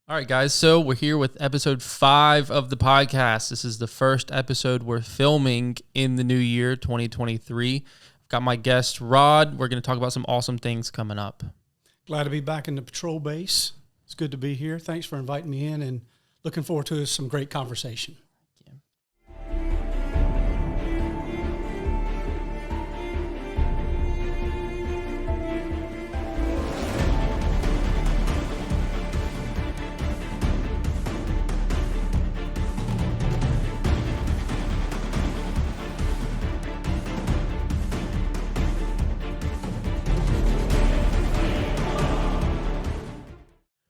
All right, guys, so we're here with episode 5 of the podcast. This is the first episode we're filming in the new year, 2023. I've got my guest, Rod. We're going to talk about some awesome things coming up. Glad to be back in the patrol base. It's good to be here. Thanks for inviting me in, and looking forward to some great conversation.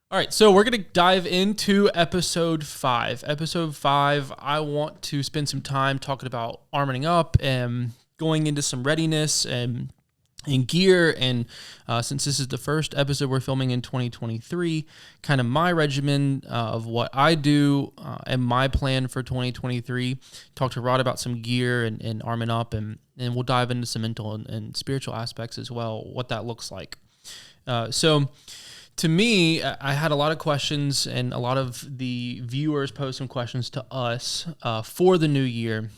All right, so we're going to dive into episode 5. Episode 5, I want to spend some time talking about armoring up and going into some readiness and gear. And since this is the first episode we're filming in 2023, kind of my regimen of what I do and my plan for 2023. Talk to Rod about some gear and arming up, and we'll dive into some mental and spiritual aspects as well, what that looks like. To me, I had a lot of questions, and a lot of the viewers posed some questions to us for the new year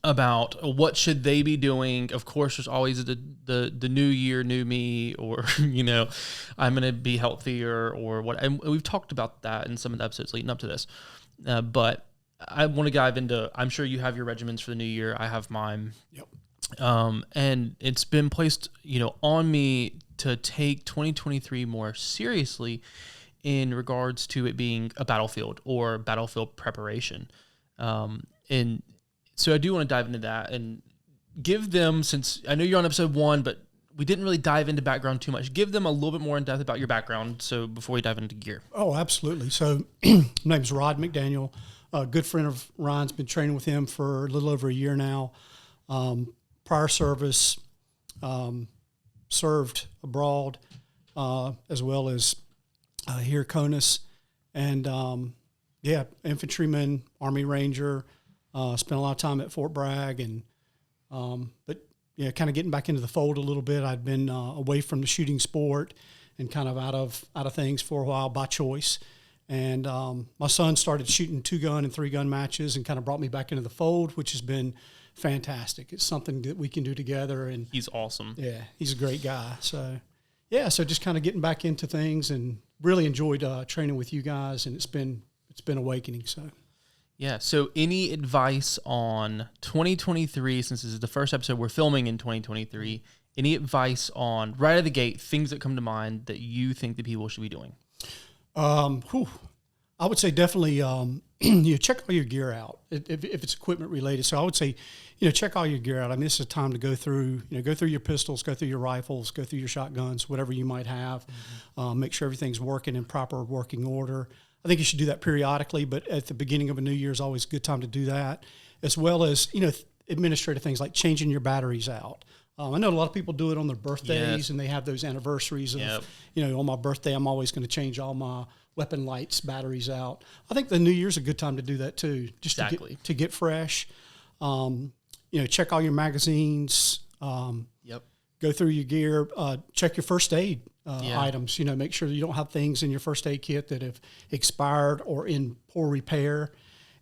about what should they be doing. Of course, there's always the new year, new me, or, I'm going to be healthier or what. And we've talked about that in some of the episodes leading up to this. But I want to dive into, I'm sure you have your regimens for the new year. I have mine. Yep. And it's been placed, on me to take 2023 more seriously in regards to it being a battlefield or battlefield preparation. And so I do want to dive into that and give them, since I know you're on episode 1, but we didn't really dive into background too much. Give them a little bit more in depth about your background. So before we dive into gear. Oh, absolutely. So my name's Rod McDaniels. A good friend of Ryan's, been training with him for a little over a year now. Prior service, served abroad, as well as here CONUS, and infantryman, Army Ranger. Spent a lot of time at Fort Bragg, and kind of getting back into the fold a little bit. I'd been away from the shooting sport and kind of out of things for a while by choice. And my son started shooting 2-gun and 3-gun matches, and kind of brought me back into the fold, which has been fantastic. It's something that we can do together, and he's awesome. Yeah, he's a great guy. So just kind of getting back into things, and really enjoyed training with you guys, and it's been awakening. So yeah. So any advice on 2023, since this is the first episode we're filming in 2023, any advice on right out of the gate, things that come to mind that you think that people should be doing? I would say definitely, check all your gear out if it's equipment related. So I would say, check all your gear out. I mean, this is a time to go through your pistols, go through your rifles, go through your shotguns, whatever you might have. Make sure everything's working in proper working order. I think you should do that periodically, but at the beginning of a new year is always a good time to do that, as well as, administrative things like changing your batteries out. I know a lot of people do it on their birthdays, and they have those anniversaries of, on my birthday, I'm always going to change all my weapon lights, batteries out. I think the New Year's a good time to do that too, just to get fresh. Check all your magazines. Go through your gear. Check your first aid items. Make sure you don't have things in your first aid kit that have expired or in poor repair,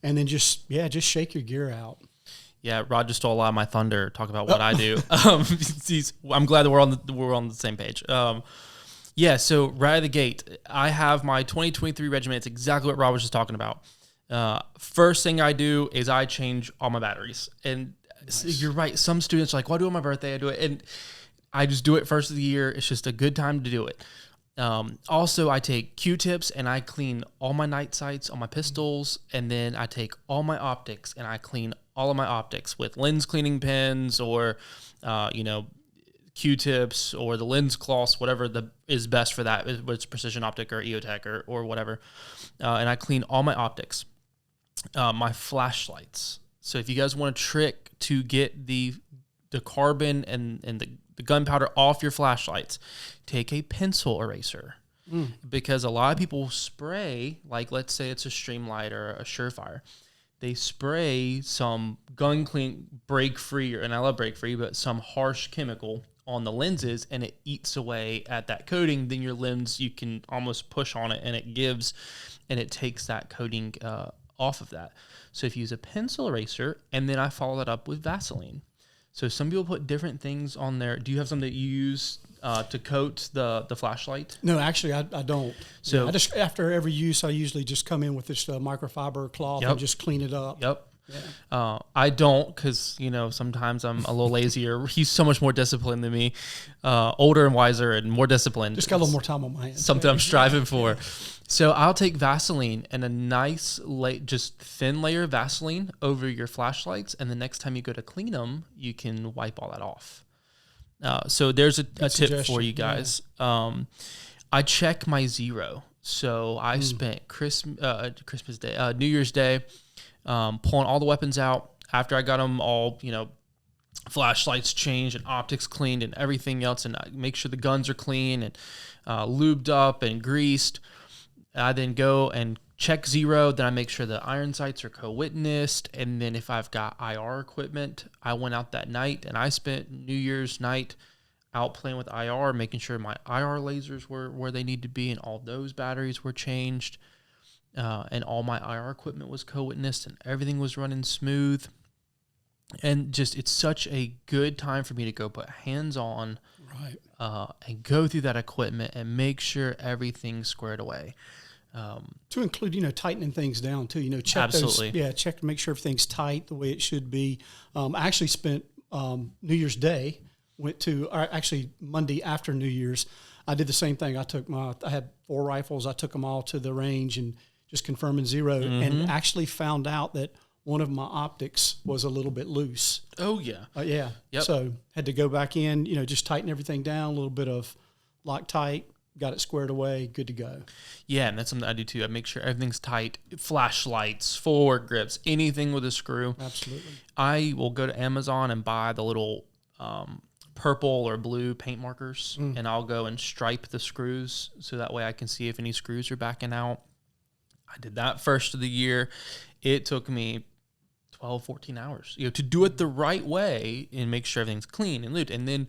and then just shake your gear out. Yeah, Rod just stole a lot of my thunder. Talk about what I do. I'm glad that we're on the same page. So right out of the gate, I have my 2023 regimen. It's exactly what Rod was just talking about. First thing I do is I change all my batteries. And nice. You're right. Some students are like, well, I do it on my birthday. I do it. And I just do it first of the year. It's just a good time to do it. Also, I take Q-tips and I clean all my night sights on my pistols. And then I take all my optics and I clean all of my optics with lens cleaning pens or, Q-tips or the lens cloths, whatever is best for that, whether it's Precision Optic or EOTech or whatever. And I clean all my optics, my flashlights. So if you guys want a trick to get the carbon and the gunpowder off your flashlights, take a pencil eraser. Because a lot of people spray, like let's say it's a Streamlight or a Surefire, they spray some gun clean break free, and I love break free, but some harsh chemical on the lenses and it eats away at that coating, then your lens, you can almost push on it and it gives and it takes that coating off of that. So if you use a pencil eraser, and then I follow that up with Vaseline. So some people put different things on there. Do you have something that you use to coat the flashlight? No, actually, I don't. So I just, after every use, I usually just come in with this microfiber cloth and just clean it up. Yep. Yeah. I don't, because sometimes I'm a little lazier. He's so much more disciplined than me, older and wiser and more disciplined. Just got a little more time on my hands. Something I'm striving for. So I'll take Vaseline and a nice, just thin layer of Vaseline over your flashlights, and the next time you go to clean them, you can wipe all that off. So there's a tip for you guys. Yeah. I check my zero. So I spent Christmas Day, New Year's Day, pulling all the weapons out after I got them all, flashlights changed and optics cleaned and everything else, and I make sure the guns are clean and lubed up and greased. I then go and check zero. Then I make sure the iron sights are co-witnessed. And then if I've got IR equipment, I went out that night and I spent New Year's night out playing with IR, making sure my IR lasers were where they need to be and all those batteries were changed. And all my IR equipment was co-witnessed and everything was running smooth. And just, it's such a good time for me to go put hands on, and go through that equipment and make sure everything's squared away. To include, tightening things down too. Check absolutely. Check to make sure everything's tight the way it should be. I actually spent New Year's Day, actually Monday after New Year's, I did the same thing. I had 4 rifles. I took them all to the range and just confirming zero, and actually found out that one of my optics was a little bit loose. Oh, yeah. Yeah. Yep. So had to go back in, just tighten everything down, a little bit of Loctite, got it squared away, good to go. Yeah, and that's something I do too. I make sure everything's tight. Flashlights, forward grips, anything with a screw. Absolutely. I will go to Amazon and buy the little purple or blue paint markers, and I'll go and stripe the screws so that way I can see if any screws are backing out. I did that first of the year. It took me 12, 14 hours, to do it the right way and make sure everything's clean and lubed. And then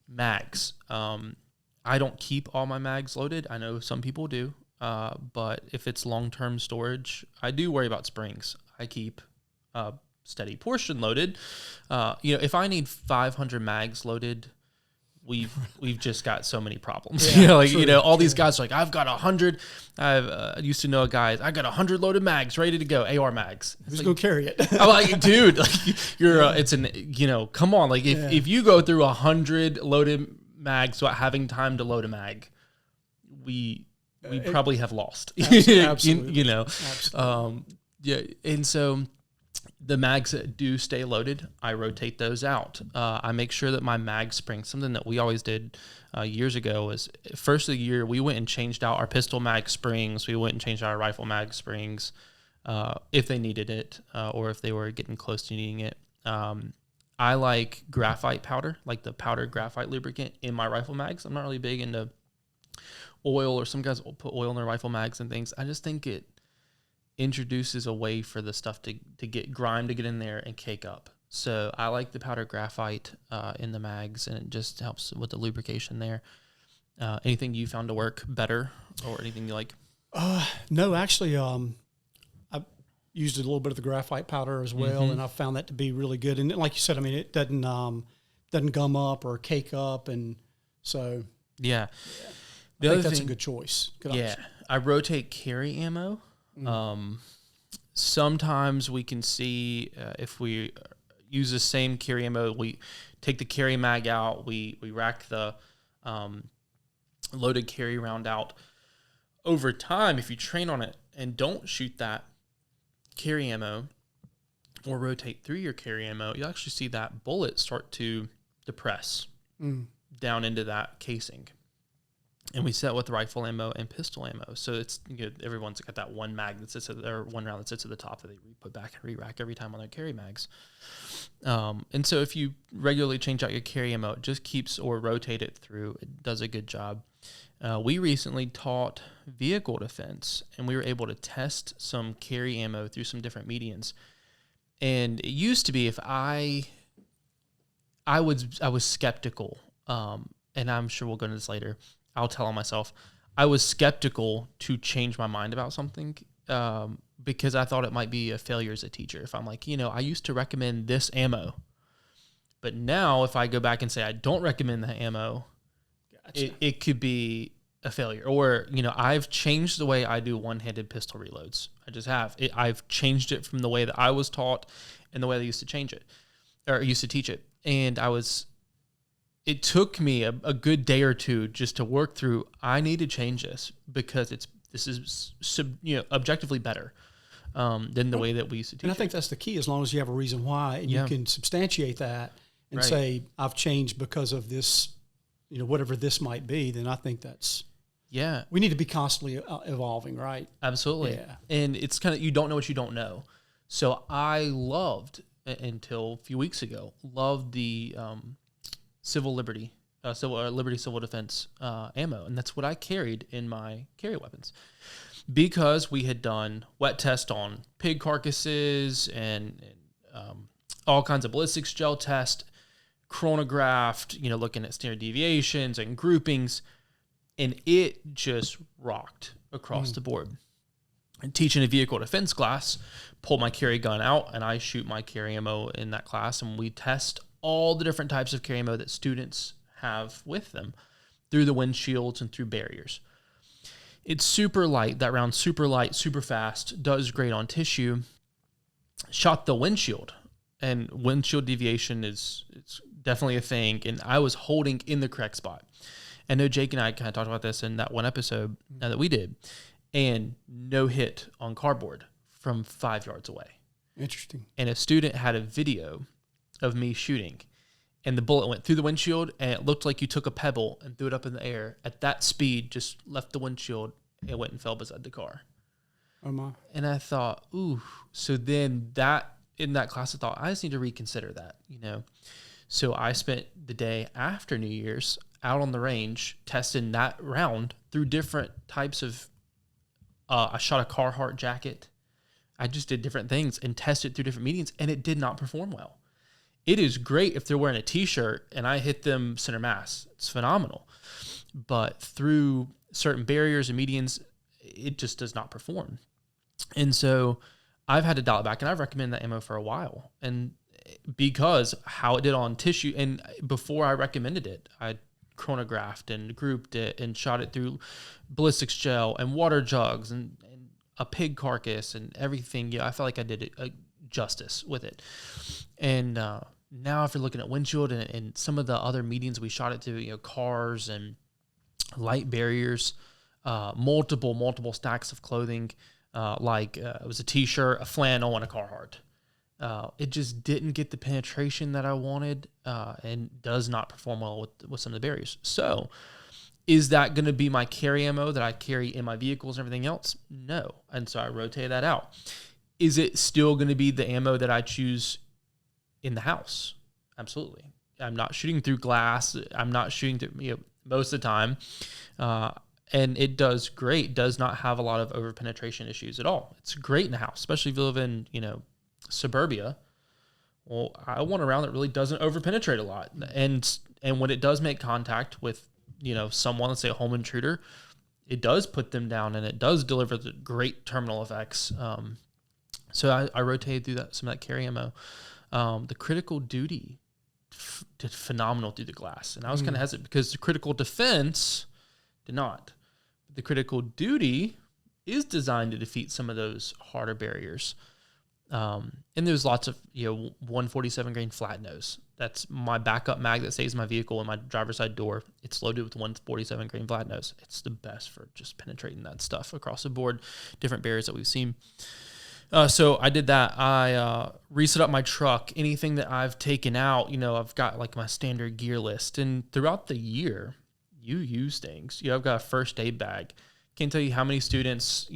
mags. I don't keep all my mags loaded. I know some people do, but if it's long-term storage, I do worry about springs. I keep steady portion loaded. If I need 500 mags loaded, we've just got so many problems. Yeah, all these guys are like, I've got 100. I used to know a guy, I got 100 loaded mags ready to go, AR mags. Who's gonna carry it? I'm like, dude, you're come on, if you go through 100 loaded mags without having time to load a mag, we probably have lost. Absolutely. Absolutely. And so the mags that do stay loaded, I rotate those out. I make sure that my mag springs, something that we always did years ago, was first of the year, we went and changed out our pistol mag springs. We went and changed out our rifle mag springs if they needed it or if they were getting close to needing it. I like graphite powder, like the powdered graphite lubricant in my rifle mags. I'm not really big into oil, or some guys will put oil in their rifle mags and things. I just think it introduces a way for the stuff to get grime to get in there and cake up. So I like the powdered graphite in the mags, and it just helps with the lubrication there. Anything you found to work better, or anything you like? No, actually, I used a little bit of the graphite powder as well, and I found that to be really good. And like you said, it doesn't gum up or cake up, and so yeah. I think that's a good choice. Good option. I rotate carry ammo. Sometimes we can see if we use the same carry ammo, we take the carry mag out, we rack the loaded carry round out. Over time, if you train on it and don't shoot that carry ammo or rotate through your carry ammo, you'll actually see that bullet start to depress down into that casing. And we set with rifle ammo and pistol ammo. So it's everyone's got that one mag that sits one round that sits at the top that they put back and re-rack every time on their carry mags. And so if you regularly change out your carry ammo, it just keeps or rotate it through. It does a good job. We recently taught vehicle defense, and we were able to test some carry ammo through some different medians. And it used to be if I was skeptical and I'm sure we'll go into this later, I'll tell on myself, I was skeptical to change my mind about something because I thought it might be a failure as a teacher. If I'm like, I used to recommend this ammo, but now if I go back and say I don't recommend the ammo, it could be a failure. Or, I've changed the way I do one-handed pistol reloads. I just have. I've changed it from the way that I was taught and the way they used to change it, or used to teach it. And it took me a good day or two just to work through, I need to change this because this is objectively better than the way that we used to teach. And I think that's the key, as long as you have a reason why and you can substantiate that and say, I've changed because of this, whatever this might be, then I think that's, we need to be constantly evolving, right? Absolutely. Yeah. And it's kind of, you don't know what you don't know. So I loved, until a few weeks ago, the Liberty Civil Defense ammo. And that's what I carried in my carry weapons. Because we had done wet test on pig carcasses and all kinds of ballistics gel test, chronographed, looking at standard deviations and groupings, and it just rocked across the board. And teaching a vehicle defense class, pull my carry gun out, and I shoot my carry ammo in that class, and we test all the different types of carry ammo that students have with them through the windshields and through barriers. It's super light. That round's super light, super fast, does great on tissue. Shot the windshield, and windshield deviation it's definitely a thing, and I was holding in the correct spot. I know Jake and I kind of talked about this in that one episode that we did, and no hit on cardboard from 5 yards away. Interesting. And a student had a video of me shooting, and the bullet went through the windshield, and it looked like you took a pebble and threw it up in the air at that speed, just left the windshield, and went and fell beside the car. Oh my. And I thought, ooh. So then in that class, I thought, I just need to reconsider that, So I spent the day after New Year's out on the range testing that round through different types of, I shot a Carhartt jacket. I just did different things and tested through different medians, and it did not perform well. It is great if they're wearing a t-shirt and I hit them center mass. It's phenomenal. But through certain barriers and medians, it just does not perform. And so I've had to dial it back, and I've recommended that ammo for a while. And because how it did on tissue, and before I recommended it, I chronographed and grouped it and shot it through ballistics gel and water jugs and a pig carcass and everything. I felt like I did it justice with it. And now if you're looking at windshield and some of the other medians we shot it to, cars and light barriers, multiple stacks of clothing, it was a t-shirt, a flannel, and a Carhartt. It just didn't get the penetration that I wanted, and does not perform well with some of the barriers. So is that going to be my carry ammo that I carry in my vehicles and everything else? No. And so I rotated that out. Is it still going to be the ammo that I choose in the house? Absolutely. I'm not shooting through glass. I'm not shooting through, most of the time. And it does great. Does not have a lot of over penetration issues at all. It's great in the house, especially if you live in, suburbia. Well, I want a round that really doesn't over penetrate a lot. And when it does make contact with, someone, let's say a home intruder, it does put them down and it does deliver the great terminal effects. So I rotated through some of that carry ammo. The critical duty did phenomenal through the glass. And I was kind of hesitant because the critical defense did not. The critical duty is designed to defeat some of those harder barriers. And there's lots of, 147 grain flat nose. That's my backup mag that saves my vehicle in my driver's side door. It's loaded with 147 grain flat nose. It's the best for just penetrating that stuff across the board, different barriers that we've seen. So I did that. I reset up my truck. Anything that I've taken out, I've got like my standard gear list. And throughout the year, you use things. I've got a first aid bag. Can't tell you how many students,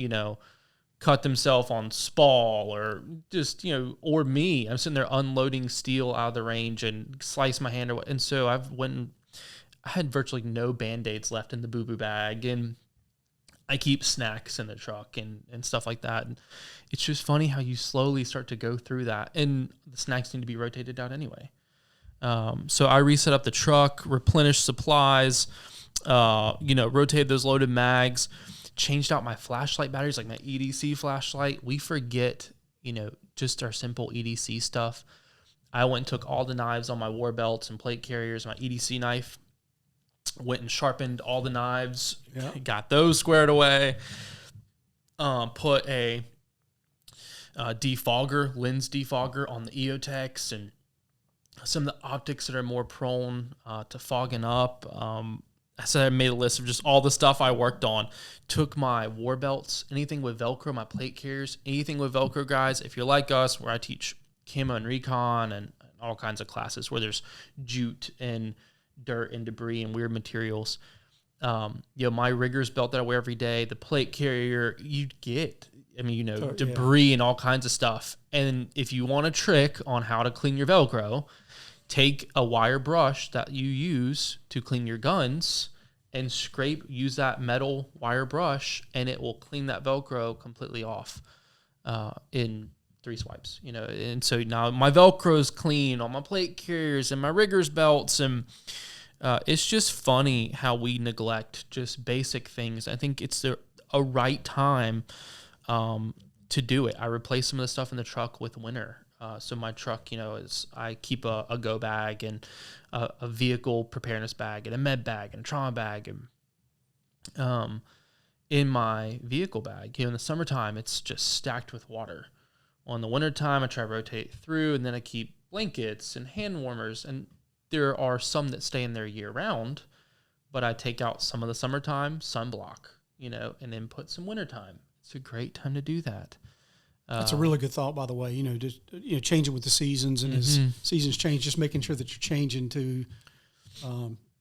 cut themselves on spall or just, or me. I'm sitting there unloading steel out of the range and slice my hand. And so I had virtually no Band-Aids left in the boo-boo bag. And I keep snacks in the truck and stuff like that. And it's just funny how you slowly start to go through that. And the snacks need to be rotated out anyway. So I reset up the truck, replenished supplies, rotated those loaded mags, changed out my flashlight batteries, like my EDC flashlight. We forget, just our simple EDC stuff. I went and took all the knives on my war belts and plate carriers, my EDC knife, went and sharpened all the knives, got those squared away, put a lens defogger on the EOTechs and some of the optics that are more prone to fogging up. I said I made a list of just all the stuff I worked on. Took my war belts, anything with Velcro, my plate carriers, anything with Velcro, guys. If you're like us, where I teach camo and recon and all kinds of classes where there's jute and dirt and debris and weird materials. My rigger's belt that I wear every day, the plate carrier, you get, debris and all kinds of stuff. And if you want a trick on how to clean your Velcro, take a wire brush that you use to clean your guns and use that metal wire brush, and it will clean that Velcro completely off in 3 swipes. And so now my Velcro is clean on my plate carriers and my rigger's belts, and it's just funny how we neglect just basic things. I think it's a right time to do it. I replaced some of the stuff in the truck with winter. So my truck, I keep a go bag and a vehicle preparedness bag and a med bag and a trauma bag. And in my vehicle bag, in the summertime, it's just stacked with water. Well, in the wintertime, I try to rotate through, and then I keep blankets and hand warmers. And there are some that stay in there year round, but I take out some of the summertime sunblock, and then put some wintertime. It's a great time to do that. That's a really good thought, by the way. Just changing with the seasons, and as seasons change, just making sure that you're changing to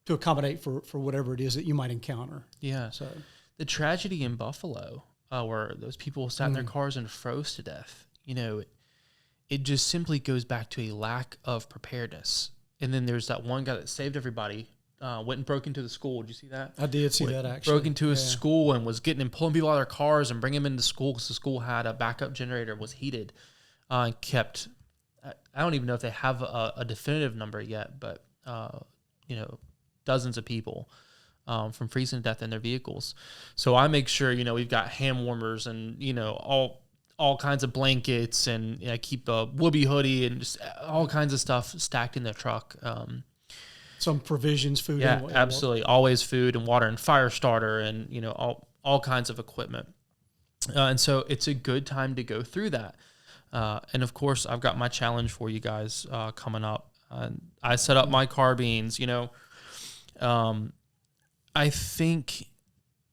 accommodate for whatever it is that you might encounter. Yeah. So the tragedy in Buffalo, where those people sat in their cars and froze to death, it just simply goes back to a lack of preparedness. And then there's that one guy that saved everybody. Went and broke into the school. Did you see that? I did see that, actually. Broke into his school and was pulling people out of their cars and bringing them into school because the school had a backup generator, was heated, and kept. I don't even know if they have a definitive number yet, but dozens of people from freezing to death in their vehicles. So I make sure we've got hand warmers and all kinds of blankets, and I keep a Whoopee hoodie and just all kinds of stuff stacked in the truck. Some provisions, food. Yeah, absolutely. Always food and water and fire starter and, all kinds of equipment. And so it's a good time to go through that. And of course, I've got my challenge for you guys coming up. I set up my carbines, I think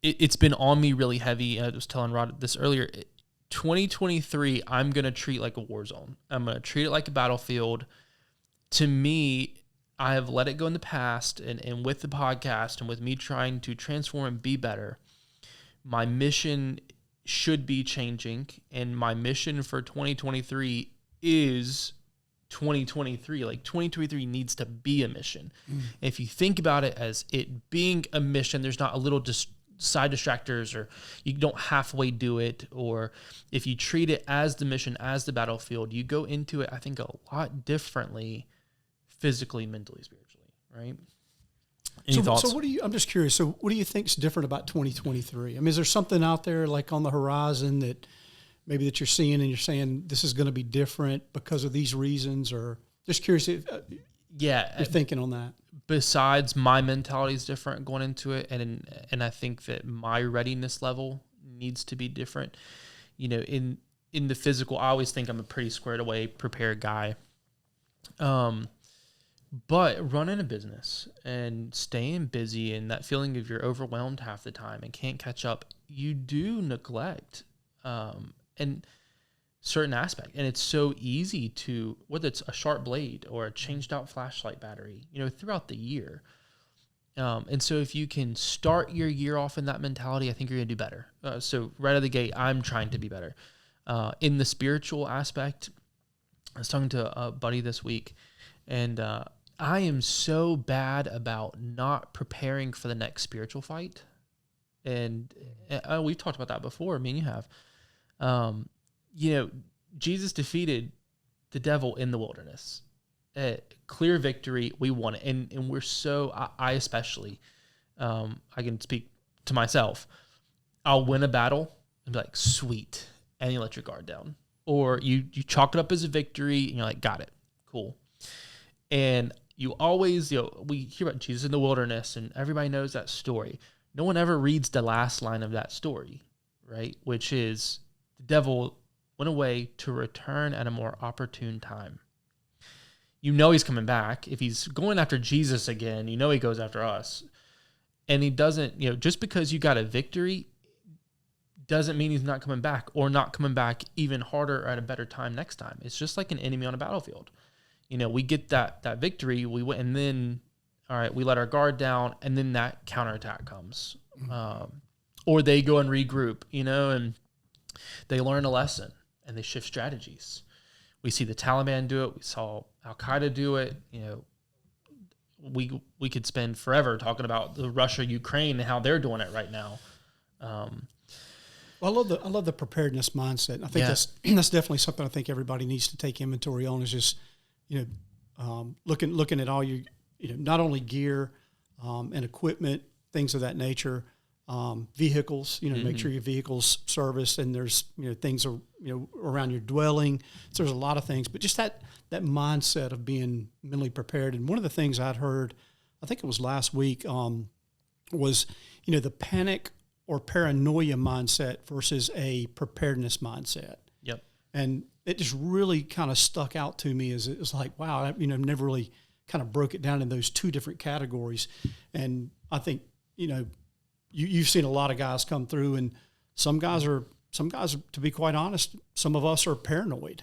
it's been on me really heavy. I was telling Rod this earlier. 2023, I'm going to treat like a war zone. I'm going to treat it like a battlefield. To me, I have let it go in the past, and with the podcast and with me trying to transform and be better, my mission should be changing, and my mission for 2023 is 2023. Like 2023 needs to be a mission. If you think about it as it being a mission, there's not a little side distractors, or you don't halfway do it, or if you treat it as the mission, as the battlefield, you go into it, I think, a lot differently. Physically, mentally, spiritually, right? Any thoughts? So I'm just curious. So what do you think is different about 2023? I mean, is there something out there like on the horizon that maybe that you're seeing and you're saying this is going to be different because of these reasons, or just curious if you're thinking on that? Besides, my mentality is different going into it, and I think that my readiness level needs to be different. In the physical, I always think I'm a pretty squared away, prepared guy. But running a business and staying busy and that feeling of you're overwhelmed half the time and can't catch up, you do neglect and certain aspect. And it's so easy to, whether it's a sharp blade or a changed out flashlight battery, throughout the year. And so if you can start your year off in that mentality, I think you're going to do better. So right out of the gate, I'm trying to be better. In the spiritual aspect, I was talking to a buddy this week, and I am so bad about not preparing for the next spiritual fight. And we've talked about that before. Me and you have. Jesus defeated the devil in the wilderness. clear victory. We won it. And we're so, I especially, I can speak to myself. I'll win a battle and be like, sweet. And you let your guard down. Or you chalk it up as a victory and you're like, got it. Cool. And you always, we hear about Jesus in the wilderness and everybody knows that story. No one ever reads the last line of that story, right? Which is the devil went away to return at a more opportune time. You know he's coming back. If he's going after Jesus again, you know he goes after us. And he doesn't, just because you got a victory doesn't mean he's not coming back or not coming back even harder or at a better time next time. It's just like an enemy on a battlefield. We get that victory, we win, and then, all right, we let our guard down, and then that counterattack comes. Or they go and regroup, and they learn a lesson, and they shift strategies. We see the Taliban do it. We saw Al-Qaeda do it. We could spend forever talking about the Russia-Ukraine and how they're doing it right now. Well, I love the preparedness mindset. I think that's definitely something I think everybody needs to take inventory on, is just looking at all your not only gear and equipment, things of that nature, vehicles. Make sure your vehicle's serviced, and there's things around your dwelling. So there's a lot of things, but just that mindset of being mentally prepared. And one of the things I'd heard, I think it was last week, was the panic or paranoia mindset versus a preparedness mindset. Yep. And it just really kind of stuck out to me as it was like, wow, never really kind of broke it down in those two different categories. And I think, you've seen a lot of guys come through, and some guys, to be quite honest, some of us are paranoid,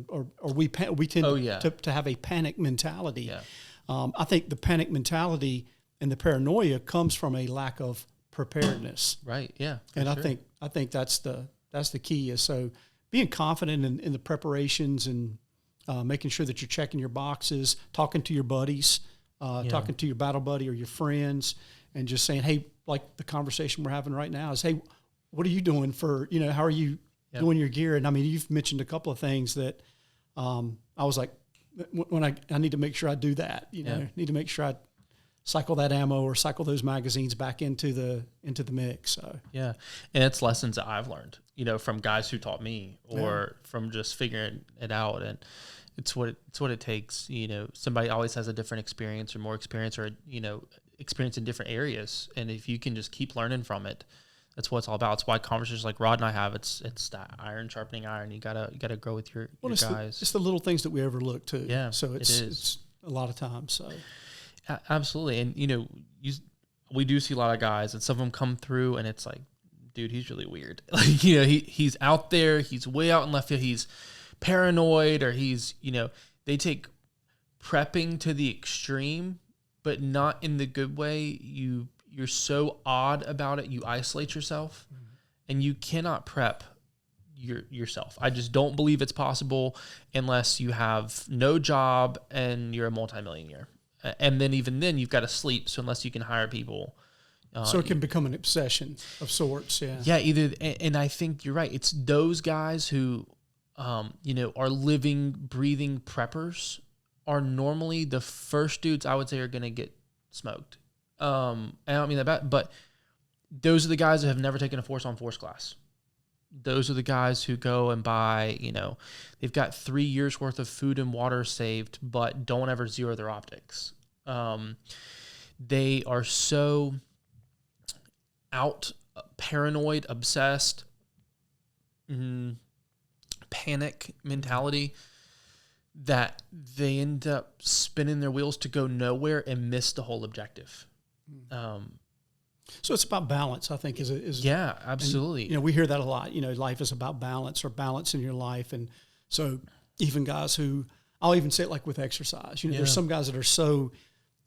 or we tend to have a panic mentality. Yeah. I think the panic mentality and the paranoia comes from a lack of preparedness. Right. Yeah. And sure. I think that's the key is, so being confident in the preparations and making sure that you're checking your boxes, talking to your buddies, talking to your battle buddy or your friends, and just saying, hey, like the conversation we're having right now is, hey, what are you doing for, how are you doing your gear? And I mean, you've mentioned a couple of things that I was like, when I need to make sure I do that, need to make sure I cycle that ammo or cycle those magazines back into the mix. So yeah, and it's lessons that I've learned, from guys who taught me, or from just figuring it out. And it's what it takes. Somebody always has a different experience or more experience, or experience in different areas. And if you can just keep learning from it, that's what it's all about. It's why conversations like Rod and I have, it's that iron sharpening iron. You gotta grow with your guys. It's the little things that we overlook too. Yeah, so it's a lot of times. So. Absolutely. And, we do see a lot of guys, and some of them come through and it's like, dude, he's really weird. Like, he's out there, he's way out in left field, he's paranoid, or he's, they take prepping to the extreme, but not in the good way. You're so odd about it. You isolate yourself, and you cannot prep yourself. I just don't believe it's possible unless you have no job and you're a multimillionaire. And then even then, you've got to sleep. So unless you can hire people. So it can become an obsession of sorts, yeah. Yeah, and I think you're right. It's those guys who, are living, breathing preppers are normally the first dudes I would say are going to get smoked. I don't mean that bad, but those are the guys that have never taken a force-on-force class. Those are the guys who go and buy, they've got 3 years worth of food and water saved, but don't ever zero their optics. They are so paranoid, obsessed, panic mentality that they end up spinning their wheels to go nowhere and miss the whole objective. So it's about balance, I think, is yeah, absolutely. And, we hear that a lot. Life is about balance, or balance in your life. And so even guys who, I'll even say it like with exercise. There's some guys that are so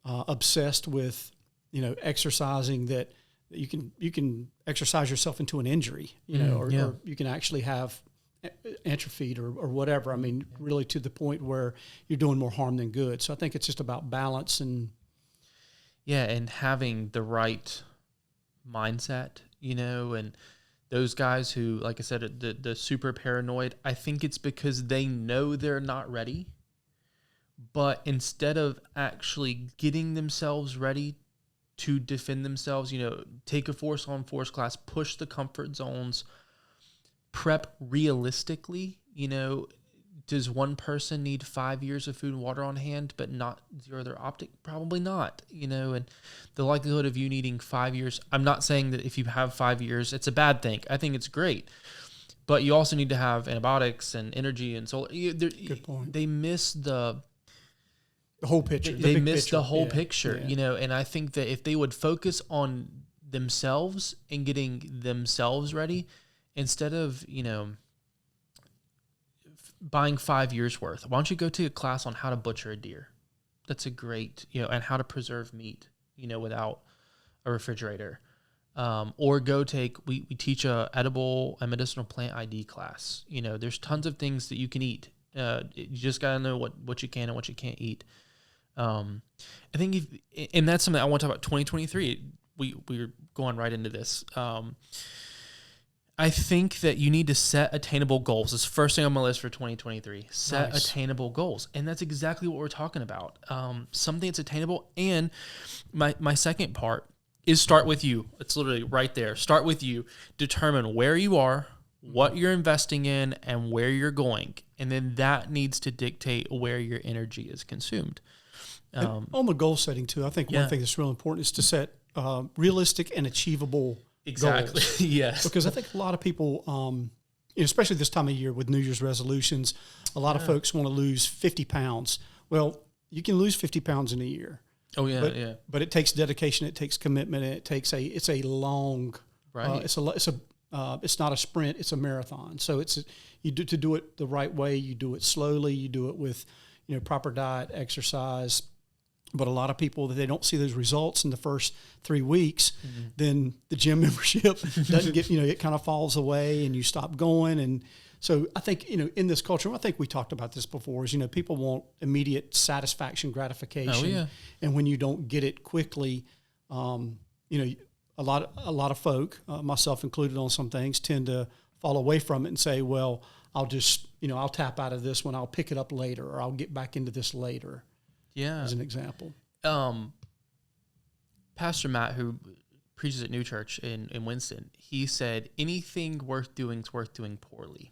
obsessed with, exercising that you can exercise yourself into an injury, or you can actually have atrophied or whatever. I mean, really to the point where you're doing more harm than good. So I think it's just about balance and having the right mindset, and those guys who, like I said, the super paranoid, I think it's because they know they're not ready, But instead of actually getting themselves ready to defend themselves, take a force on force class, push the comfort zones, prep realistically. Does one person need 5 years of food and water on hand, but not 0 other optic? Probably not, and the likelihood of you needing 5 years, I'm not saying that if you have 5 years, it's a bad thing. I think it's great. But you also need to have antibiotics and energy and solar. Good point. They miss the whole picture. They miss the whole picture, and I think that if they would focus on themselves and getting themselves ready, instead of, buying 5 years worth, why don't you go take a class on how to butcher a deer? That's a great, and how to preserve meat, without a refrigerator. Or go take, we teach a edible and medicinal plant ID class. There's tons of things that you can eat. You just got to know what you can and what you can't eat. I think and that's something I want to talk about 2023. We're going right into this. I think that you need to set attainable goals. It's the first thing on my list for 2023. Set attainable goals. And that's exactly what we're talking about. Something that's attainable. And my second part is start with you. It's literally right there. Start with you. Determine where you are, what you're investing in, and where you're going. And then that needs to dictate where your energy is consumed. On the goal setting too, I think one thing that's real important is to set realistic and achievable goals. Yes. Because I think a lot of people, especially this time of year with New Year's resolutions, a lot of folks want to lose 50 pounds. Well, you can lose 50 pounds in a year. Oh yeah, but it takes dedication, it takes commitment, and it's a long. Right. It's not a sprint; it's a marathon. So to do it the right way. You do it slowly. You do it with proper diet, exercise. But a lot of people, that they don't see those results in the first 3 weeks, then the gym membership doesn't get, it kind of falls away and you stop going. And so I think, in this culture, I think we talked about this before, is, people want immediate satisfaction, gratification. Oh, yeah. And when you don't get it quickly, a lot of folk, myself included on some things, tend to fall away from it and say, well, I'll just, I'll tap out of this one, I'll pick it up later, or I'll get back into this later. Yeah. As an example. Pastor Matt, who preaches at New Church in Winston, he said, anything worth doing is worth doing poorly.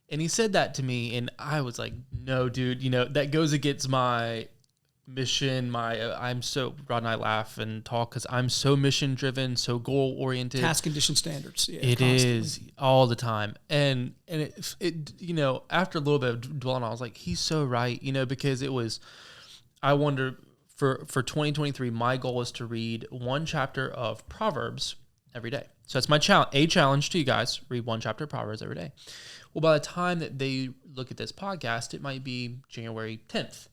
And he said that to me, and I was like, no, dude, that goes against my mission. Rod and I laugh and talk because I'm so mission driven, so goal oriented. Task condition standards. Yeah, it is all the time. And it after a little bit of dwelling, I was like, he's so right, because it was, I wonder for 2023, my goal is to read one chapter of Proverbs every day. So that's my challenge to you guys, read one chapter of Proverbs every day. Well, by the time that they look at this podcast, it might be January 10th.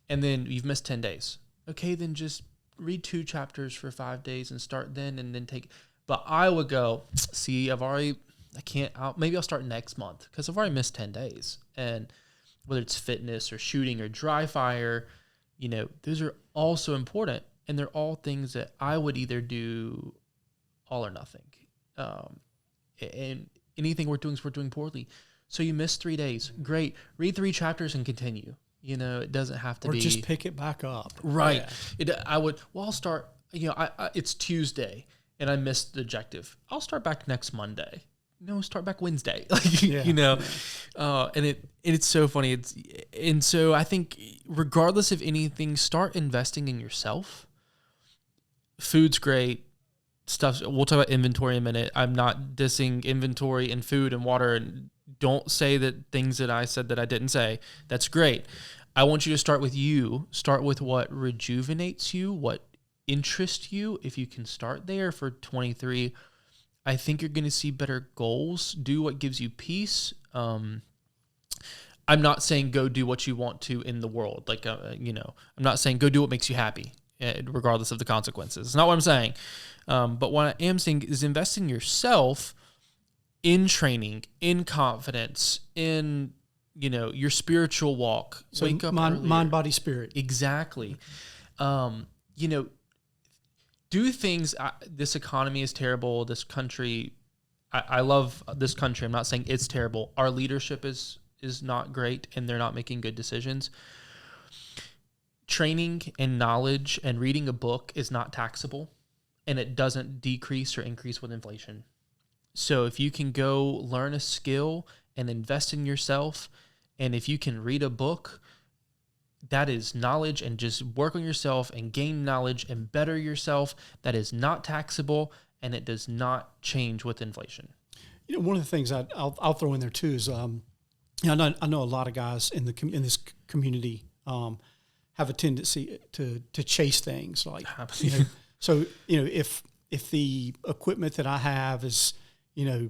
And then you've missed 10 days. Okay, then just read 2 chapters for 5 days and start then, and then take. But I would go, see, maybe I'll start next month because I've already missed 10 days. And whether it's fitness or shooting or dry fire, those are all so important. And they're all things that I would either do all or nothing. And anything we're doing is we're doing poorly. So you missed 3 days. Great. Read 3 chapters and continue. It doesn't have to be. Or just pick it back up. Right. Yeah. I'll start, it's Tuesday and I missed the objective. I'll start back next Monday. Start back Wednesday. And it's so funny. And so I think regardless of anything, start investing in yourself. Food's great. We'll talk about inventory in a minute. I'm not dissing inventory and food and water, and don't say that things that I said that I didn't say. That's great. I want you to start with you. Start with what rejuvenates you, what interests you. If you can start there for 23, I think you're going to see better goals. Do what gives you peace. I'm not saying go do what you want to in the world. I'm not saying go do what makes you happy, regardless of the consequences. It's not what I'm saying. But what I am saying is invest in yourself, in training, in confidence, in your spiritual walk. So wake up mind, body, spirit. Exactly. Do things. This economy is terrible. This country, I love this country. I'm not saying it's terrible. Our leadership is not great, and they're not making good decisions. training and knowledge and reading a book is not taxable, and it doesn't decrease or increase with inflation. So if you can go learn a skill and invest in yourself, and if you can read a book, that is knowledge, and just work on yourself and gain knowledge and better yourself. That is not taxable, and it does not change with inflation. You know, one of the things I'll throw in there too is, I know a lot of guys in this community have a tendency to chase things like, you know, so, you know, if the equipment that I have is, you know,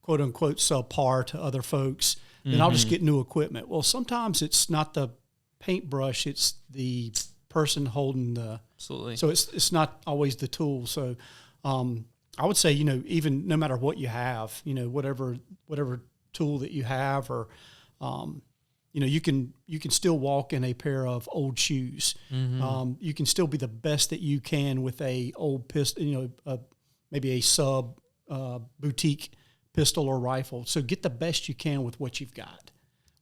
quote unquote subpar to other folks, then I'll just get new equipment. Well, sometimes it's not the paintbrush, it's the person holding the, Absolutely. So it's not always the tool. So I would say, you know, even no matter what you have, you know, whatever tool that you have, or you know, you can still walk in a pair of old shoes. You can still be the best that you can with a old pistol, you know, maybe a sub boutique pistol or rifle. So get the best you can with what you've got.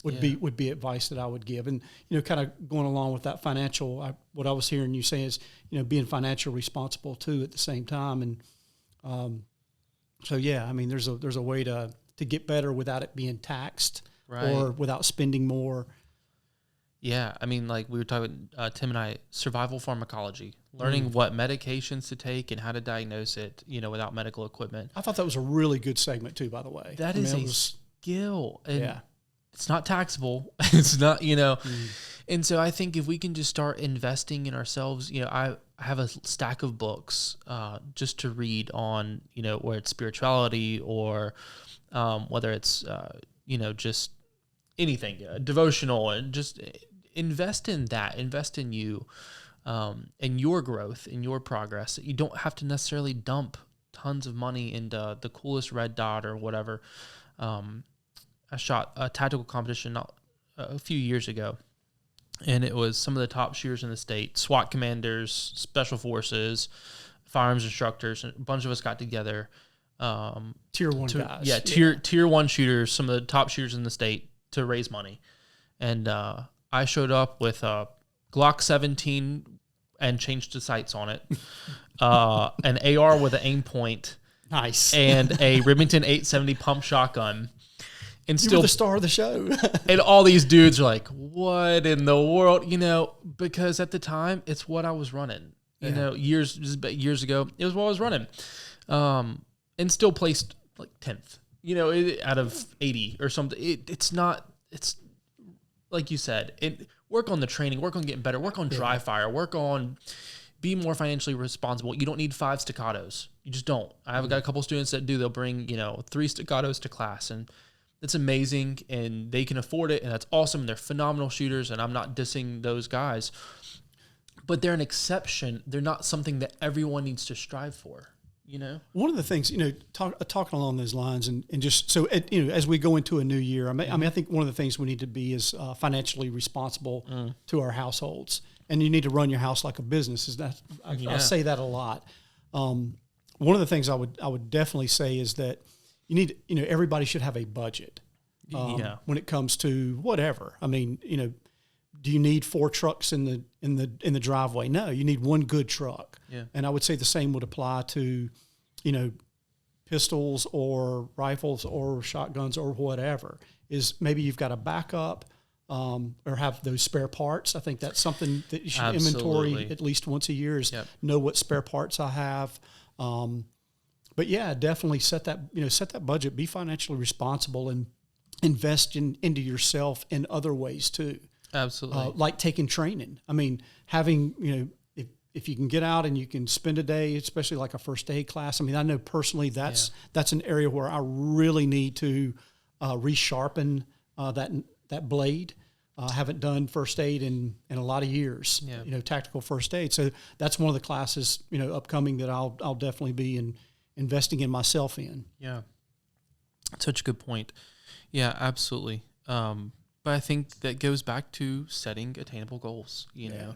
Would be advice that I would give. And, you know, kind of going along with that financial, what I was hearing you say is, you know, being financially responsible too at the same time. And so yeah, I mean, there's a way to get better without it being taxed. Right. Or without spending more. Yeah, I mean, like we were talking, Tim and I, survival pharmacology, learning what medications to take and how to diagnose it, you know, without medical equipment. I thought that was a really good segment too, by the way. That is a skill. And it's not taxable. It's not, you know. And so I think if we can just start investing in ourselves, you know, I have a stack of books just to read on, you know, where it's spirituality or whether it's, you know, just anything, devotional, and just invest in that, invest in you, and your growth, in your progress. You don't have to necessarily dump tons of money into the coolest red dot or whatever. I shot a tactical competition a few years ago, and it was some of the top shooters in the state, SWAT commanders, special forces, firearms instructors, and a bunch of us got together. Tier 1 guys. Yeah, tier 1 shooters, some of the top shooters in the state, to raise money. And I showed up with a Glock 17 and changed the sights on it, an AR with an aim point, nice, and a Remington 870 pump shotgun. And you were the star of the show. And all these dudes are like, what in the world? You know, because at the time, it's what I was running. You know, years ago, it was what I was running. And still placed like 10th, you know, out of 80 or something. It's like you said, work on the training, work on getting better, work on dry fire, work on being more financially responsible. You don't need 5 staccatos. You just don't. I've got a couple students that do. They'll bring, you know, 3 staccatos to class, and it's amazing, and they can afford it, and that's awesome. They're phenomenal shooters, and I'm not dissing those guys, but they're an exception. They're not something that everyone needs to strive for. You know, one of the things, you know, talking along those lines, and just so, you know, as we go into a new year, I mean, I think one of the things we need to be is financially responsible to our households, and you need to run your house like a business. Is that I say that a lot. One of the things I would definitely say is that you need, you know, everybody should have a budget when it comes to whatever. I mean, you know, do you need 4 trucks in the driveway? No, you need one good truck. Yeah. And I would say the same would apply to, you know, pistols or rifles or shotguns or whatever. Is maybe you've got a backup or have those spare parts. I think that's something that you should inventory at least once a year, is know what spare parts I have. But yeah, definitely set that budget, be financially responsible, and invest into yourself in other ways too. Absolutely. Like taking training. I mean, having, you know, if you can get out and you can spend a day, especially like a first aid class. I mean, I know personally that's an area where I really need to resharpen that blade. Haven't done first aid in a lot of years, you know, tactical first aid. So that's one of the classes, you know, upcoming that I'll definitely be investing in myself in. Yeah. Such a good point. Yeah, absolutely. But I think that goes back to setting attainable goals. You know,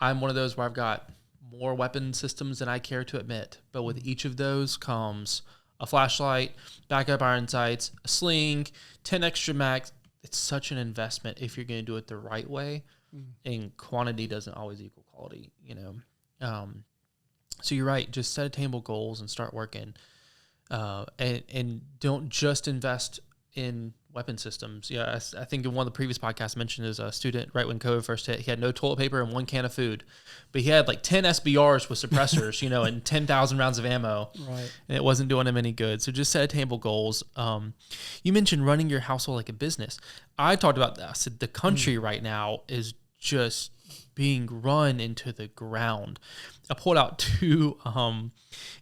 I'm one of those where I've got more weapon systems than I care to admit, but with each of those comes a flashlight, backup iron sights, a sling, 10 extra mags. It's such an investment if you're going to do it the right way. and quantity doesn't always equal quality, So you're right. Just set attainable goals and start working, and don't just invest in weapon systems. Yeah, I think in one of the previous podcasts I mentioned is a student right when COVID first hit, he had no toilet paper and 1 can of food, but he had like 10 SBRs with suppressors, and 10,000 rounds of ammo, right? And it wasn't doing him any good. So just set attainable goals. You mentioned running your household like a business. I talked about that. I said the country right now is just being run into the ground. I pulled out 2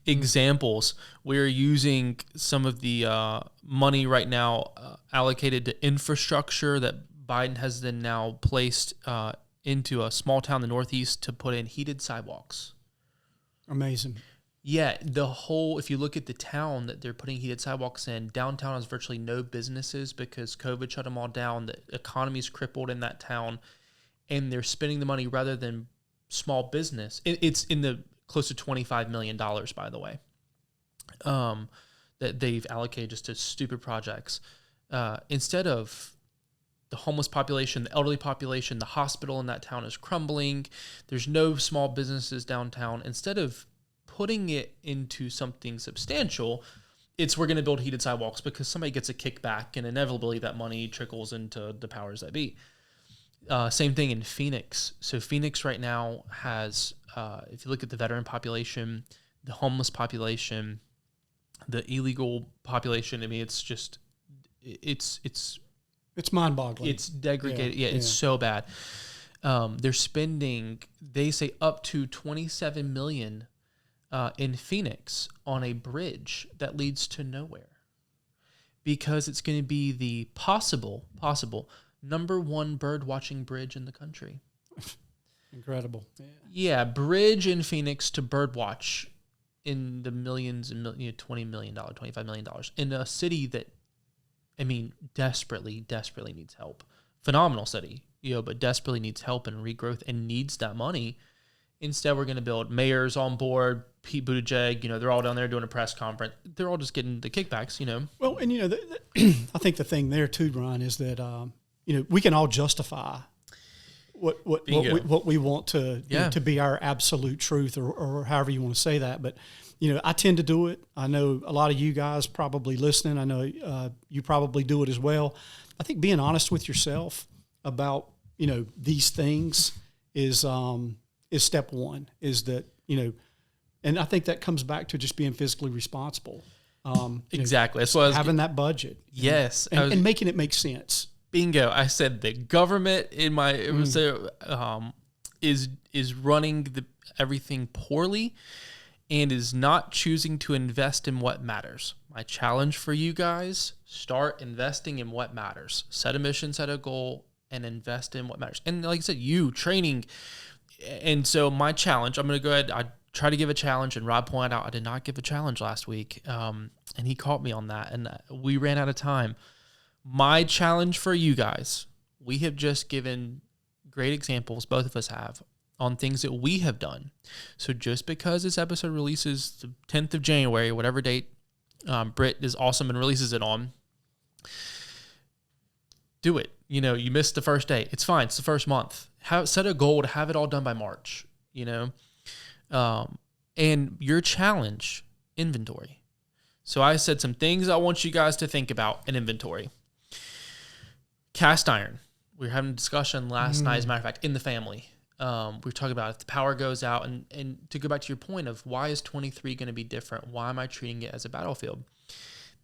examples. We're using some of the money right now allocated to infrastructure that Biden has then now placed into a small town in the Northeast to put in heated sidewalks. Amazing. Yeah, if you look at the town that they're putting heated sidewalks in, downtown has virtually no businesses because COVID shut them all down. The economy's crippled in that town, and they're spending the money rather than small business. It's in the close to $25 million, by the way, that they've allocated just to stupid projects. Instead of the homeless population, the elderly population, the hospital in that town is crumbling. There's no small businesses downtown. Instead of putting it into something substantial, we're going to build heated sidewalks because somebody gets a kickback, and inevitably that money trickles into the powers that be. Same thing in Phoenix. So Phoenix right now has, if you look at the veteran population, the homeless population, the illegal population, I mean, it's just, it's mind-boggling. It's degraded. Yeah, it's so bad. They're spending, they say, up to $27 million in Phoenix on a bridge that leads to nowhere because it's going to be the possible number 1 bird watching bridge in the country. Incredible. Yeah, bridge in Phoenix to bird watch in the millions and $20 million, $25 million in a city that, I mean, desperately needs help. Phenomenal city, but desperately needs help and regrowth and needs that money. Instead, we're going to build mayors on board, Pete Buttigieg, they're all down there doing a press conference. They're all just getting the kickbacks, Well, and I think the thing there too, Brian, is that we can all justify what we want to to be our absolute truth, or however you want to say that. But I tend to do it. I know a lot of you guys probably listening. I know you probably do it as well. I think being honest with yourself about these things is step one. Is that and I think that comes back to just being fiscally responsible. Exactly. That's what having that budget. Yes, and making it make sense. Bingo! I said the government in my is running everything poorly, and is not choosing to invest in what matters. My challenge for you guys: start investing in what matters. Set a mission, set a goal, and invest in what matters. And like I said, you training. And so my challenge, I'm going to go ahead. I try to give a challenge, and Rod pointed out I did not give a challenge last week, and he caught me on that, and we ran out of time. My challenge for you guys, we have just given great examples, both of us have, on things that we have done. So just because this episode releases the 10th of January, whatever date Britt is awesome and releases it on, do it. You missed the first day. It's fine. It's the first month. Set a goal to have it all done by March, and your challenge, inventory. So I said some things I want you guys to think about in inventory. Cast iron. We were having a discussion last night, as a matter of fact, in the family. We were talking about if the power goes out, and to go back to your point of why is 23 going to be different? Why am I treating it as a battlefield?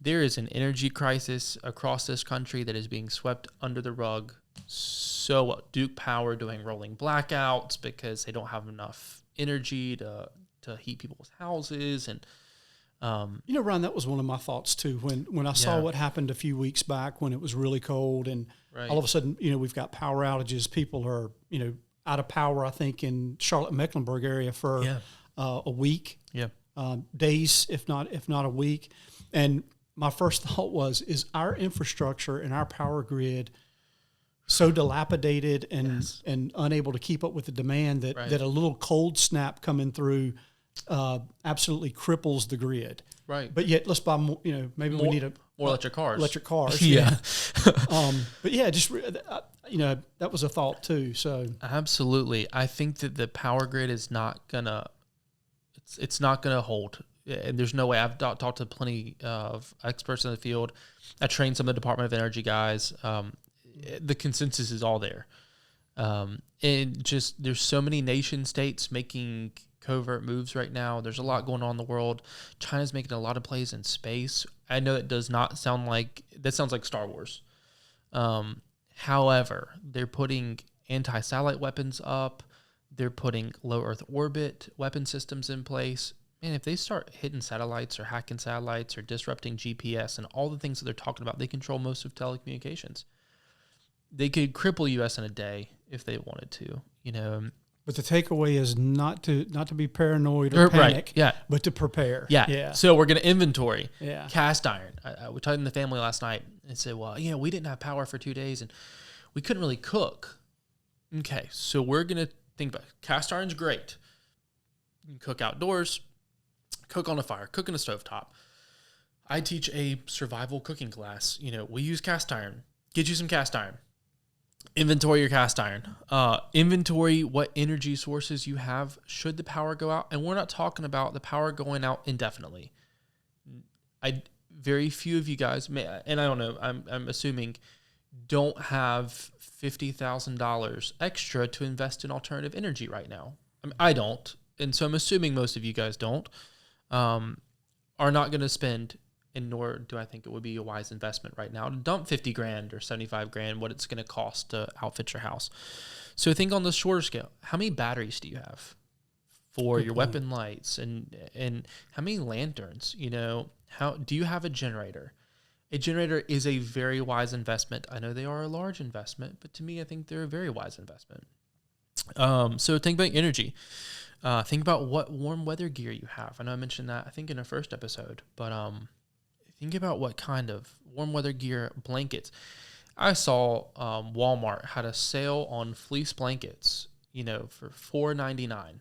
There is an energy crisis across this country that is being swept under the rug. So Duke Power doing rolling blackouts because they don't have enough energy to heat people's houses. And Ron, that was one of my thoughts too. When I saw what happened a few weeks back when it was really cold, and all of a sudden, we've got power outages. People are, out of power, I think, in Charlotte-Mecklenburg area for a week, days, if not a week. And my first thought was, is our infrastructure and our power grid so dilapidated and unable to keep up with the demand that a little cold snap coming through absolutely cripples the grid. Right. But yet, let's buy more, maybe we need more electric cars. Electric cars. Yeah. But yeah, that was a thought too. So absolutely, I think that the power grid is not gonna. It's not gonna hold. And there's no way. I've talked to plenty of experts in the field. I trained some of the Department of Energy guys. The consensus is all there. And just there's so many nation states making covert moves right now. There's a lot going on in the world. China's making a lot of plays in space. I know it does not sound like that sounds like Star Wars. However, they're putting anti-satellite weapons up. They're putting low Earth orbit weapon systems in place. Man, if they start hitting satellites or hacking satellites or disrupting GPS and all the things that they're talking about, they control most of telecommunications. They could cripple U.S. in a day if they wanted to, But the takeaway is not to be paranoid or panic, but to prepare. Yeah. So we're going to inventory. Yeah. Cast iron. We talked in the family last night and said, well, we didn't have power for 2 days and we couldn't really cook. Okay, so we're going to think about it. Cast iron's great. You can cook outdoors, cook on a fire, cook in a stovetop. I teach a survival cooking class. We use cast iron. Get you some cast iron. Inventory your cast iron. Inventory what energy sources you have should the power go out. And we're not talking about the power going out indefinitely. Very few of you guys may, and I don't know, I'm assuming, don't have $50,000 extra to invest in alternative energy right now. I don't. And so I'm assuming most of you guys don't, are not going to spend, and nor do I think it would be a wise investment right now to dump $50,000 or $75,000, what it's going to cost to outfit your house. So think on the shorter scale. How many batteries do you have for your weapon lights, and how many lanterns? How do you have a generator? A generator is a very wise investment. I know they are a large investment, but to me, I think they're a very wise investment. So think about energy. Think about what warm weather gear you have. I know I mentioned that, I think, in our first episode, but think about what kind of warm weather gear, blankets. I saw Walmart had a sale on fleece blankets, for $4.99.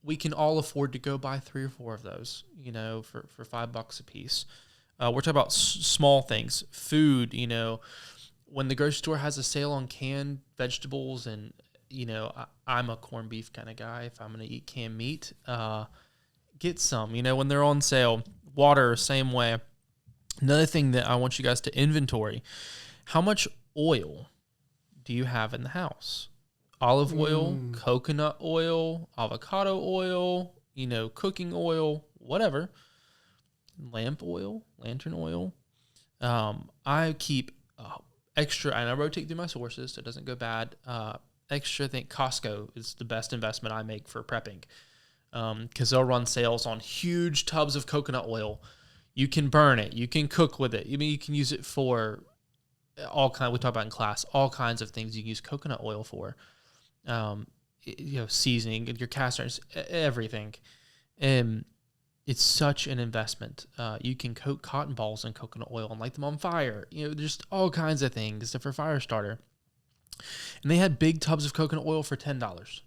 We can all afford to go buy 3 or 4 of those, for $5 a piece. We're talking about small things, food. When the grocery store has a sale on canned vegetables, and I'm a corned beef kind of guy. If I'm going to eat canned meat, get some. When they're on sale. Water, same way. Another thing that I want you guys to inventory: how much oil do you have in the house? Olive oil, coconut oil, avocado oil, cooking oil, whatever. Lamp oil, lantern oil. I keep extra, and I rotate through my sources so it doesn't go bad. Extra, I think Costco is the best investment I make for prepping. Because they'll run sales on huge tubs of coconut oil. You can burn it. You can cook with it. You can use it for all kinds. We talk about in class all kinds of things you can use coconut oil for. Seasoning, your cast irons, everything. And it's such an investment. You can coat cotton balls in coconut oil and light them on fire. There's all kinds of things for fire starter. And they had big tubs of coconut oil for $10.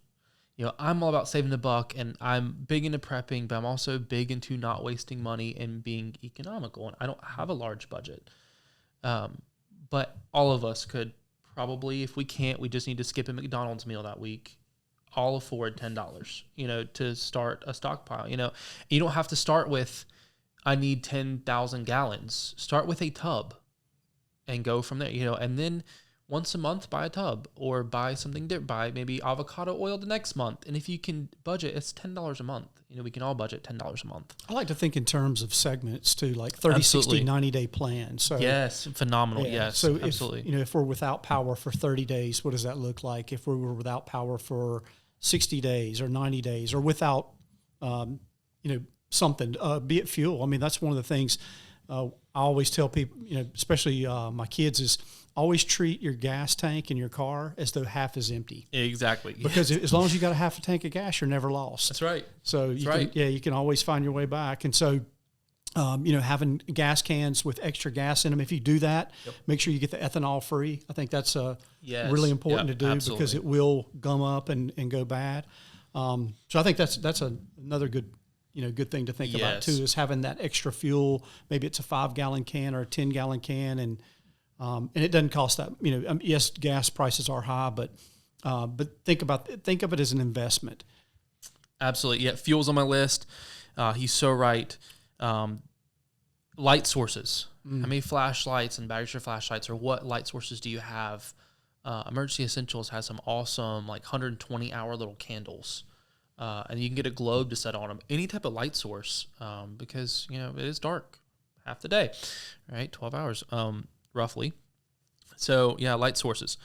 I'm all about saving the buck, and I'm big into prepping, but I'm also big into not wasting money and being economical. And I don't have a large budget. But all of us could probably, if we can't, we just need to skip a McDonald's meal that week, all afford $10, to start a stockpile. You don't have to start with, I need 10,000 gallons. Start with a tub and go from there, and then once a month, buy a tub, or buy something different. Buy maybe avocado oil the next month. And if you can budget, it's $10 a month. We can all budget $10 a month. I like to think in terms of segments too, like 30, absolutely. 60, 90-day plans. So yes, phenomenal. Yeah. Yes, so absolutely. If we're without power for 30 days, what does that look like? If we were without power for 60 days or 90 days, or without, something, be it fuel. I mean, that's one of the things I always tell people, especially my kids, is always treat your gas tank in your car as though half is empty. Exactly. Because as long as you got a half a tank of gas, you're never lost. That's right. So you can always find your way back. And so, having gas cans with extra gas in them, if you do that, make sure you get the ethanol free. I think that's really important to do, because it will gum up and go bad. So I think that's another good thing to think about too, is having that extra fuel. Maybe it's a 5-gallon can or a 10-gallon can, and And it doesn't cost that. Yes, gas prices are high, but think of it as an investment. Absolutely. Yeah, fuel's on my list. He's so right. Light sources. How many flashlights and batteries for flashlights, or what light sources do you have? Emergency Essentials has some awesome 120-hour little candles. And you can get a globe to set on them. Any type of light source, because it is dark half the day, right? 12 hours, roughly. So yeah, light sources.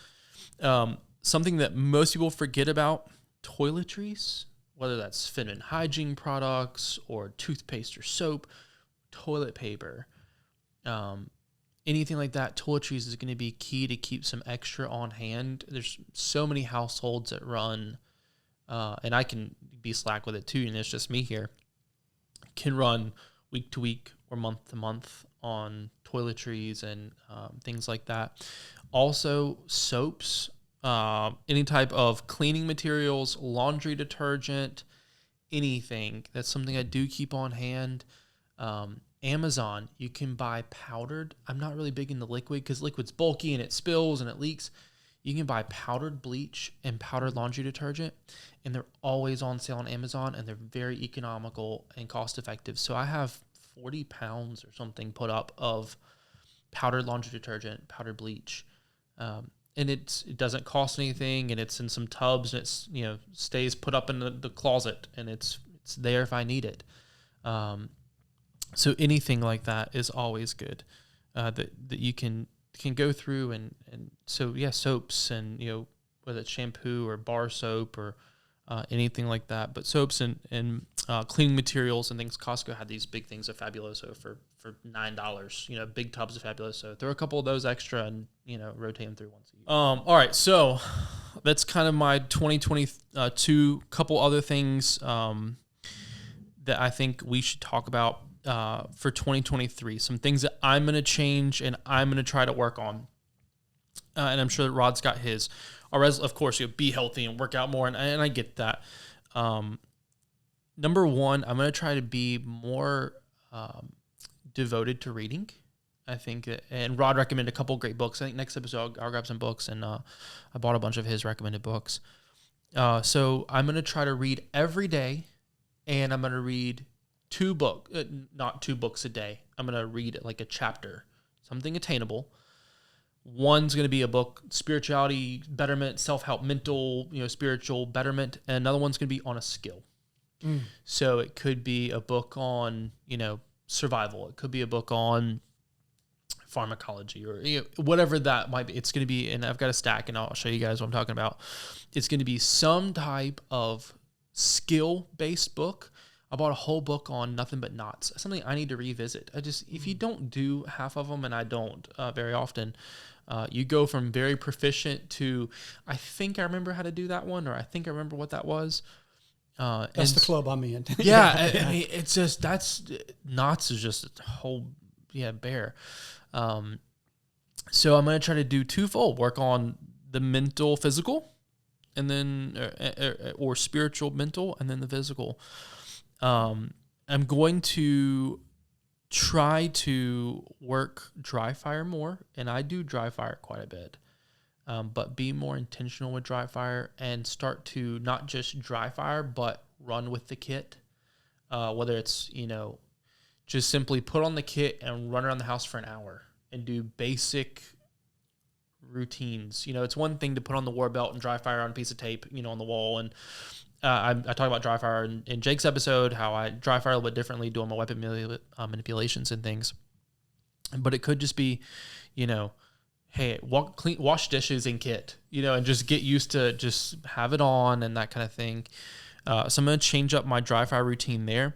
Something that most people forget about: toiletries, whether that's feminine hygiene products or toothpaste or soap, toilet paper, anything like that. Toiletries is going to be key to keep some extra on hand. There's so many households that run. And I can be slack with it too, and it's just me here, can run week to week or month to month on toiletries and things like that. Also, soaps, any type of cleaning materials, laundry detergent, anything. That's something I do keep on hand. Amazon, you can buy powdered. I'm not really big into liquid because liquid's bulky and it spills and it leaks. You can buy powdered bleach and powdered laundry detergent, and they're always on sale on Amazon, and they're very economical and cost effective. So I have 40 pounds or something put up of powdered laundry detergent, powdered bleach, and it doesn't cost anything, and it's in some tubs, and it's stays put up in the closet, and it's there if I need it. So anything like that is always good that you can go through, and so yeah, soaps, and whether it's shampoo or bar soap or anything like that, but soaps and cleaning materials and things. Costco had these big things of Fabuloso for $9, big tubs of Fabuloso. Throw a couple of those extra and rotate them through once a year. All right, so that's kind of my 2022. Couple other things that I think we should talk about for 2023, some things that I'm going to change and I'm going to try to work on. And I'm sure that Rod's got his. Of course, be healthy and work out more, and I get that. Number one, I'm going to try to be more devoted to reading. I think, and Rod recommended a couple great books. I think next episode I'll grab some books, and I bought a bunch of his recommended books. So I'm going to try to read every day, and I'm going to read not 2 books a day. I'm going to read like a chapter, something attainable. One's going to be a book, spirituality, betterment, self-help, mental, spiritual betterment. And another one's going to be on a skill. So it could be a book on, survival. It could be a book on pharmacology or whatever that might be. It's going to be, and I've got a stack, and I'll show you guys what I'm talking about. It's going to be some type of skill-based book. I bought a whole book on nothing but knots, something I need to revisit. If you don't do half of them, and I don't very often, you go from very proficient to, I think I remember how to do that one, or I think I remember what that was. That's the club I'm in. Yeah, I mean, it's just, knots is just a whole, bear. So I'm going to try to do twofold, work on the mental, physical, and then, or spiritual, mental, and then the physical. I'm going to try to work dry fire more, and I do dry fire quite a bit, but be more intentional with dry fire and start to not just dry fire, but run with the kit, whether it's, just simply put on the kit and run around the house for an hour and do basic routines. It's one thing to put on the war belt and dry fire on a piece of tape, on the wall, and I talk about dry fire in Jake's episode, how I dry fire a little bit differently, doing my weapon manipulations and things. But it could just be, hey, wash dishes in kit, and just get used to just have it on and that kind of thing. So I'm going to change up my dry fire routine there.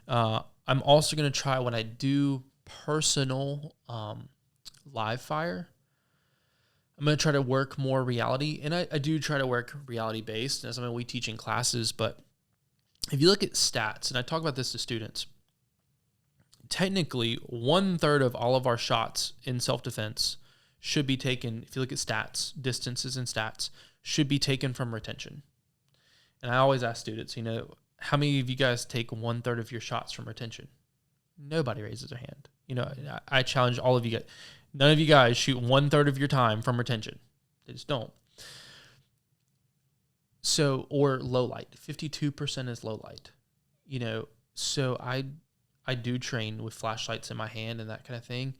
I'm also going to try, when I do personal live fire, I'm going to try to work more reality, and I do try to work reality-based. That's something we teach in classes, but if you look at stats, and I talk about this to students, technically 1/3 of all of our shots in self-defense should be taken, if you look at stats, distances and stats, should be taken from retention. And I always ask students, how many of you guys take 1/3 of your shots from retention? Nobody raises their hand. I challenge all of you guys. None of you guys shoot 1/3 of your time from retention. They just don't. So, or low light. 52% is low light. You know, so I do train with flashlights in my hand and that kind of thing.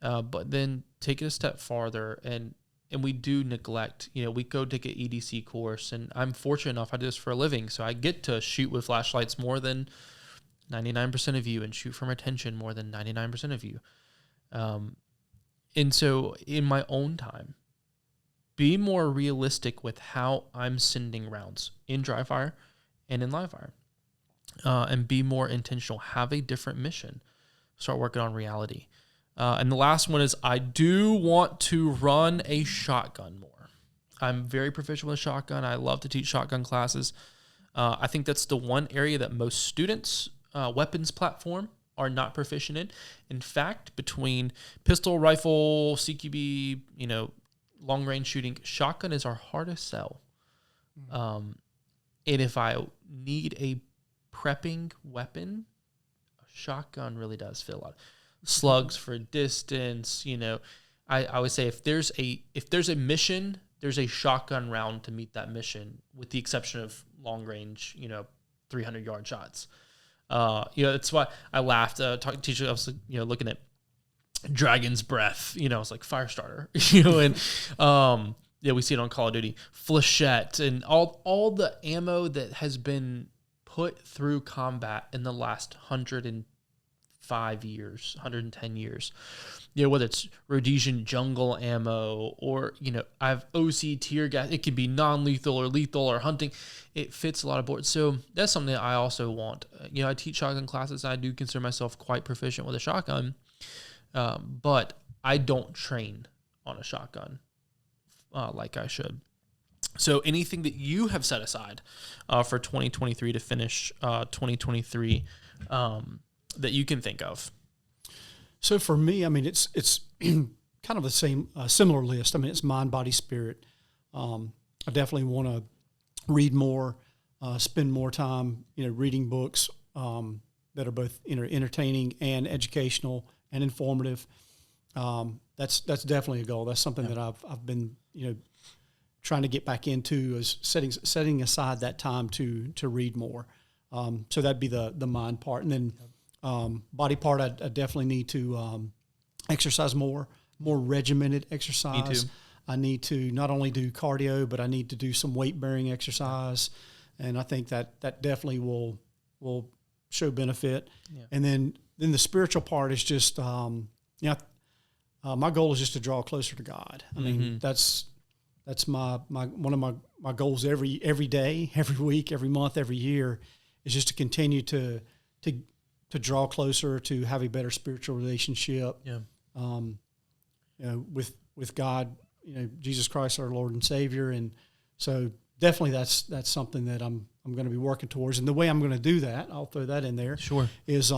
But then take it a step farther, and we do neglect, you know, we go take an EDC course, and I'm fortunate enough, I do this for a living, so I get to shoot with flashlights more than 99% of you and shoot from retention more than 99% of you. And so in my own time, be more realistic with how I'm sending rounds in dry fire and in live fire, and be more intentional. Have a different mission. Start working on reality. And the last one is I do want to run a shotgun more. I'm very proficient with a shotgun. I love to teach shotgun classes. I think that's the one area that most students, weapons platform, are not proficient in. In fact, between pistol, rifle, CQB, you know, long range shooting, shotgun is our hardest sell. And if I need a prepping weapon, a shotgun really does fit a lot. Slugs for distance, you know. I always say if there's a mission, there's a shotgun round to meet that mission, with the exception of long range, you know, 300-yard shots. You know, that's why I laughed. Talking teacher, I was, you know, looking at Dragon's Breath, you know, it's like fire starter, you know, and yeah, we see it on Call of Duty, Flechette, and all the ammo that has been put through combat in the last 105 years, 110 years. You know, whether it's Rhodesian jungle ammo, or, you know, I have OC tear gas. It can be non-lethal or lethal or hunting. It fits a lot of boards. So that's something that I also want. You know, I teach shotgun classes. I do consider myself quite proficient with a shotgun, but I don't train on a shotgun like I should. So anything that you have set aside for 2023 to finish 2023 that you can think of? So for me, I mean, it's kind of the same, similar list. I mean, it's mind, body, spirit. I definitely want to read more, spend more time, you know, reading books that are both, you know, entertaining and educational and informative. That's definitely a goal. That's something that I've been, you know, trying to get back into, is setting aside that time to read more. So that'd be the mind part, and then. Body part, I definitely need to exercise more regimented exercise. Me too. I need to not only do cardio, but I need to do some weight-bearing exercise, and I think that definitely will show benefit. Yeah. And then the spiritual part is just, my goal is just to draw closer to God. I mean, that's my one of my goals every day, every week, every month, every year, is just to continue to draw closer, to have a better spiritual relationship, you know, with God, you know, Jesus Christ, our Lord and Savior. And so definitely that's something that I'm going to be working towards. And the way I'm going to do that, I'll throw that in there. Sure. Is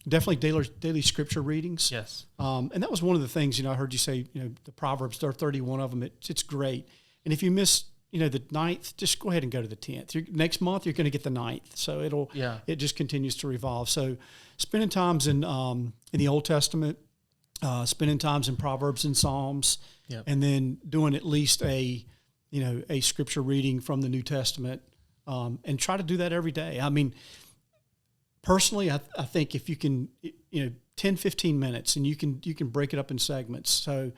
definitely daily scripture readings. Yes. And that was one of the things, you know, I heard you say, you know, the Proverbs, there are 31 of them. It's great. And if you miss, you know, the 9th, just go ahead and go to the 10th. Next month, you're going to get the 9th. So it just continues to revolve. So spending times in the Old Testament, spending times in Proverbs and Psalms, and then doing at least a scripture reading from the New Testament, and try to do that every day. I mean, personally, I think if you can, you know, 10, 15 minutes, and you can break it up in segments. So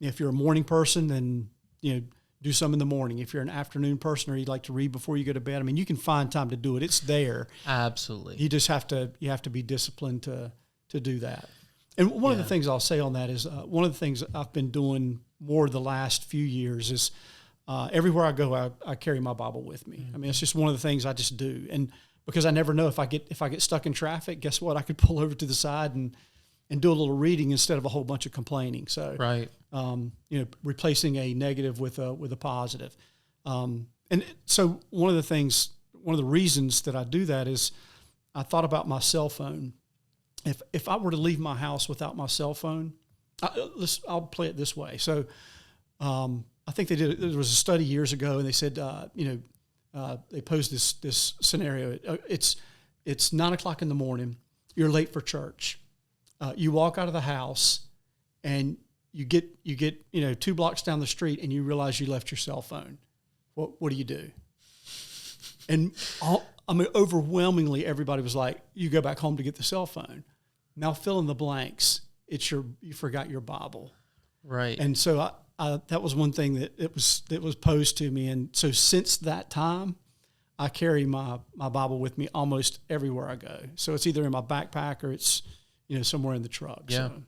if you're a morning person, then, you know, do some in the morning. If you're an afternoon person, or you'd like to read before you go to bed, I mean, you can find time to do it. It's there. Absolutely. You just have to be disciplined to do that. And one of the things I'll say on that is, one of the things I've been doing more the last few years is, everywhere I go, I carry my Bible with me. Mm-hmm. I mean, it's just one of the things I just do. And because I never know if I get stuck in traffic, guess what? I could pull over to the side and do a little reading instead of a whole bunch of complaining. So, right. You know, replacing a negative with a positive. And so one of the reasons that I do that is, I thought about my cell phone. If I were to leave my house without my cell phone, I'll play it this way. So, I think there was a study years ago, and they said, they posed this scenario. It's 9:00 in the morning. You're late for church. You walk out of the house, and you get 2 blocks down the street and you realize you left your cell phone. What do you do? And overwhelmingly everybody was like, you go back home to get the cell phone. Now fill in the blanks. You forgot your Bible. Right. And so that was one thing that was posed to me. And so since that time, I carry my Bible with me almost everywhere I go. So it's either in my backpack or it's, somewhere in the truck. Yeah. So.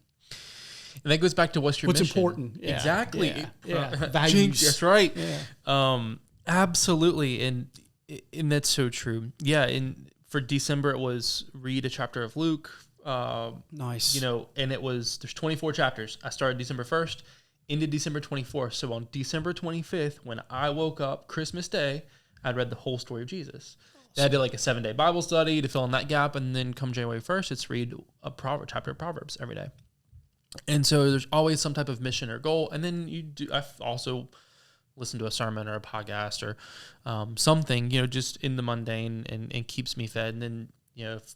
And that goes back to what's mission. Important. Yeah. Exactly. Yeah. Values. That's right. Yeah. Absolutely. And that's so true. Yeah. And for December, it was read a chapter of Luke. Nice. And there's 24 chapters. I started December 1st, ended December 24th. So on December 25th, when I woke up Christmas Day, I'd read the whole story of Jesus. Then I did like a 7-day Bible study to fill in that gap. And then come January 1st, it's read a chapter of Proverbs every day. And so there's always some type of mission or goal. And then I've also listened to a sermon or a podcast or something, just in the mundane and keeps me fed. And then, if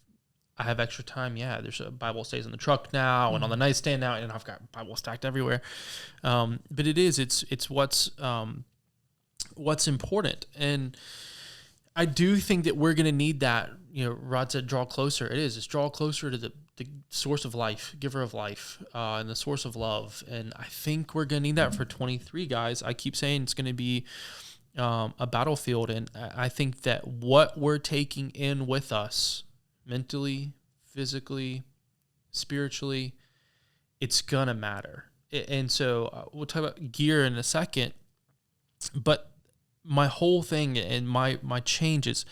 I have extra time, there's a Bible stays in the truck now and on the nightstand now, and I've got Bible stacked everywhere. But it's what's important. And I do think that we're going to need that. Rod said, draw closer. It's draw closer to the source of life, giver of life, and the source of love. And I think we're going to need that for 23, guys. I keep saying it's going to be a battlefield. And I think that what we're taking in with us mentally, physically, spiritually, it's going to matter. And so we'll talk about gear in a second. But my whole thing and my change is,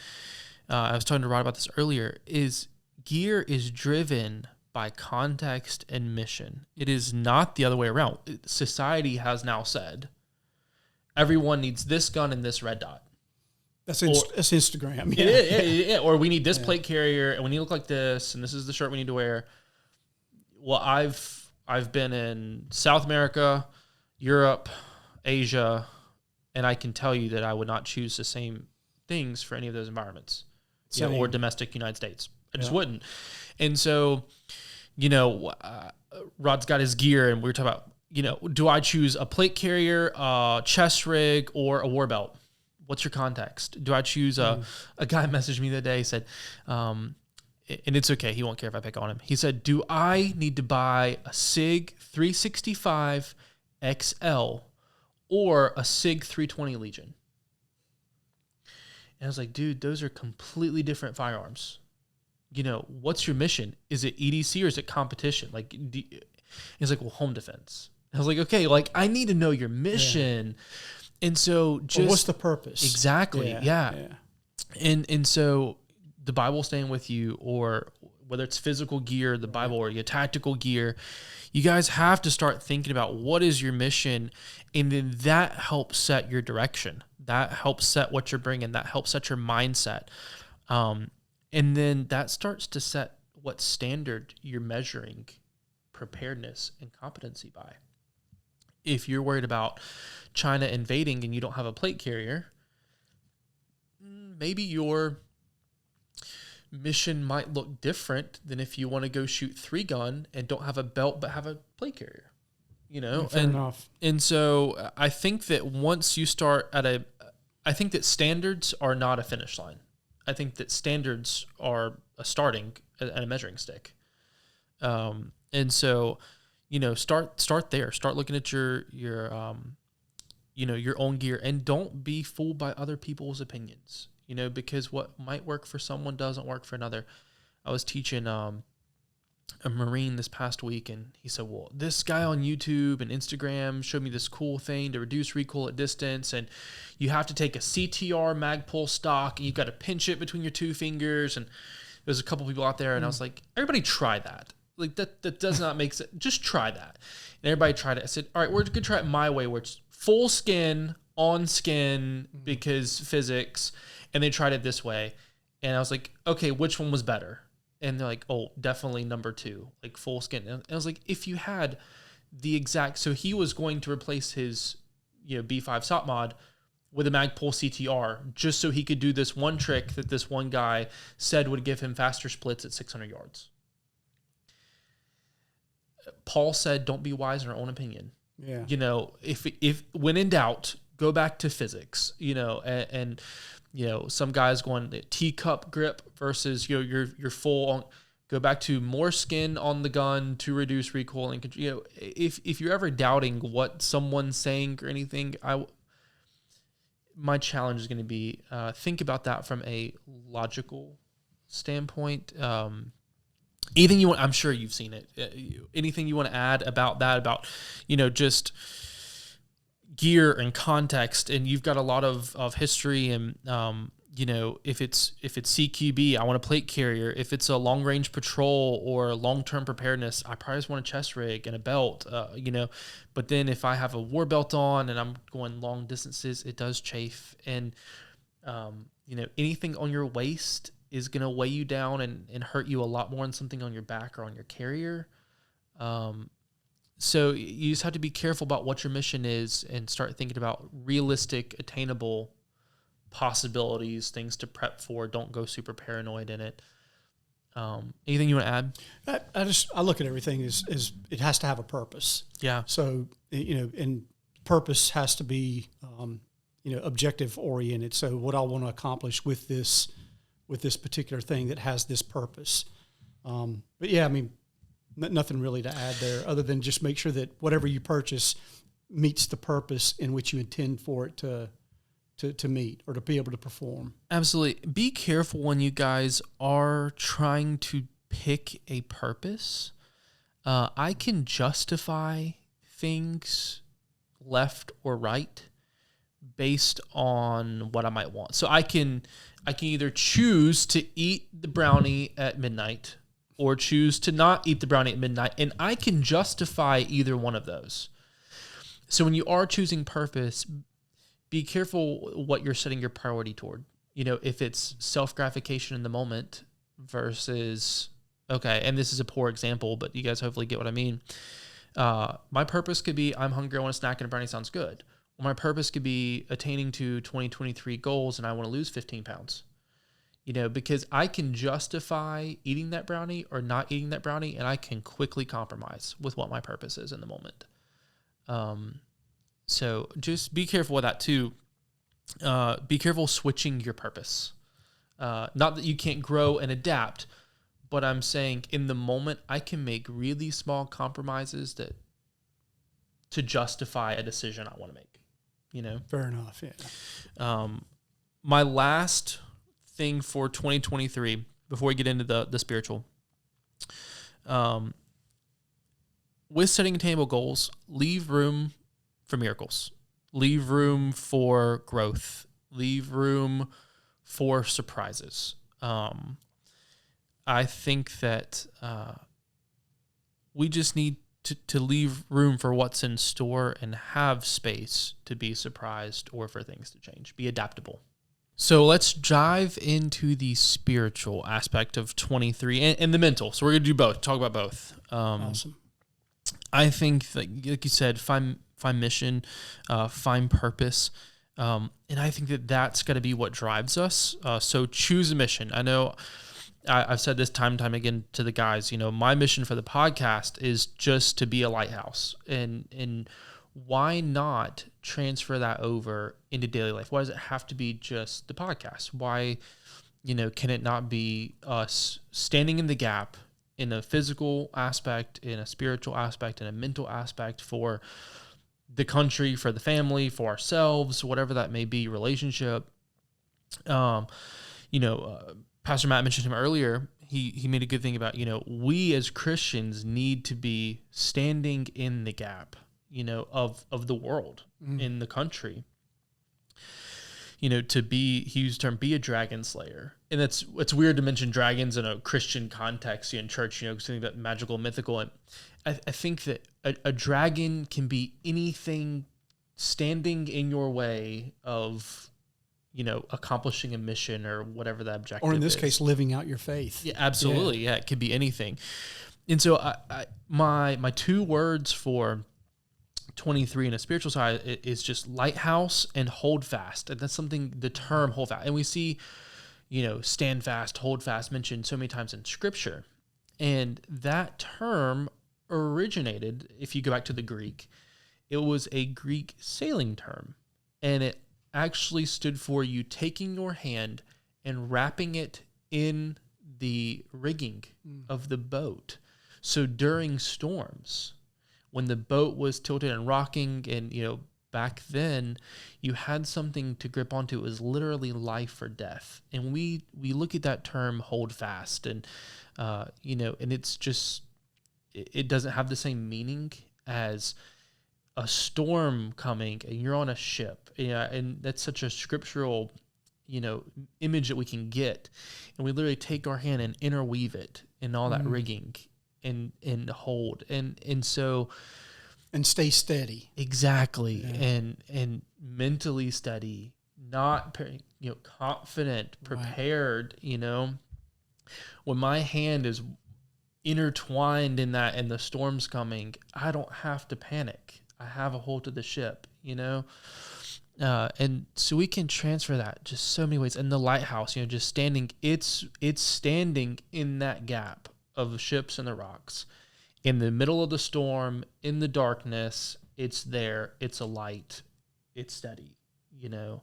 I was talking to Rod about this earlier, is gear is driven by context and mission. It is not the other way around. Society has now said, everyone needs this gun and this red dot. That's Instagram. Yeah. Or we need this plate carrier and we need to look like this and this is the shirt we need to wear. Well, I've been in South America, Europe, Asia, and I can tell you that I would not choose the same things for any of those environments. Or domestic United States. I just wouldn't. And so, Rod's got his gear and we were talking about, do I choose a plate carrier, a chest rig, or a war belt? What's your context? Do I choose a guy messaged me the other day, said, and it's okay, he won't care if I pick on him. He said, do I need to buy a SIG 365 XL or a SIG 320 Legion? And I was like, dude, those are completely different firearms. What's your mission? Is it EDC or is it competition? He's like, well, home defense. I was like, okay, I need to know your mission. Yeah. And so what's the purpose? Exactly. Yeah. And so the Bible staying with you, or whether it's physical gear, the Bible, or your tactical gear, you guys have to start thinking about what is your mission. And then that helps set your direction. That helps set what you're bringing. That helps set your mindset. And then that starts to set what standard you're measuring preparedness and competency by. If you're worried about China invading and you don't have a plate carrier, maybe your mission might look different than if you want to go shoot 3-gun and don't have a belt but have a plate carrier. Fair enough. And so I think that once you start I think that standards are not a finish line. I think that standards are a starting and a measuring stick. And so, start there. Start looking at your own gear, and don't be fooled by other people's opinions. Because what might work for someone doesn't work for another. I was teaching a Marine this past week, and he said, well, this guy on YouTube and Instagram showed me this cool thing to reduce recoil at distance, and you have to take a CTR Magpul stock, and you've got to pinch it between your 2 fingers, and there's a couple people out there, and I was like, everybody try that. That does not make sense. Just try that. And everybody tried it. I said, all right, we're going to try it my way, where it's full skin, on skin, because physics, and they tried it this way, and I was like, okay, which one was better? And they're like, oh, definitely number 2, full skin. And I was like, if you had the exact, so he was going to replace his, B5 SOP mod with a Magpul CTR just so he could do this one trick that this one guy said would give him faster splits at 600 yards. Paul said, don't be wise in our own opinion. Yeah. You know, if when in doubt, go back to physics, you know, and you know, some guys going teacup grip versus, you know, your full on, go back to more skin on the gun to reduce recoil. And, you know, if you're ever doubting what someone's saying or anything, my challenge is going to be, think about that from a logical standpoint. Anything you want, I'm sure you've seen it. Anything you want to add about that, about, you know, just gear and context, and you've got a lot of history, and you know, if it's CQB, I want a plate carrier. If it's a long range patrol or long-term preparedness, I probably just want a chest rig and a belt, you know. But then if I have a war belt on and I'm going long distances, it does chafe. And you know, anything on your waist is going to weigh you down and hurt you a lot more than something on your back or on your carrier. So you just have to be careful about what your mission is and start thinking about realistic, attainable possibilities, things to prep for. Don't go super paranoid in it. Anything you want to add? I look at everything as it has to have a purpose. Yeah. So, you know, and purpose has to be, you know, objective oriented. So what I want to accomplish with this particular thing that has this purpose. But yeah, I mean, nothing really to add there other than just make sure that whatever you purchase meets the purpose in which you intend for it to meet or to be able to perform. Absolutely. Be careful when you guys are trying to pick a purpose. I can justify things left or right based on what I might want. So I can either choose to eat the brownie at midnight or choose to not eat the brownie at midnight, and I can justify either one of those. So when you are choosing purpose, be careful what you're setting your priority toward. You know, if it's self-gratification in the moment versus, okay, and this is a poor example, but you guys hopefully get what I mean. My purpose could be, I'm hungry, I want a snack, and a brownie sounds good. Or my purpose could be attaining to 2023 goals, and I want to lose 15 pounds. You know, because I can justify eating that brownie or not eating that brownie, and I can quickly compromise with what my purpose is in the moment. So just be careful with that too. Be careful switching your purpose. Not that you can't grow and adapt, but I'm saying in the moment I can make really small compromises to justify a decision I want to make. You know? Fair enough, yeah. My last thing for 2023, before we get into the spiritual, with setting attainable goals, leave room for miracles, leave room for growth, leave room for surprises. I think that we just need to leave room for what's in store and have space to be surprised or for things to change. Be adaptable. So let's dive into the spiritual aspect of 23 and the mental. So we're going to do both, talk about both. Awesome. I think that, like you said, find mission, find purpose. And I think that that's got to be what drives us. So choose a mission. I know I've said this time and time again to the guys, you know, my mission for the podcast is just to be a lighthouse. And why not transfer that over into daily life? Why does it have to be just the podcast? Why, you know, can it not be us standing in the gap in a physical aspect, in a spiritual aspect, in a mental aspect for the country, for the family, for ourselves, whatever that may be, relationship. You know, Pastor Matt mentioned him earlier. He made a good thing about, you know, we as Christians need to be standing in the gap, you know, of the world, in the country. You know, to be, he used the term, be a dragon slayer. And it's weird to mention dragons in a Christian context, you know, in church, you know, something that magical, mythical. And I think that a dragon can be anything standing in your way of, you know, accomplishing a mission or whatever that objective is. Or in this case, living out your faith. Yeah, absolutely. Yeah, it could be anything. And so my two words for 23 in a spiritual side is just lighthouse and hold fast. And that's something, the term hold fast. And we see, you know, stand fast, hold fast mentioned so many times in Scripture. And that term originated, if you go back to the Greek, it was a Greek sailing term, and it actually stood for you taking your hand and wrapping it in the rigging of the boat. So during storms, when the boat was tilted and rocking, and back then you had something to grip onto. It was literally life or death. And we look at that term hold fast, and and it's just, it doesn't have the same meaning as a storm coming and you're on a ship. And that's such a scriptural image that we can get, and we literally take our hand and interweave it in all that rigging and hold and so and stay steady. Exactly. And mentally steady, not confident, prepared. When my hand is intertwined in that and the storm's coming, I don't have to panic. I have a hold of the ship, and so we can transfer that just so many ways. And the lighthouse, just standing, it's standing in that gap of the ships and the rocks, in the middle of the storm, in the darkness. It's there. It's a light. It's steady, and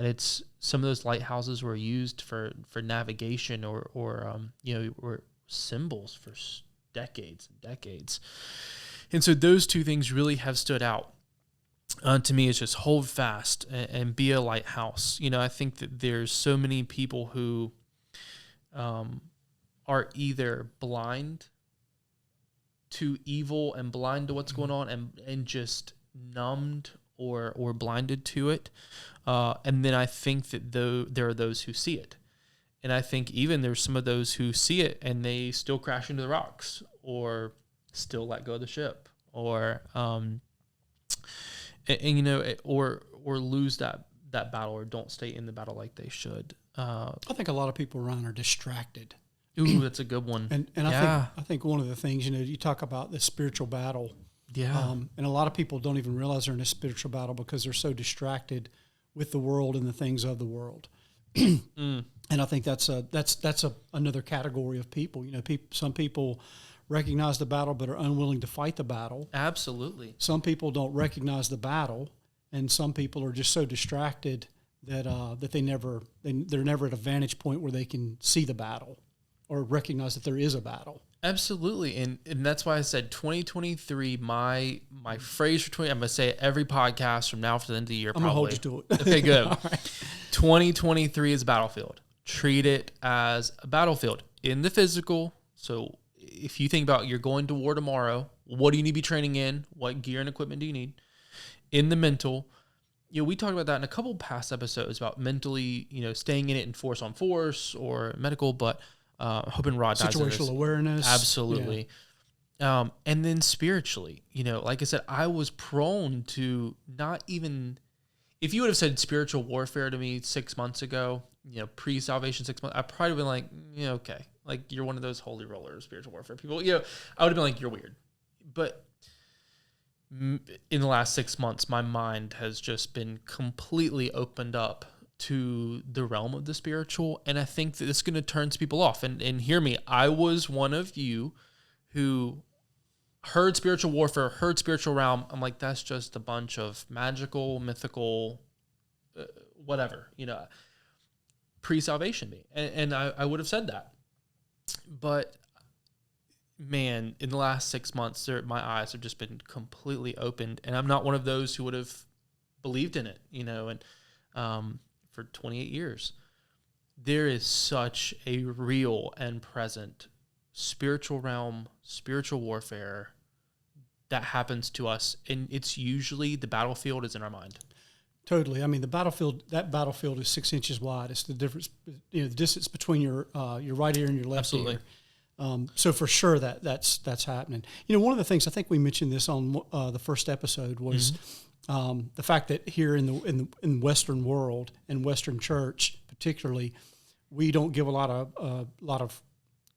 it's some of those lighthouses were used for navigation or were symbols for decades and decades. And so those two things really have stood out. To me, it's just hold fast and be a lighthouse. I think that there's so many people who are either blind to evil and blind to what's going on and just numbed or blinded to it. And then I think that there are those who see it. And I think even there's some of those who see it and they still crash into the rocks or still let go of the ship or or lose that battle or don't stay in the battle like they should. I think a lot of people around are distracted. Ooh, that's a good one. And I think one of the things, you talk about the spiritual battle. Yeah. And a lot of people don't even realize they're in a spiritual battle because they're so distracted with the world and the things of the world. And I think that's another category of people. Some people recognize the battle but are unwilling to fight the battle. Absolutely. Some people don't recognize the battle, and some people are just so distracted that they're never at a vantage point where they can see the battle or recognize that there is a battle. Absolutely. And that's why I said 2023, my phrase for 20, I'm going to say it every podcast from now to the end of the year. I'm going to hold you to it. Okay, good. All right. 2023 is a battlefield. Treat it as a battlefield in the physical. So if you think about you're going to war tomorrow, what do you need to be training in? What gear and equipment do you need? In the mental, we talked about that in a couple past episodes about mentally, staying in it in force on force or medical, but hoping Rod dives into this. Situational awareness. Absolutely. Yeah. And then spiritually, like I said, I was prone to not even, if you would have said spiritual warfare to me 6 months ago, pre-salvation 6 months, I probably would have been like, okay, like you're one of those holy roller spiritual warfare people. I would have been like, you're weird. But in the last 6 months, my mind has just been completely opened up to the realm of the spiritual. And I think that it's going to turn people off. And hear me, I was one of you who heard spiritual warfare, heard spiritual realm. I'm like, that's just a bunch of magical, mythical, whatever, pre-salvation me. And I would have said that. But man, in the last 6 months, my eyes have just been completely opened. And I'm not one of those who would have believed in it, and for 28 years. There is such a real and present spiritual realm, spiritual warfare that happens to us. And it's usually the battlefield is in our mind. Totally. I mean, that battlefield is 6 inches wide. It's the difference, the distance between your right ear and your left Absolutely. ear. So for sure that's happening. One of the things, I think we mentioned this on the first episode, was the fact that here in the Western world and Western church particularly, we don't give a lot of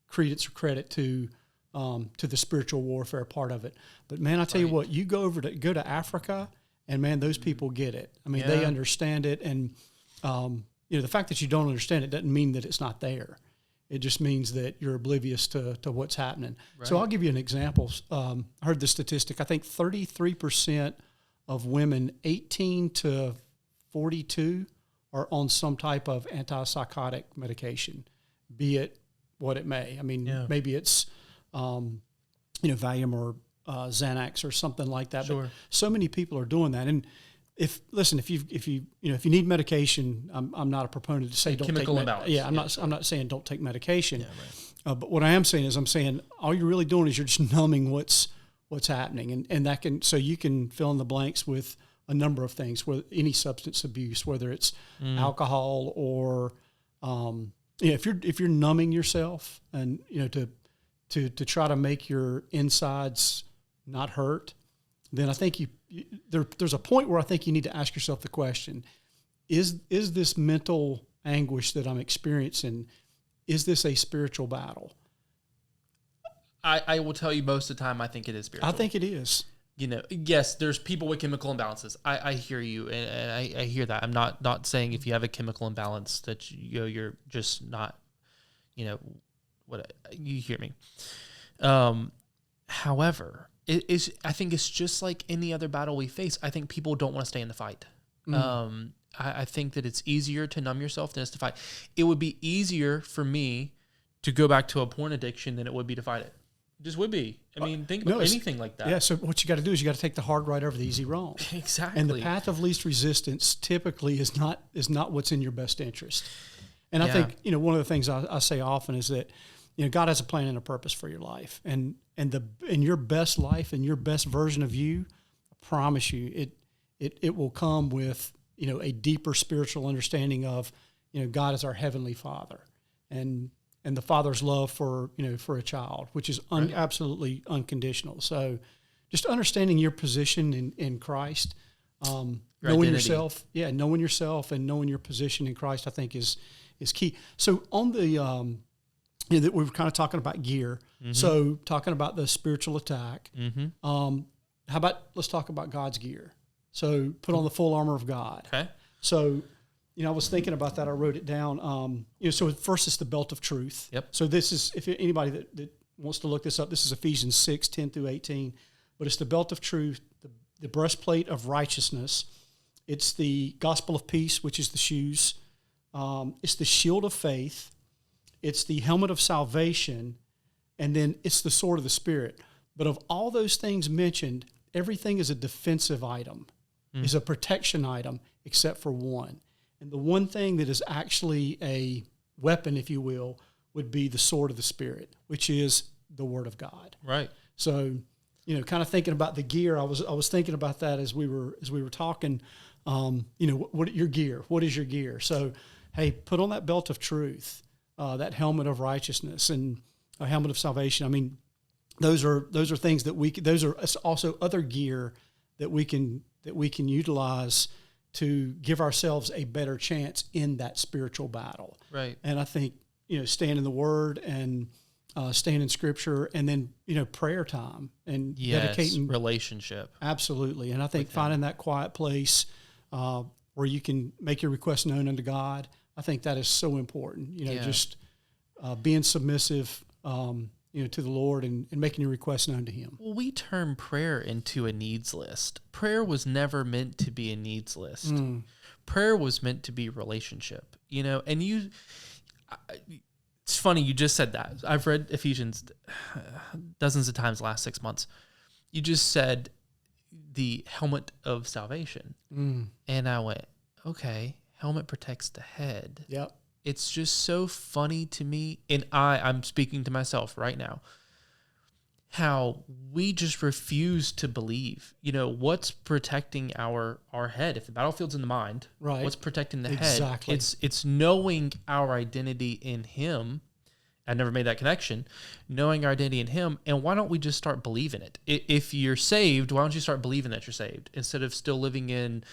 credence or credit to the spiritual warfare part of it. But man, I tell you what, you go to Africa, and man, those people get it. I mean, they understand it, and the fact that you don't understand it doesn't mean that it's not there. It just means that you're oblivious to what's happening. Right. So I'll give you an example. I heard the statistic. I think 33% of women 18 to 42 are on some type of antipsychotic medication, be it what it may. I mean, maybe it's, Valium or Xanax or something like that. Sure. But so many people are doing that. And if you need medication, I'm not a proponent to say don't chemical take imbalance. Yeah, I'm not saying don't take medication. Yeah, right. But what I am saying is I'm saying all you're really doing is you're just numbing what's happening, and that can, so you can fill in the blanks with a number of things, whether any substance abuse, whether it's alcohol or if you're numbing yourself and to try to make your insides not hurt, then I think there's a point where I think you need to ask yourself the question: Is this mental anguish that I'm experiencing, is this a spiritual battle? I will tell you most of the time I think it is spiritual. I think it is. Yes, there's people with chemical imbalances. I hear you, and I hear that. I'm not saying if you have a chemical imbalance that you're just not, what you hear me. However, I think it's just like any other battle we face. I think people don't want to stay in the fight. I think that it's easier to numb yourself than it's to fight. It would be easier for me to go back to a porn addiction than it would be to fight it. It just would be. I mean, think about anything like that. Yeah, so what you got to do is you got to take the hard right over the easy wrong. Exactly. And the path of least resistance typically is not what's in your best interest. And I think, one of the things I say often is that, God has a plan and a purpose for your life. And your best life and your best version of you, I promise you, it will come with, a deeper spiritual understanding of, God is our heavenly Father. And the Father's love for a child, which is absolutely unconditional. So just understanding your position in Christ, knowing yourself and knowing your position in Christ, I think is key. So on the, that we were kind of talking about gear. Mm-hmm. So talking about the spiritual attack, how about, let's talk about God's gear. So put on the full armor of God. Okay. So, I was thinking about that. I wrote it down. So first it's the belt of truth. Yep. So this is, if anybody that wants to look this up, this is Ephesians 6:10-18. But it's the belt of truth, the breastplate of righteousness. It's the gospel of peace, which is the shoes. It's the shield of faith. It's the helmet of salvation. And then it's the sword of the Spirit. But of all those things mentioned, everything is a defensive item, is a protection item, except for one. And the one thing that is actually a weapon, if you will, would be the sword of the Spirit, which is the Word of God. Right. So, kind of thinking about the gear, I was thinking about that as we were talking. What your gear? What is your gear? So, hey, put on that belt of truth, that helmet of righteousness, and a helmet of salvation. I mean, those are things that those are also other gear that we can utilize to give ourselves a better chance in that spiritual battle. Right. And I think, staying in the Word and staying in Scripture, and then, prayer time and dedicating relationship. Absolutely. And I think finding that quiet place where you can make your request known unto God, I think that is so important. Just being submissive, to the Lord and making your requests known to Him. Well, we turn prayer into a needs list. Prayer was never meant to be a needs list. Prayer was meant to be relationship, and it's funny you just said that. I've read Ephesians dozens of times the last 6 months. You just said the helmet of salvation. And I went, okay, helmet protects the head. Yep. It's just so funny to me, and I'm speaking to myself right now, how we just refuse to believe. What's protecting our head? If the battlefield's in the mind, right? What's protecting the head? It's knowing our identity in Him. I never made that connection. Knowing our identity in Him, and why don't we just start believing it? If you're saved, why don't you start believing that you're saved instead of still living in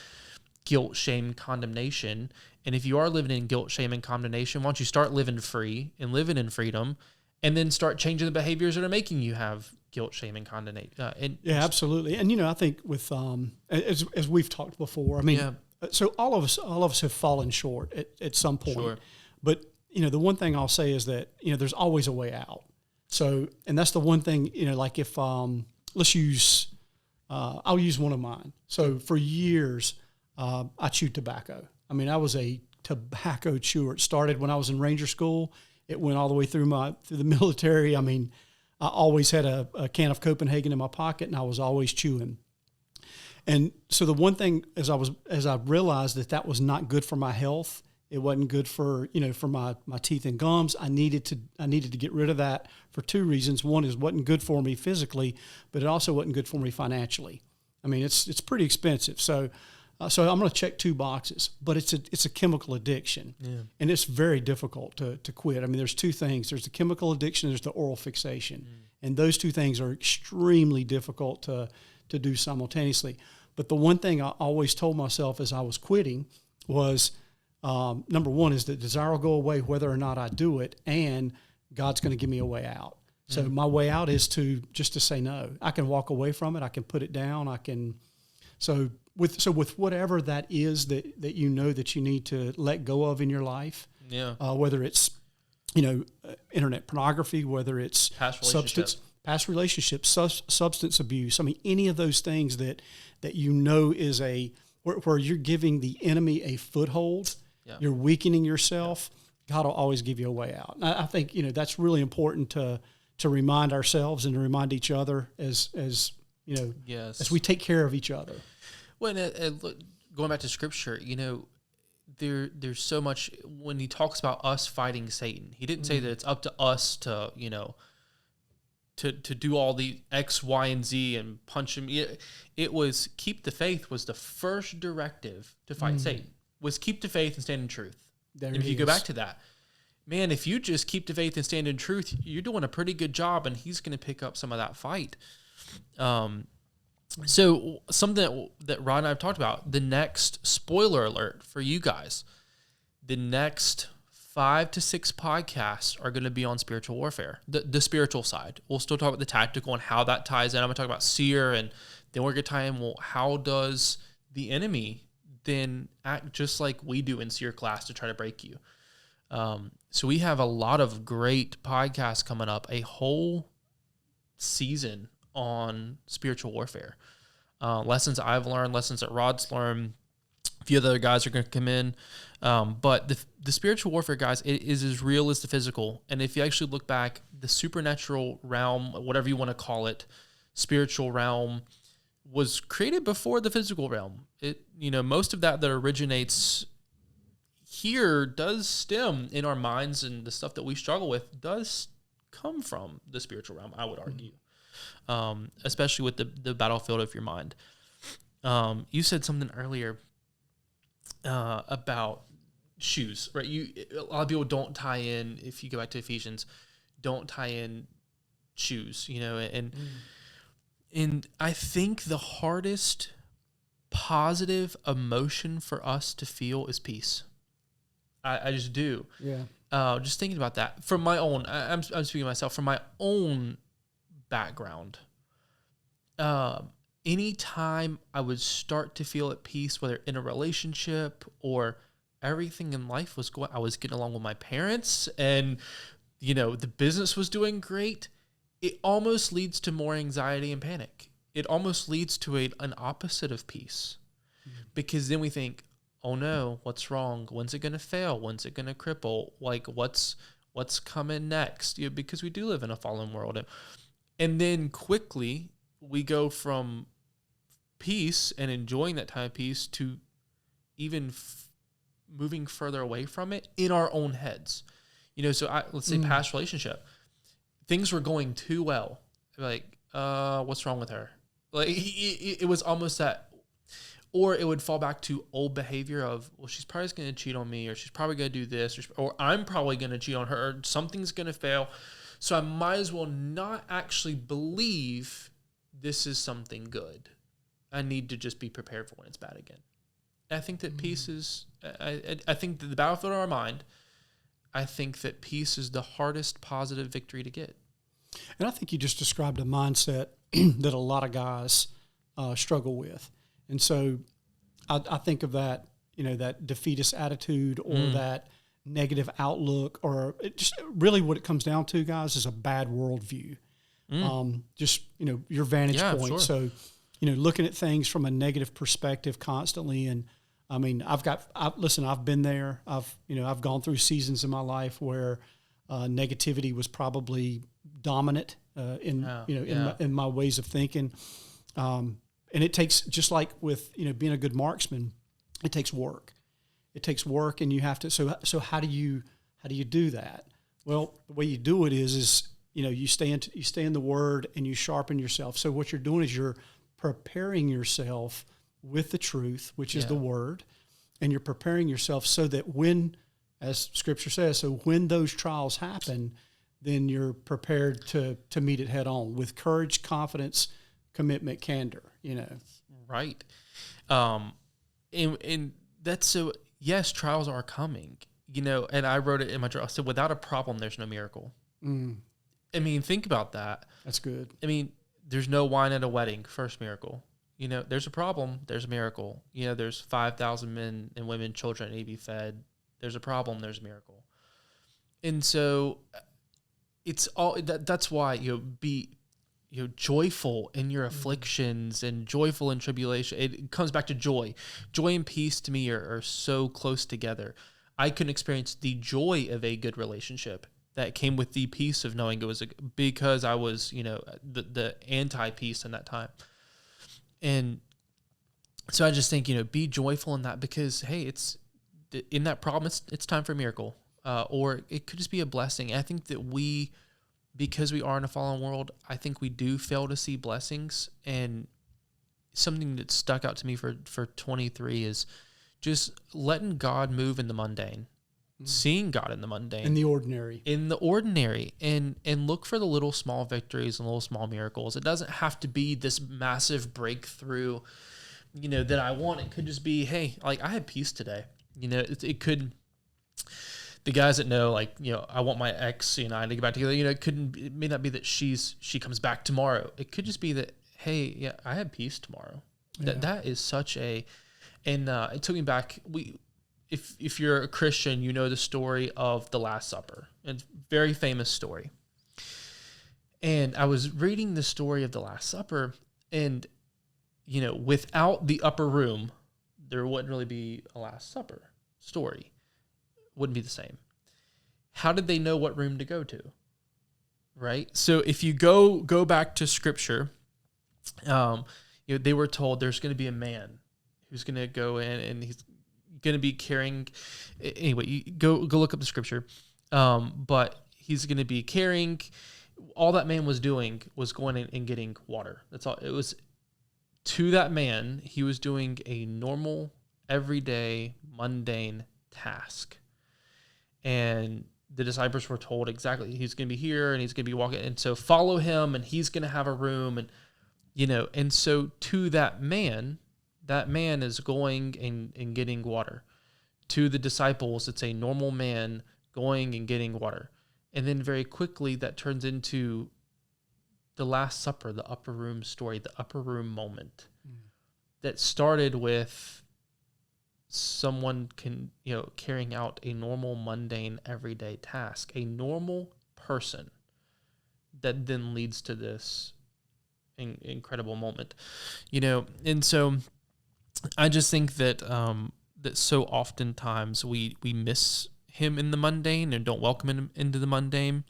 guilt, shame, condemnation? And if you are living in guilt, shame, and condemnation, why don't you start living free and living in freedom, and then start changing the behaviors that are making you have guilt, shame, and condemnation? Yeah, absolutely. And I think with as we've talked before, so all of us have fallen short at some point. Sure. But the one thing I'll say is that, there's always a way out. So, and that's the one thing, like if, let's use, I'll use one of mine. So for years, I chewed tobacco. I mean, I was a tobacco chewer. It started when I was in Ranger School. It went all the way through the military. I mean, I always had a can of Copenhagen in my pocket, and I was always chewing. And so the one thing as I realized that was not good for my health, it wasn't good for my teeth and gums. I needed to get rid of that for two reasons. One is it wasn't good for me physically, but it also wasn't good for me financially. I mean, it's pretty expensive. So I'm going to check two boxes, but it's a chemical addiction, and it's very difficult to quit. I mean, there's two things: there's the chemical addiction, there's the oral fixation, and those two things are extremely difficult to do simultaneously. But the one thing I always told myself as I was quitting was, number one is that desire will go away whether or not I do it, and God's going to give me a way out. So my way out is just to say no. I can walk away from it. I can put it down. With whatever that is that that you need to let go of in your life, whether it's internet pornography, whether it's past relationships, substance abuse. I mean, any of those things that is where you're giving the enemy a foothold, you're weakening yourself. God will always give you a way out. And I think that's really important to remind ourselves and to remind each other as we take care of each other. Well, going back to Scripture, there's so much when he talks about us fighting Satan. He didn't say that it's up to us to do all the X, Y, and Z and punch him. It was keep the faith was the first directive to fight Satan. Was keep the faith and stand in truth. And if you go back to that, man, if you just keep the faith and stand in truth, you're doing a pretty good job, and he's going to pick up some of that fight. So something that Rod and I have talked about, the next spoiler alert for you guys, the next 5 to 6 podcasts are going to be on spiritual warfare, the spiritual side. We'll still talk about the tactical and how that ties in. I'm going to talk about seer, and then we're going to tie in, well, how does the enemy then act just like we do in seer class to try to break you? So we have a lot of great podcasts coming up, a whole season on spiritual warfare. Lessons I've learned, lessons that Rod's learned. A few other guys are going to come in. But the spiritual warfare, guys, it is as real as the physical. And if you actually look back, the supernatural realm, whatever you want to call it, spiritual realm, was created before the physical realm. Most of that originates here does stem in our minds, and the stuff that we struggle with does come from the spiritual realm, I would argue. Especially with the battlefield of your mind. You said something earlier about shoes, right? A lot of people don't tie in, if you go back to Ephesians, don't tie in shoes, and I think the hardest positive emotion for us to feel is peace. I just do. Yeah. Just thinking about that from my own, I'm speaking of myself, from my own background. Anytime I would start to feel at peace, whether in a relationship or everything in life I was getting along with my parents, and the business was doing great, it almost leads to more anxiety and panic. It almost leads to an opposite of peace, because then we think, oh no, what's wrong? When's it going to fail? When's it going to cripple? Like what's coming next? Because we do live in a fallen world. And then quickly we go from peace and enjoying that time of peace to even moving further away from it in our own heads. So let's say past relationship, things were going too well. Like, what's wrong with her? Like it was almost that, or it would fall back to old behavior of, well, she's probably going to cheat on me, or she's probably going to do this, or I'm probably going to cheat on her, or something's going to fail. So I might as well not actually believe this is something good. I need to just be prepared for when it's bad again. And I think that peace is, I think that the battlefield of our mind, I think that peace is the hardest positive victory to get. And I think you just described a mindset that a lot of guys struggle with. And so I think of that, that defeatist attitude, or negative outlook, or it just really what it comes down to, guys, is a bad worldview. Just, your vantage point. Sure. So, looking at things from a negative perspective constantly. And I mean, I've been there. I've gone through seasons in my life where negativity was probably dominant in my ways of thinking. And it takes, just like with, being a good marksman, it takes work. It takes work, and you have to. So how do you do that? Well, the way you do it is you stay in the Word and you sharpen yourself. So what you're doing is you're preparing yourself with the truth, which is the Word, and you're preparing yourself so that when, as Scripture says, so when those trials happen, then you're prepared to meet it head on with courage, confidence, commitment, candor. Right. And that's so. Yes, trials are coming, and I wrote it in my journal. I said, without a problem, there's no miracle. I mean, think about that. That's good. I mean, there's no wine at a wedding, first miracle. There's a problem, there's a miracle. There's 5,000 men and women, children that need to be fed. There's a problem, there's a miracle. And so it's all that's why, be joyful in your afflictions and joyful in tribulation. It comes back to joy. Joy and peace to me are so close together. I couldn't experience the joy of a good relationship that came with the peace of knowing it was because I was, the anti-peace in that time. And so I just think, be joyful in that, because, hey, it's in that problem, it's time for a miracle. Or it could just be a blessing. And I think that because we are in a fallen world, I think we do fail to see blessings. And something that stuck out to me for 23 is just letting God move in the mundane, seeing God in the mundane, in the ordinary, and look for the little small victories and little small miracles. It doesn't have to be this massive breakthrough, that I want. It could just be, hey, like, I had peace today. It could. The guys that know, like, I want my ex, I to get back together. It may not be that she comes back tomorrow. It could just be that, hey, yeah, I had peace tomorrow. Yeah. That is such a, and it took me back. If you're a Christian, you know the story of the Last Supper. It's a very famous story. And I was reading the story of the Last Supper, and without the upper room, there wouldn't really be a Last Supper story. Wouldn't be the same. How did they know what room to go to? Right? So if you go back to Scripture, they were told there's going to be a man who's going to go in, and he's going to be carrying. Anyway, you go look up the Scripture. But he's going to be carrying. All that man was doing was going in and getting water. That's all. It was to that man. He was doing a normal, everyday, mundane task. And the disciples were told exactly he's going to be here and he's going to be walking. And so follow him, and he's going to have a room. And, and so to that man is going and getting water. To the disciples, it's a normal man going and getting water. And then very quickly that turns into the Last Supper, the upper room story, the upper room moment that started with someone carrying out a normal, mundane, everyday task, a normal person, that then leads to this incredible moment, And so I just think that that so oftentimes we miss him in the mundane and don't welcome him into the mundane.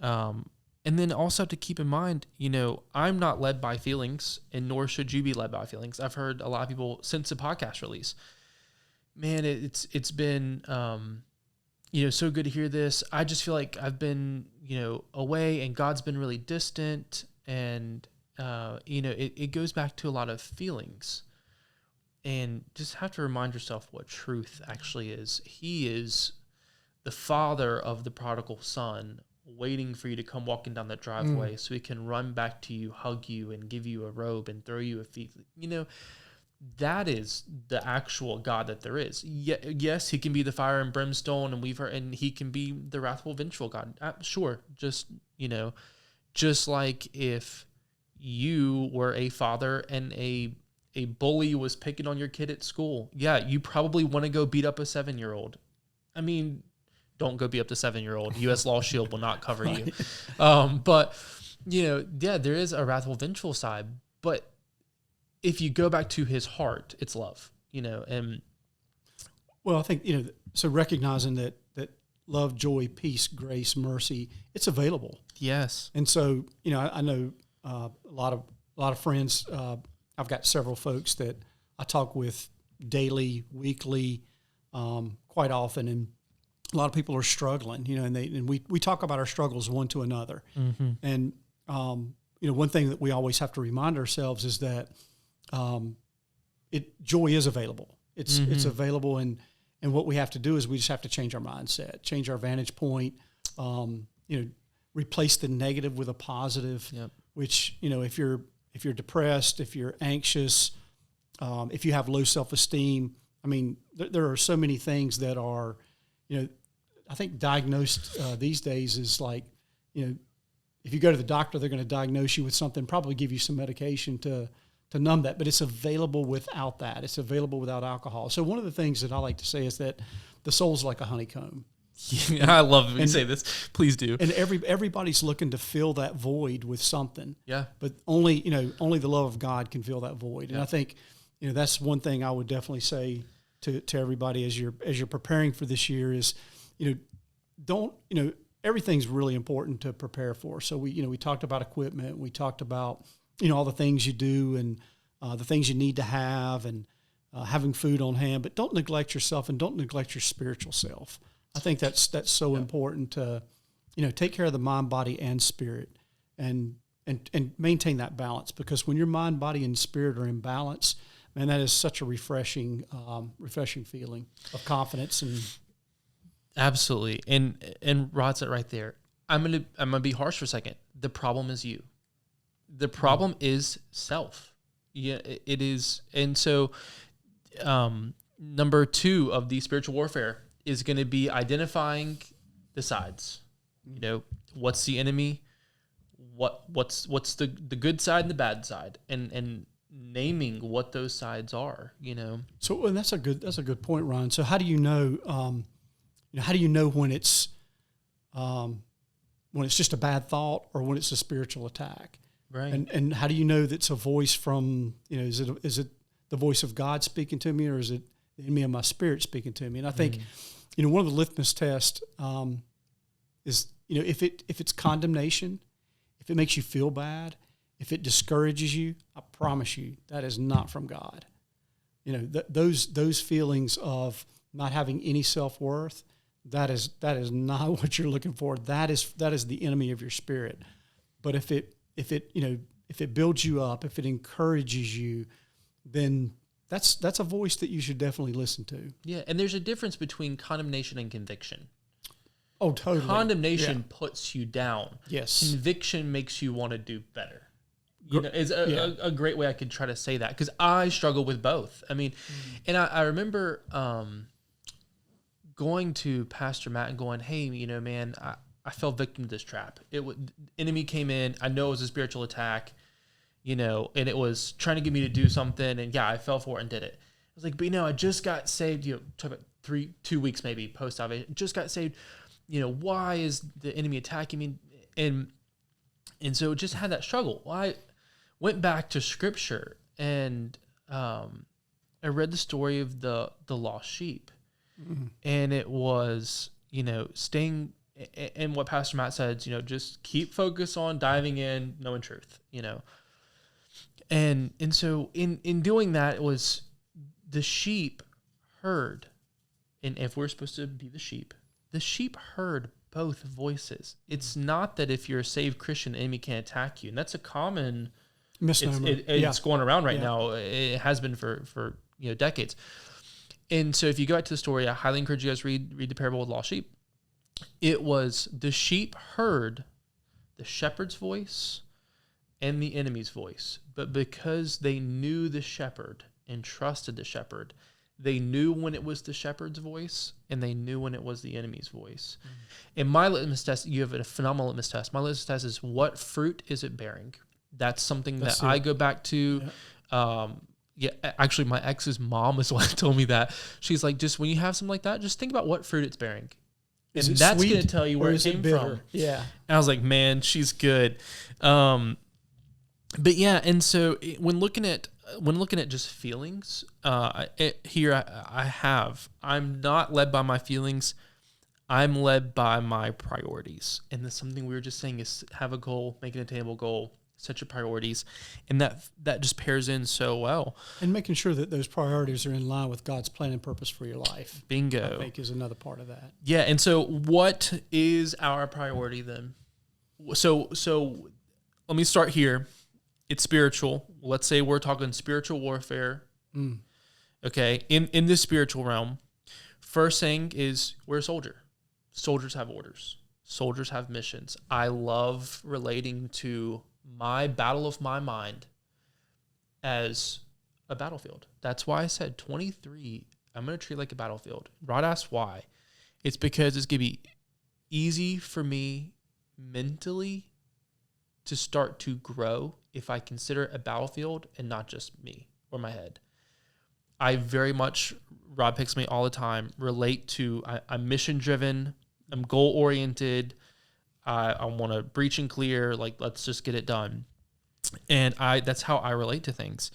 And then also have to keep in mind, I'm not led by feelings, and nor should you be led by feelings. I've heard a lot of people since the podcast release, man, it's been, so good to hear this. I just feel like I've been, away, and God's been really distant, and, it goes back to a lot of feelings, and just have to remind yourself what truth actually is. He is the father of the prodigal son, waiting for you to come walking down that driveway so he can run back to you, hug you, and give you a robe and throw you a feast. That is the actual God that there is. Yes, he can be the fire and brimstone, and he can be the wrathful, vengeful God. Sure, just like if you were a father and a bully was picking on your kid at school, yeah, you probably want to go beat up a 7-year-old. I mean, don't go be up to 7-year-old. U.S. Law Shield will not cover you. But, there is a wrathful, vengeful side. But if you go back to his heart, it's love, and. Well, I think, so recognizing that love, joy, peace, grace, mercy, it's available. Yes. And so, I know a lot of friends. I've got several folks that I talk with daily, weekly, quite often, and a lot of people are struggling, and we talk about our struggles one to another. Mm-hmm. And, one thing that we always have to remind ourselves is that joy is available. It's available, and what we have to do is we just have to change our mindset, change our vantage point, replace the negative with a positive, yep. Which, if you're depressed, if you're anxious, if you have low self-esteem, I mean, there are so many things that are, I think diagnosed these days is like, if you go to the doctor, they're going to diagnose you with something, probably give you some medication to numb that, but it's available without that. It's available without alcohol. So one of the things that I like to say is that the soul's like a honeycomb. Yeah, I love when you say this. Please do. And everybody's looking to fill that void with something. Yeah. But only the love of God can fill that void. And I think, that's one thing I would definitely say to everybody as you're preparing for this year is, everything's really important to prepare for. So we talked about equipment, we talked about, all the things you do and the things you need to have and having food on hand, but don't neglect yourself and don't neglect your spiritual self. I think that's so important to, take care of the mind, body, and spirit and maintain that balance, because when your mind, body, and spirit are in balance, man, that is such a refreshing feeling of confidence. And absolutely. And Rod said right there, I'm gonna be harsh for a second. The problem is you. The problem is self. Yeah, it is. And so, number 2 of the spiritual warfare is going to be identifying the sides. What's the enemy? What's the good side and the bad side, and naming what those sides are. So, and that's a good point, Ron. So, how do you know? How do you know when it's just a bad thought or when it's a spiritual attack? Right. And how do you know that's a voice from, is it the voice of God speaking to me, or is it the enemy of my spirit speaking to me? And I think, one of the litmus tests is, if it's condemnation, if it makes you feel bad, if it discourages you, I promise you that is not from God. Those feelings of not having any self-worth, that is not what you're looking for. That is the enemy of your spirit. But if it builds you up, if it encourages you, then that's a voice that you should definitely listen to. Yeah, and there's a difference between condemnation and conviction. Oh, totally. Condemnation puts you down. Yes. Conviction makes you want to do better. Is a great way I could try to say that, because I struggle with both. I mean, and I remember going to Pastor Matt and going, hey, man, I fell victim to this trap. Enemy came in. I know it was a spiritual attack, and it was trying to get me to do something. And I fell for it and did it. I was like, but I just got saved, talk about 2 weeks maybe post salvation, just got saved. Why is the enemy attacking me? And so just had that struggle. Well, I went back to scripture and I read the story of the lost sheep. Mm-hmm. And it was, staying. And what Pastor Matt said, just keep focus on diving in, knowing truth, And so in doing that, it was the sheep heard. And if we're supposed to be the sheep heard both voices. It's not that if you're a saved Christian, the enemy can't attack you. And that's a common misnomer. It's going around right now. It has been for decades. And so if you go back to the story, I highly encourage you guys read the parable of the lost sheep. It was the sheep heard the shepherd's voice and the enemy's voice. But because they knew the shepherd and trusted the shepherd, they knew when it was the shepherd's voice and they knew when it was the enemy's voice. And my litmus test, you have a phenomenal litmus test. My litmus test is, what fruit is it bearing? That's something that I go back to. Yeah, actually, my ex's mom is the one who told me that. She's like, just when you have something like that, just think about what fruit it's bearing. And that's going to tell you where it came from. Yeah. And I was like, man, she's good. But yeah, and so when looking at just feelings, I'm not led by my feelings. I'm led by my priorities. And that's something we were just saying is have a goal, make an attainable goal, set your priorities. And that just pairs in so well. And making sure that those priorities are in line with God's plan and purpose for your life. Bingo. I think is another part of that. Yeah. And so what is our priority then? So let me start here. It's spiritual. Let's say we're talking spiritual warfare. Okay. In this spiritual realm, first thing is we're a soldier. Soldiers have orders. Soldiers have missions. I love relating to my battle of my mind as a battlefield. That's why I said 23, I'm going to treat like a battlefield. Rod asked why. It's because it's going to be easy for me mentally to start to grow if I consider a battlefield and not just me or my head. I very much, Rod picks me all the time, relate to, I'm mission driven, I'm goal oriented, I want to breach and clear, like let's just get it done. And that's how I relate to things.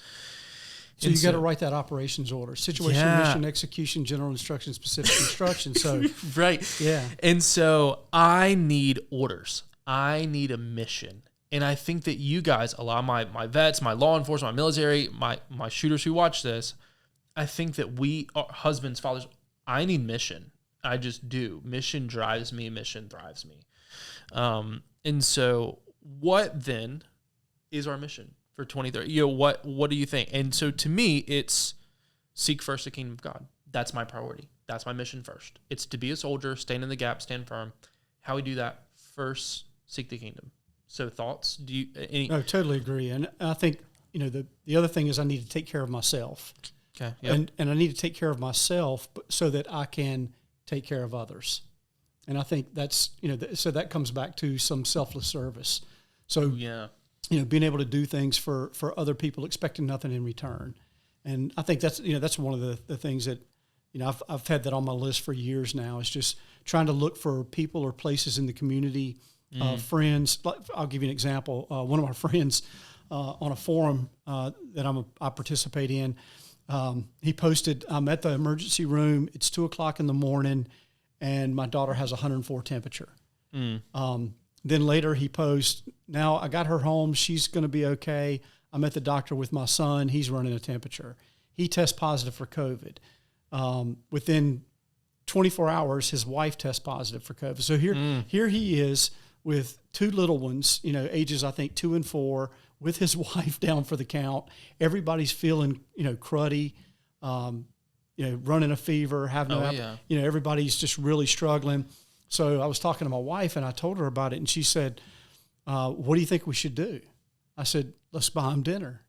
So you got to write that operations order, situation, mission, execution, general instruction, specific instruction. So right. Yeah. And so I need orders. I need a mission. And I think that you guys, a lot of my vets, my law enforcement, my military, my shooters who watch this, I think that we are husbands, fathers. I need mission. I just do. Mission drives me. Mission thrives me. And so what then is our mission for 2030? What do you think? And so to me, it's seek first the kingdom of God. That's my priority. That's my mission first. It's to be a soldier, stand in the gap, stand firm. How we do that? First, seek the kingdom. So thoughts? Do you? No, totally agree. And I think the other thing is I need to take care of myself. Okay. Yep. And I need to take care of myself so that I can take care of others. And I think that's, so that comes back to some selfless service. So, being able to do things for other people, expecting nothing in return. And I think that's one of the things that, I've had that on my list for years now, is just trying to look for people or places in the community, friends. I'll give you an example. One of our friends on a forum that I participate in, he posted, I'm at the emergency room. It's 2:00 in the morning and my daughter has 104 temperature. Then later he posts, now I got her home. She's going to be okay. I'm at the doctor with my son. He's running a temperature. He tests positive for COVID. Within 24 hours, his wife tests positive for COVID. So here he is with two little ones, ages, I think 2 and 4, with his wife down for the count. Everybody's feeling, cruddy, running a fever, everybody's just really struggling. So I was talking to my wife and I told her about it and she said, what do you think we should do? I said, let's buy him dinner.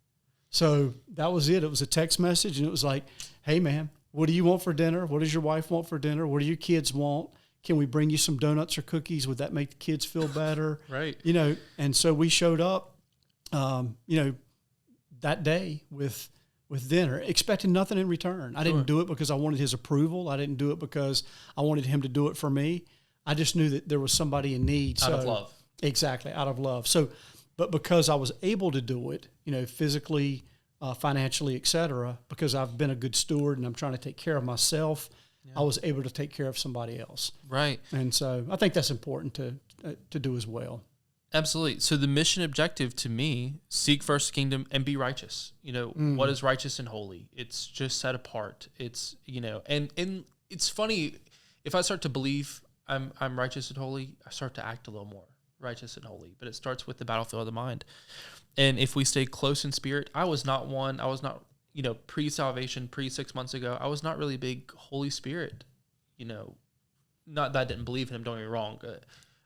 So that was it. It was a text message and it was like, hey man, what do you want for dinner? What does your wife want for dinner? What do your kids want? Can we bring you some donuts or cookies? Would that make the kids feel better? Right. And so we showed up, that day with dinner, expecting nothing in return. I didn't do it because I wanted his approval. I didn't do it because I wanted him to do it for me. I just knew that there was somebody in need. Out of love. Exactly, out of love. So, but because I was able to do it, physically, financially, et cetera, because I've been a good steward and I'm trying to take care of myself, I was able to take care of somebody else. Right. And so I think that's important to do as well. Absolutely. So the mission objective to me, seek first the kingdom and be righteous. What is righteous and holy? It's just set apart. It's, and it's funny, if I start to believe I'm righteous and holy, I start to act a little more righteous and holy. But it starts with the battlefield of the mind. And if we stay close in spirit, I was not, pre-salvation, 6 months ago, I was not really big Holy Spirit, not that I didn't believe in him, don't get me wrong.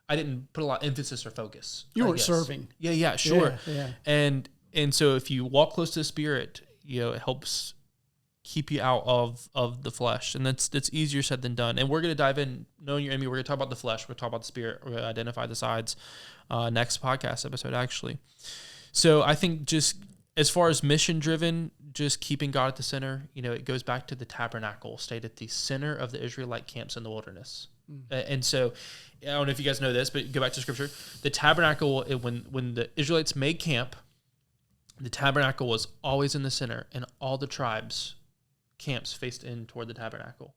I didn't put a lot of emphasis or focus. You weren't serving. Yeah, sure. Yeah. And so if you walk close to the Spirit, it helps keep you out of the flesh. And that's easier said than done. And we're going to dive in, knowing your enemy. We're going to talk about the flesh. We're going to talk about the Spirit. We're going to identify the sides. Next podcast episode, actually. So I think just as far as mission driven, just keeping God at the center, it goes back to the tabernacle stayed at the center of the Israelite camps in the wilderness. And so, I don't know if you guys know this, but go back to scripture. The tabernacle, when the Israelites made camp, the tabernacle was always in the center, and all the tribes' camps faced in toward the tabernacle.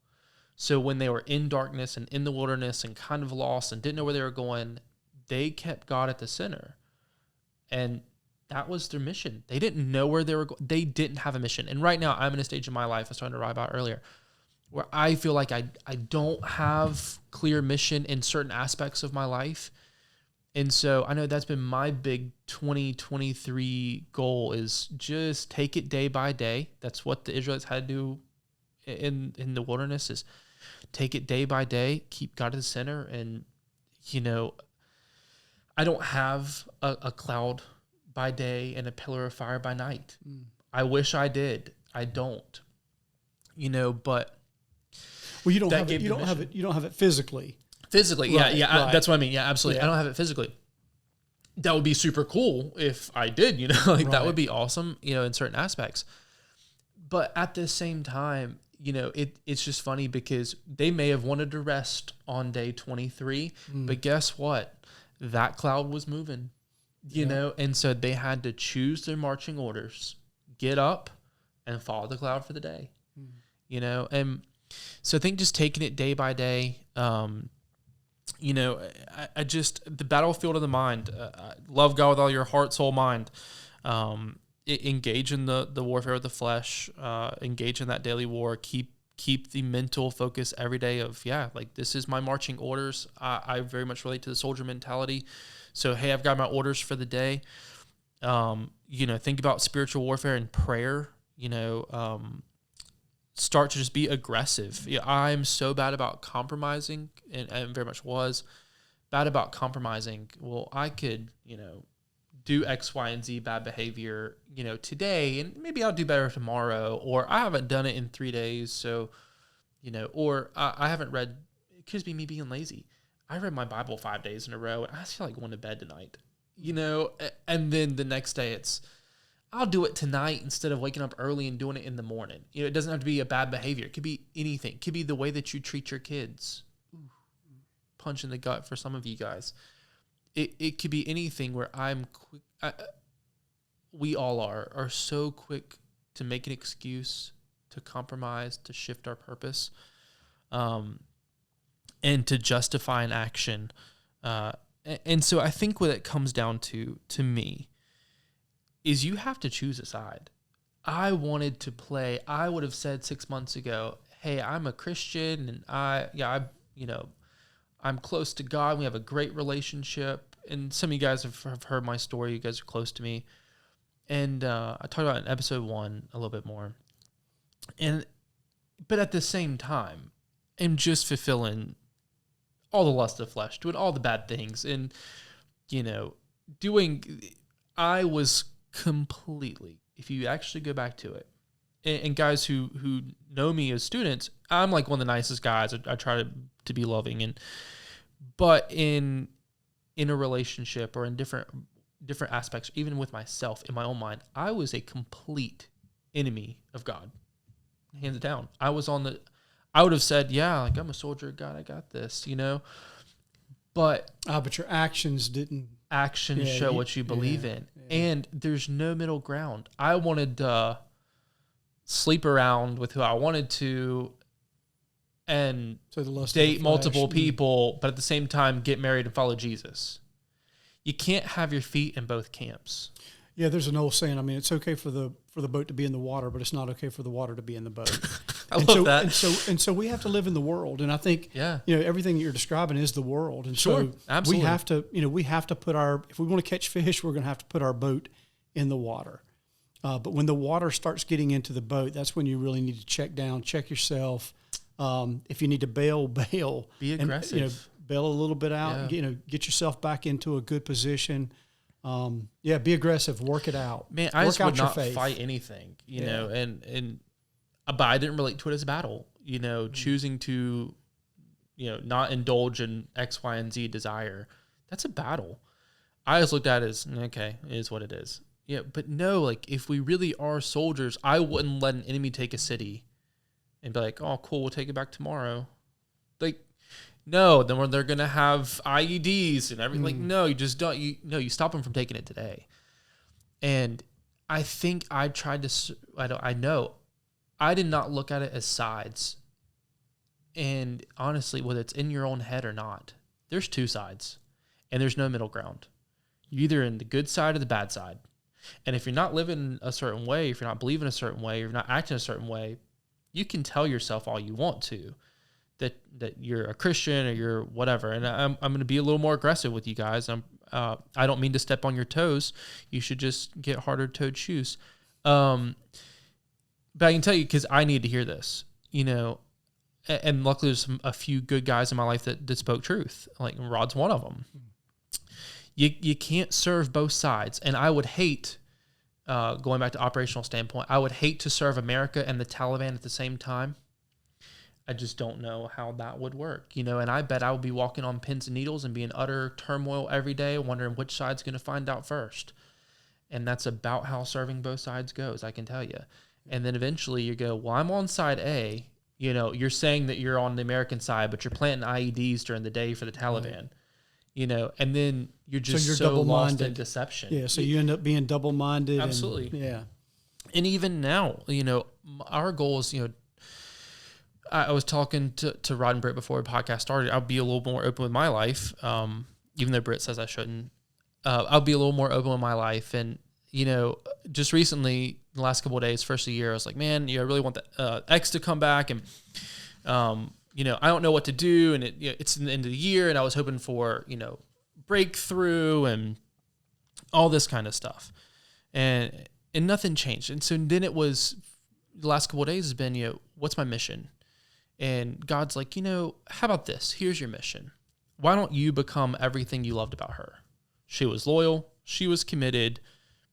So when they were in darkness and in the wilderness and kind of lost and didn't know where they were going, they kept God at the center. And that was their mission. They didn't know where they were going. They didn't have a mission. And right now, I'm in a stage of my life, I was talking to Rod about earlier, where I feel like I don't have clear mission in certain aspects of my life. And so I know that's been my big 2023 goal, is just take it day by day. That's what the Israelites had to do in the wilderness, is take it day by day, keep God at the center. And, I don't have a cloud by day and a pillar of fire by night. I wish I did. I don't. But well, you don't have it. You don't have it physically. Physically, right, yeah, right. That's what I mean. Yeah, absolutely. Yeah. I don't have it physically. That would be super cool if I did. Right. That would be awesome. In certain aspects. But at the same time, it's just funny because they may have wanted to rest on day 23, but guess what? That cloud was moving, and so they had to choose their marching orders, get up and follow the cloud for the day, and so I think just taking it day by day, I just, the battlefield of the mind, love God with all your heart, soul, mind, engage in the warfare of the flesh, engage in that daily war, keep the mental focus every day of, this is my marching orders. I very much relate to the soldier mentality. So, hey, I've got my orders for the day. Think about spiritual warfare and prayer, start to just be aggressive. I'm so bad about compromising, and very much was bad about compromising. Well, I could, do X, Y, and Z bad behavior, today, and maybe I'll do better tomorrow, or I haven't done it in 3 days. So, or I haven't read, it could just be me being lazy. I read my Bible 5 days in a row, and I just feel like going to bed tonight, and then the next day I'll do it tonight instead of waking up early and doing it in the morning. It doesn't have to be a bad behavior. It could be anything. It could be the way that you treat your kids. Punch in the gut for some of you guys. It could be anything where I'm quick. We all are so quick to make an excuse, to compromise, to shift our purpose, and to justify an action. And so I think what it comes down to me, is you have to choose a side. I wanted to play. I would have said 6 months ago, hey, I'm a Christian, and I'm close to God. We have a great relationship. And some of you guys have heard my story. You guys are close to me. And I talked about it in episode 1 a little bit more. But at the same time, I'm just fulfilling all the lust of flesh, doing all the bad things. And, I was completely, if you actually go back to it, and guys who know me as students, I'm like one of the nicest guys. I try to be loving, but in a relationship or in different aspects, even with myself in my own mind, I was a complete enemy of God, hands down. I would have said, I'm a soldier of God, I got this, but your actions didn't. Actions show what you believe in, and there's no middle ground. I wanted to sleep around with who I wanted to, and date multiple people, but at the same time get married and follow Jesus. You can't have your feet in both camps. Yeah, there's an old saying. I mean, it's okay for the boat to be in the water, but it's not okay for the water to be in the boat. I love that. And so we have to live in the world, and I think everything that you're describing is the world. And so absolutely. we have to put if we want to catch fish, we're going to have to put our boat in the water. But when the water starts getting into the boat, that's when you really need to check yourself. If you need to bail. Be aggressive. And, bail a little bit out. Get yourself back into a good position. Be aggressive. Work it out. Man, I just would not fight anything, but I didn't relate to it as a battle. Choosing to, not indulge in X, Y, and Z desire. That's a battle. I always looked at it as, okay, it is what it is. Yeah, but no, like if we really are soldiers, I wouldn't let an enemy take a city and be like, oh, cool, we'll take it back tomorrow. Like, no, then they're going to have IEDs and everything. Like, no, you just don't. You stop them from taking it today. And I think I tried to, I did not look at it as sides. And honestly, whether it's in your own head or not, there's two sides and there's no middle ground. You're either in the good side or the bad side. And if you're not living a certain way, if you're not believing a certain way, if you're not acting a certain way, you can tell yourself all you want to that you're a Christian or you're whatever. And I'm going to be a little more aggressive with you guys. I don't mean to step on your toes. You should just get harder toed shoes. But I can tell you, because I need to hear this, and luckily there's a few good guys in my life that spoke truth. Like Rod's one of them. You can't serve both sides. And I would hate, going back to operational standpoint, I would hate to serve America and the Taliban at the same time. I just don't know how that would work, and I bet I would be walking on pins and needles and be in utter turmoil every day, wondering which side's going to find out first. And that's about how serving both sides goes, I can tell you. And then eventually you go, well, I'm on side A. You're saying that you're on the American side, but you're planting IEDs during the day for the Taliban. Right. And then you're just so lost in deception. Yeah, so you end up being double-minded. Absolutely. Yeah. And even now, our goal is, I was talking to Rod and Britt before the podcast started. I'll be a little more open with my life, even though Britt says I shouldn't. I'll be a little more open with my life. And, just recently, the last couple of days, first of the year, I was like, man, I really want the X to come back. And, I don't know what to do. And it's the end of the year. And I was hoping for, breakthrough and all this kind of stuff. And nothing changed. And so then it was, the last couple of days has been, what's my mission? And God's like, how about this? Here's your mission. Why don't you become everything you loved about her? She was loyal. She was committed.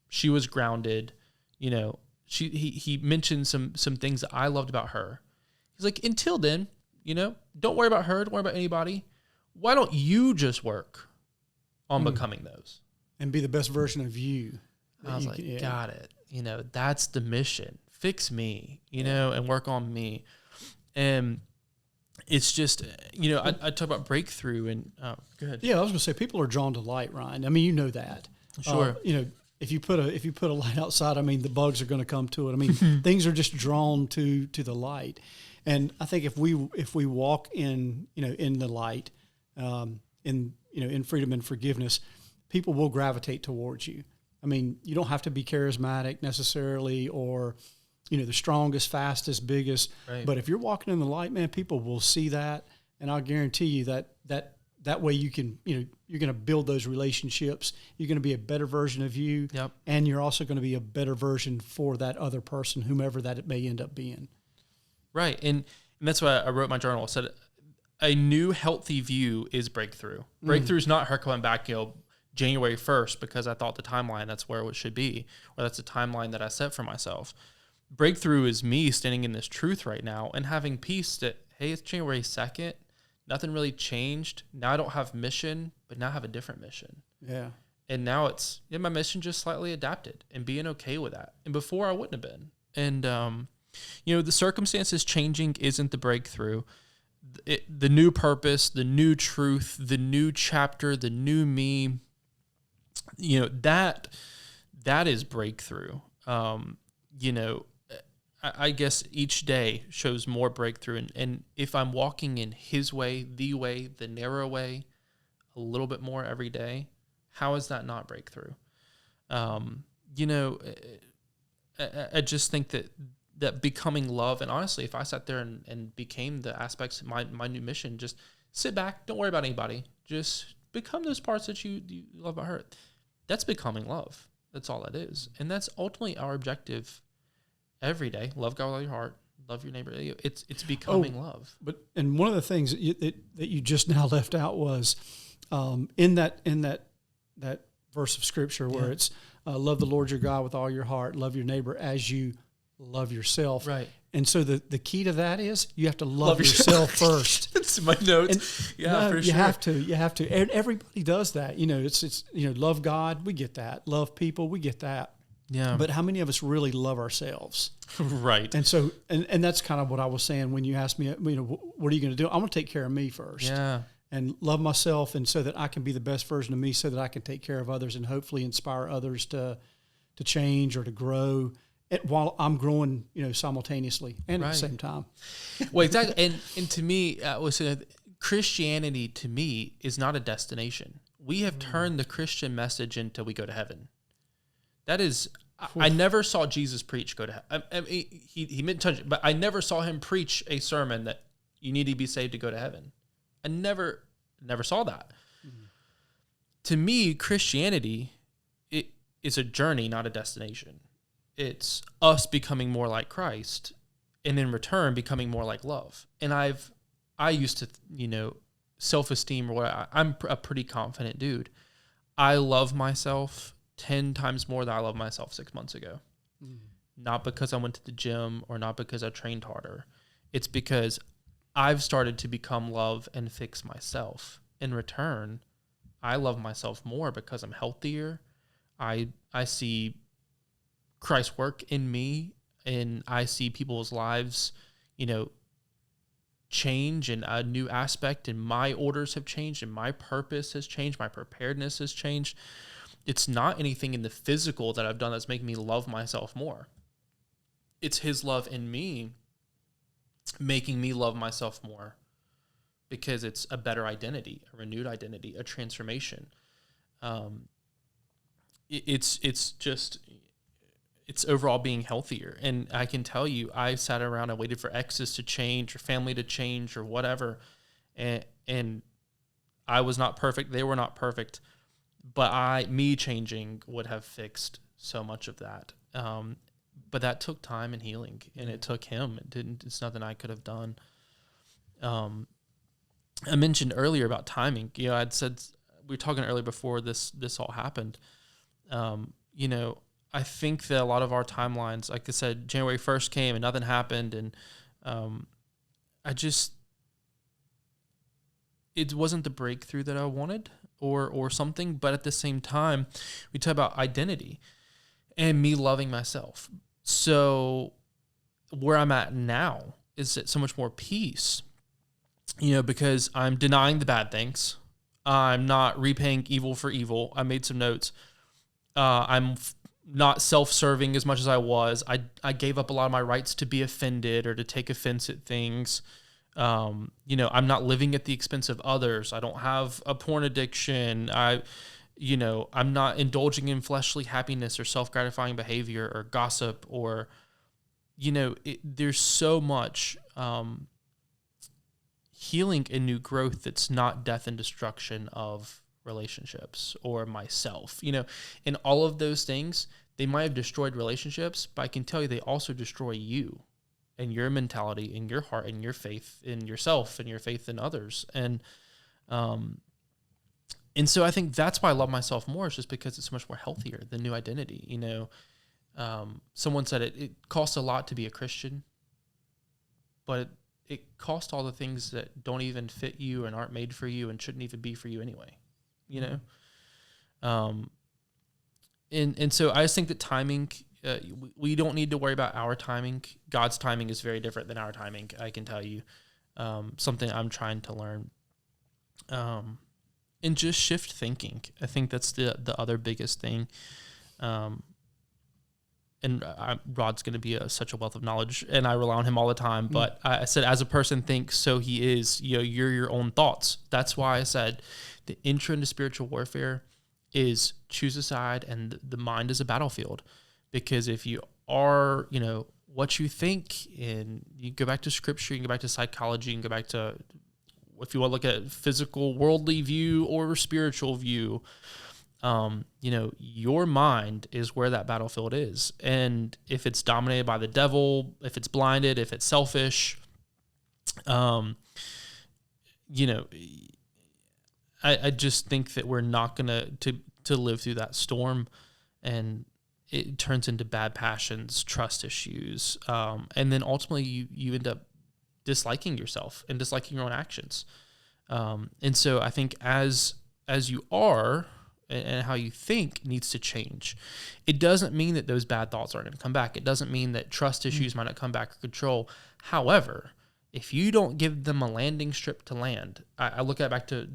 She was grounded. He mentioned some things that I loved about her. He's like, until then, don't worry about her. Don't worry about anybody. Why don't you just work on becoming those? And be the best version of you. I was like, got it. That's the mission. Fix me, and work on me. And it's just, I talk about breakthrough and, go ahead. Yeah, I was going to say, people are drawn to light, Ryan. I mean, you know that. Sure. If you put a light outside, I mean, the bugs are going to come to it. I mean, things are just drawn to the light. And I think if we walk in the light, in freedom and forgiveness, people will gravitate towards you. I mean, you don't have to be charismatic necessarily or, the strongest, fastest, biggest. Right. But if you're walking in the light, man, people will see that. And I'll guarantee you that way you can, you're going to build those relationships. You're going to be a better version of you. Yep. And you're also going to be a better version for that other person, whomever that it may end up being. Right. And that's why I wrote my journal. I said, a new healthy view is breakthrough. Breakthrough is not her coming back, January 1st, because I thought the timeline, that's where it should be, or that's the timeline that I set for myself. Breakthrough is me standing in this truth right now and having peace that, hey, it's January 2nd. Nothing really changed. Now I don't have mission, but now I have a different mission. Yeah. And now it's, my mission just slightly adapted and being okay with that. And before I wouldn't have been. And, the circumstances changing isn't the breakthrough. The new purpose, the new truth, the new chapter, the new me, that is breakthrough. I guess each day shows more breakthrough. And if I'm walking in his way, the narrow way, a little bit more every day, how is that not breakthrough? I just think that becoming love, and honestly, if I sat there and became the aspects of my new mission, just sit back, don't worry about anybody, just become those parts that you love about her. That's becoming love. That's all that is. And that's ultimately our objective every day. Love God with all your heart. Love your neighbor. It's becoming love. And one of the things that you just now left out was in that verse of scripture where it's love the Lord your God with all your heart, love your neighbor as you love yourself. Right. And so the key to that is you have to love yourself first. That's my notes. For sure. You have to. And everybody does that. It's love God, we get that. Love people, we get that. Yeah. But how many of us really love ourselves? Right. And so, and that's kind of what I was saying when you asked me, what are you going to do? I'm going to take care of me first. Yeah. And love myself, and so that I can be the best version of me, so that I can take care of others and hopefully inspire others to change or to grow, while I'm growing, simultaneously and at the same time. Well, exactly. And to me, Christianity to me is not a destination. We have turned the Christian message into we go to heaven. That is, I never saw Jesus preach go to heaven. I mean, he meant touch it, but I never saw him preach a sermon that you need to be saved to go to heaven. I never saw that. Mm-hmm. To me, Christianity, it is a journey, not a destination. It's us becoming more like Christ, and in return becoming more like love. And I used to, self-esteem, or what I'm a pretty confident dude. I love myself 10 times more than I loved myself 6 months ago. Mm. Not because I went to the gym or not because I trained harder. It's because I've started to become love and fix myself. In return, I love myself more because I'm healthier. I see Christ's work in me, and I see people's lives, change, and a new aspect, and my orders have changed, and my purpose has changed, my preparedness has changed. It's not anything in the physical that I've done that's making me love myself more. It's his love in me making me love myself more, because it's a better identity, a renewed identity, a transformation. It's overall being healthier. And I can tell you, I sat around and waited for exes to change or family to change or whatever. And I was not perfect. They were not perfect. But me changing would have fixed so much of that. But that took time and healing, and it took him. It's nothing I could have done. I mentioned earlier about timing. I'd said, we were talking earlier before this all happened. I think that a lot of our timelines, like I said, January 1st came and nothing happened. And it wasn't the breakthrough that I wanted or something. But at the same time, we talk about identity and me loving myself. So where I'm at now is so much more peace, because I'm denying the bad things. I'm not repaying evil for evil. I made some notes. I'm not self-serving as much as I was. I gave up a lot of my rights to be offended or to take offense at things. I'm not living at the expense of others. I don't have a porn addiction. I'm not indulging in fleshly happiness or self-gratifying behavior or gossip or, there's so much healing and new growth that's not death and destruction of relationships or myself. And all of those things, they might have destroyed relationships, but I can tell you they also destroy you and your mentality and your heart and your faith in yourself and your faith in others. And so I think that's why I love myself more, is just because it's so much more healthier, the new identity. Someone said it costs a lot to be a Christian, but it costs all the things that don't even fit you and aren't made for you and shouldn't even be for you anyway, And so I just think that timing, we don't need to worry about our timing. God's timing is very different than our timing, I can tell you. Something I'm trying to learn. And just shift thinking. I think that's the other biggest thing. And Rod's going to be such a wealth of knowledge, and I rely on him all the time. But I said, as a person thinks, so he is. You're your own thoughts. That's why I said the intro into spiritual warfare is choose a side, and the mind is a battlefield. Because if you are, what you think, and you go back to scripture, you can go back to psychology, you can go back to, if you want to look at physical, worldly view or spiritual view, your mind is where that battlefield is. And if it's dominated by the devil, if it's blinded, if it's selfish, I just think that we're not going to live through that storm, and it turns into bad passions, trust issues. And then ultimately you end up disliking yourself and disliking your own actions. And so I think as you are, and how you think needs to change. It doesn't mean that those bad thoughts aren't going to come back. It doesn't mean that trust issues might not come back or control. However, if you don't give them a landing strip to land, I look at back to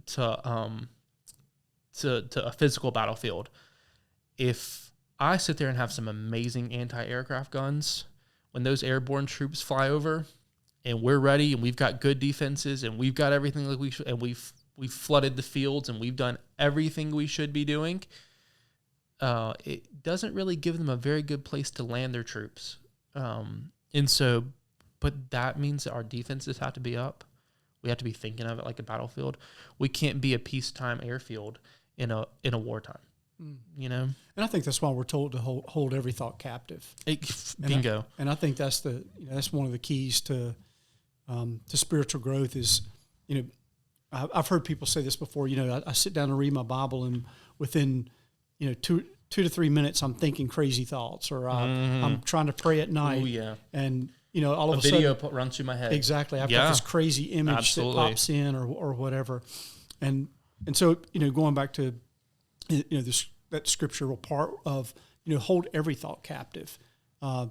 a physical battlefield. If I sit there and have some amazing anti-aircraft guns, when those airborne troops fly over and we're ready and we've got good defenses and we've got everything like we should, and we've flooded the fields and we've done everything we should be doing, it doesn't really give them a very good place to land their troops. But that means that our defenses have to be up. We have to be thinking of it like a battlefield. We can't be a peacetime airfield in a wartime. You know, and I think that's why we're told to hold every thought captive. Bingo. And I think that's that's one of the keys to spiritual growth. Is, I've heard people say this before. I sit down and read my Bible, and within 2 to 3 minutes, I'm thinking crazy thoughts, or I'm trying to pray at night. Oh yeah. And all of a video sudden, runs through my head. Exactly. I've got this crazy image that pops in, or whatever. And so going back to that scriptural part of hold every thought captive to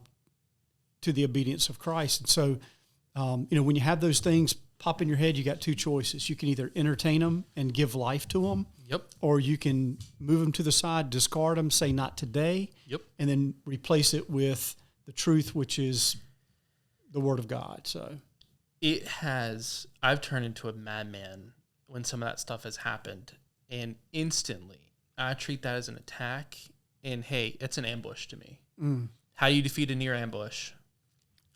the obedience of Christ. And so when you have those things pop in your head, you got two choices. You can either entertain them and give life to them. Yep. Or you can move them to the side, discard them, say not today. Yep. And then replace it with the truth, which is the Word of God. So I've turned into a madman when some of that stuff has happened, and instantly I treat that as an attack, and hey, it's an ambush to me. How do you defeat a near ambush?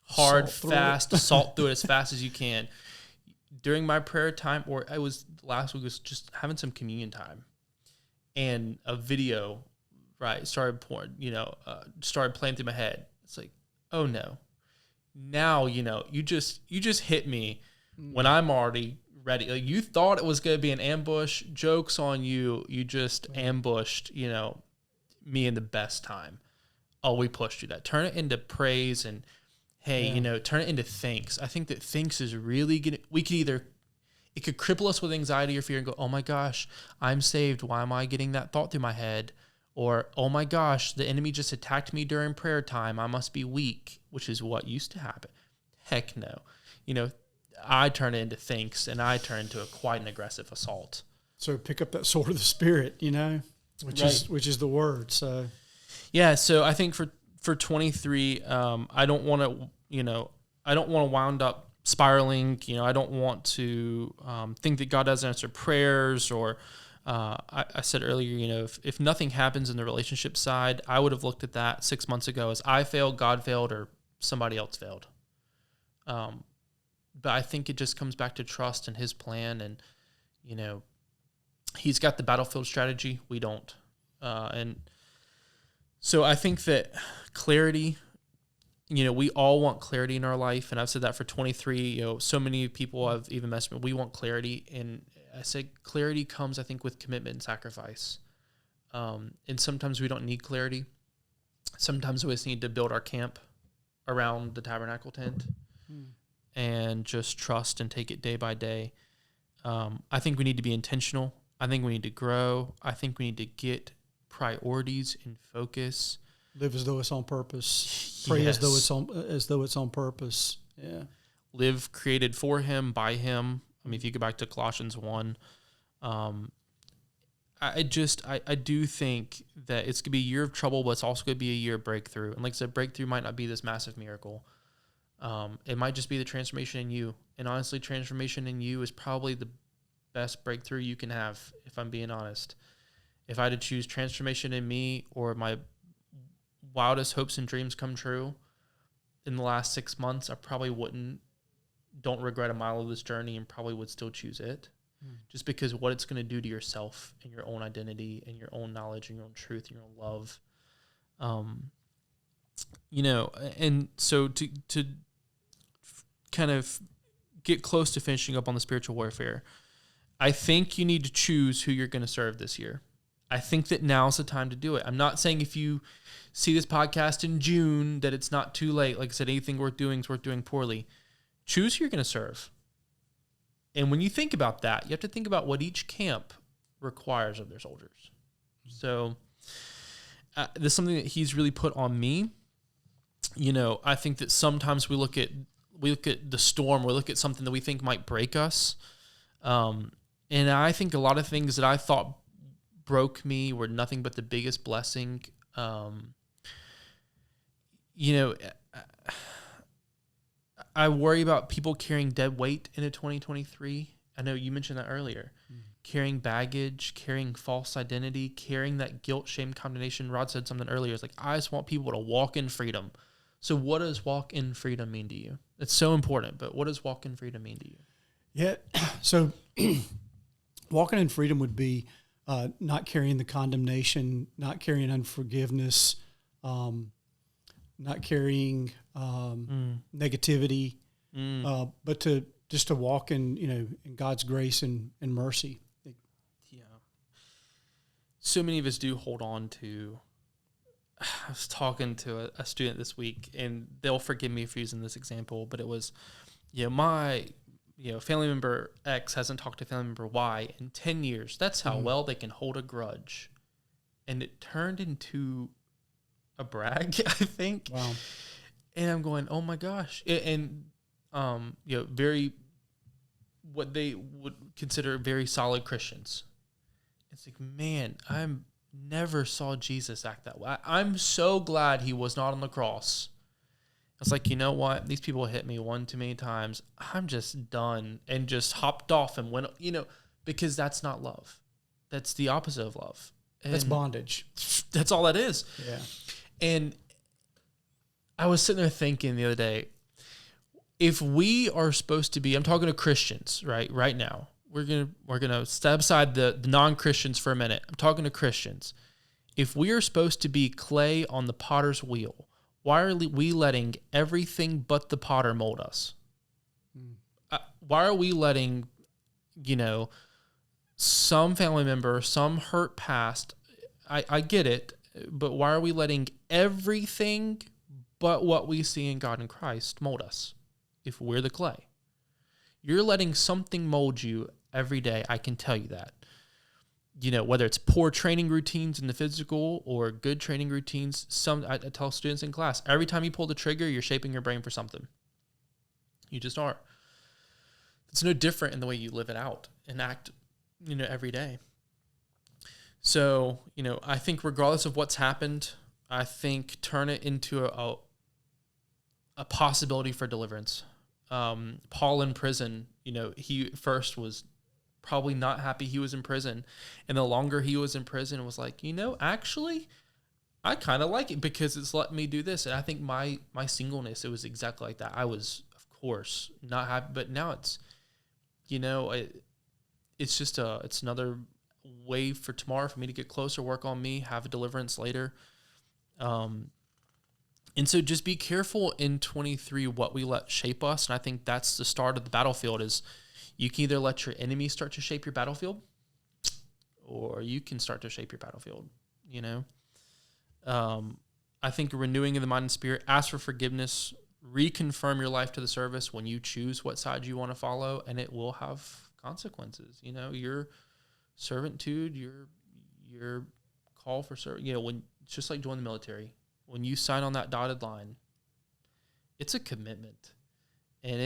Hard, fast, assault through it as fast as you can. During my prayer time, or I was last week, was just having some communion time, and a video, started playing through my head. It's like, oh no, now you just hit me when I'm already ready. Like, you thought it was going to be an ambush. Joke's on you. You just ambushed, me in the best time. Oh, we pushed you that. Turn it into praise and, hey, turn it into thanks. I think that thanks is really going to, it could cripple us with anxiety or fear and go, oh my gosh, I'm saved. Why am I getting that thought through my head? Or, oh my gosh, the enemy just attacked me during prayer time. I must be weak, which is what used to happen. Heck no. I turn it into thanks, and I turn into quite an aggressive assault. So pick up that sword of the Spirit, which is the Word. So yeah. So I think for 23, I don't want to wound up spiraling. I don't want to think that God doesn't answer prayers, or I said earlier, if nothing happens in the relationship side, I would have looked at that 6 months ago as I failed, God failed, or somebody else failed. But I think it just comes back to trust and His plan, and He's got the battlefield strategy. We don't, and so I think that clarity. We all want clarity in our life, and I've said that for 23. So many people have even messaged me. We want clarity, and I said clarity comes, I think, with commitment and sacrifice. And sometimes we don't need clarity. Sometimes we just need to build our camp around the tabernacle tent. And just trust and take it day by day. I think we need to be intentional. I think we need to grow. I think we need to get priorities in focus. Live as though it's on purpose. Pray as though it's on purpose. Yeah. Live created for Him, by Him. I mean, if you go back to Colossians 1, I do think that it's going to be a year of trouble, but it's also going to be a year of breakthrough. And like I said, breakthrough might not be this massive miracle. It might just be the transformation in you. And honestly, transformation in you is probably the best breakthrough you can have, if I'm being honest. If I had to choose transformation in me or my wildest hopes and dreams come true in the last 6 months, I probably don't regret a mile of this journey, and probably would still choose it. Just because what it's going to do to yourself and your own identity and your own knowledge and your own truth and your own love. And so to kind of get close to finishing up on the spiritual warfare, I think you need to choose who you're going to serve this year. I think that now's the time to do it. I'm not saying if you see this podcast in June that it's not too late. Like I said, anything worth doing is worth doing poorly. Choose who you're going to serve. And when you think about that, you have to think about what each camp requires of their soldiers. So this is something that he's really put on me. I think that sometimes we look at the storm, we look at something that we think might break us. And I think a lot of things that I thought broke me were nothing but the biggest blessing. I worry about people carrying dead weight into 2023. I know you mentioned that earlier. Carrying baggage, carrying false identity, carrying that guilt, shame, condemnation. Rod said something earlier. It's like, I just want people to walk in freedom. So what does walk in freedom mean to you? It's so important, but what does walk in freedom mean to you? Yeah, so walking in freedom would be not carrying the condemnation, not carrying unforgiveness, not carrying negativity, but to walk in in God's grace and mercy. Yeah. So many of us do hold on to. I was talking to a student this week, and they'll forgive me for using this example, but it was, my family member X hasn't talked to family member Y in 10 years. That's how well they can hold a grudge. And it turned into a brag, I think. Wow. And I'm going, oh my gosh. And, very, what they would consider very solid Christians. It's like, man, I'm never saw Jesus act that way. I'm so glad he was not on the cross. It's like, you know what? These people hit me one too many times. I'm just done, and just hopped off and went, because that's not love. That's the opposite of love. And that's bondage. That's all that is. Yeah. And I was sitting there thinking the other day, if we are supposed to be, I'm talking to Christians, right now. We're gonna step aside the non-Christians for a minute. I'm talking to Christians. If we are supposed to be clay on the potter's wheel, why are we letting everything but the potter mold us? Why are we letting, some family member, some hurt past? I get it, but why are we letting everything but what we see in God and Christ mold us if we're the clay? You're letting something mold you every day. I can tell you that. Whether it's poor training routines in the physical or good training routines, I tell students in class, every time you pull the trigger, you're shaping your brain for something. You just are. It's no different in the way you live it out and act, every day. So, I think regardless of what's happened, I think turn it into a possibility for deliverance. Paul in prison, he first was probably not happy he was in prison. And the longer he was in prison, it was like, actually, I kind of like it because it's let me do this. And I think my singleness, it was exactly like that. I was, of course, not happy, but now it's, it's just it's another way for tomorrow for me to get closer, work on me, have a deliverance later. And so just be careful in 23 what we let shape us. And I think that's the start of the battlefield is you can either let your enemy start to shape your battlefield or you can start to shape your battlefield, I think renewing of the mind and spirit, ask for forgiveness, reconfirm your life to the service when you choose what side you want to follow, and it will have consequences. Your servitude, your call for service, when it's just like joining the military. When you sign on that dotted line, it's a commitment, and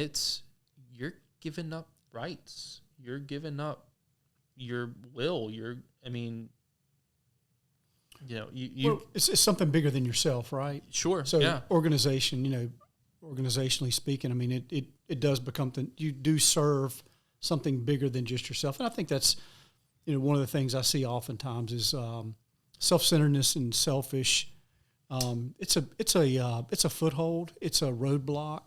you're giving up rights. You're giving up your will. It's something bigger than yourself, right? Sure. So yeah. Organization, organizationally speaking, it does become you do serve something bigger than just yourself. And I think that's, one of the things I see oftentimes is self-centeredness and selfish. It's a foothold. It's a roadblock.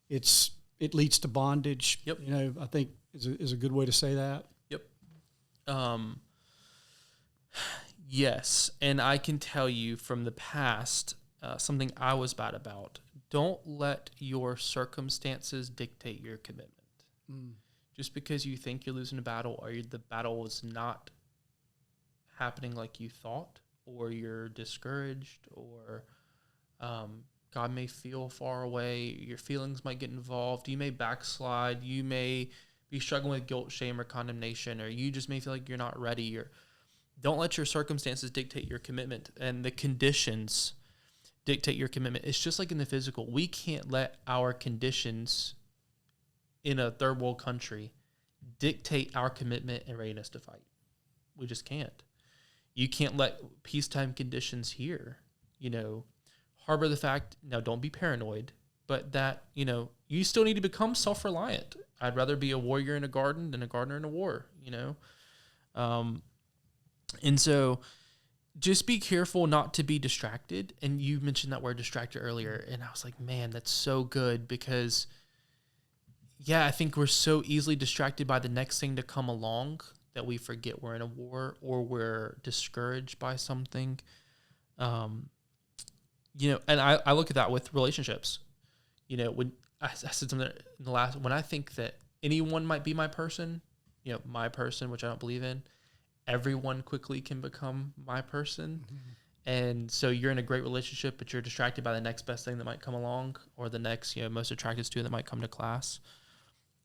It leads to bondage. Yep. I think is a good way to say that. Yep. Yes, and I can tell you from the past something I was bad about. Don't let your circumstances dictate your commitment. Just because you think you're losing a battle or the battle is not happening like you thought, or you're discouraged, or God may feel far away, your feelings might get involved, you may backslide, you may be struggling with guilt, shame, or condemnation, or you just may feel like you're not ready, or Don't let your circumstances dictate your commitment, and the conditions dictate your commitment. It's just like in the physical. We can't let our conditions in a third world country dictate our commitment and readiness to fight. We just can't. You can't let peacetime conditions here, harbor the fact, now don't be paranoid, but that, you still need to become self-reliant. I'd rather be a warrior in a garden than a gardener in a war, And so just be careful not to be distracted. And you mentioned that word distracted earlier. And I was like, man, that's so good because, I think we're so easily distracted by the next thing to come along that we forget we're in a war or we're discouraged by something. And I look at that with relationships. When I said something in the last, when I think that anyone might be my person, my person, which I don't believe in, everyone quickly can become my person. Mm-hmm. And so you're in a great relationship, but you're distracted by the next best thing that might come along or the next, most attractive student that might come to class.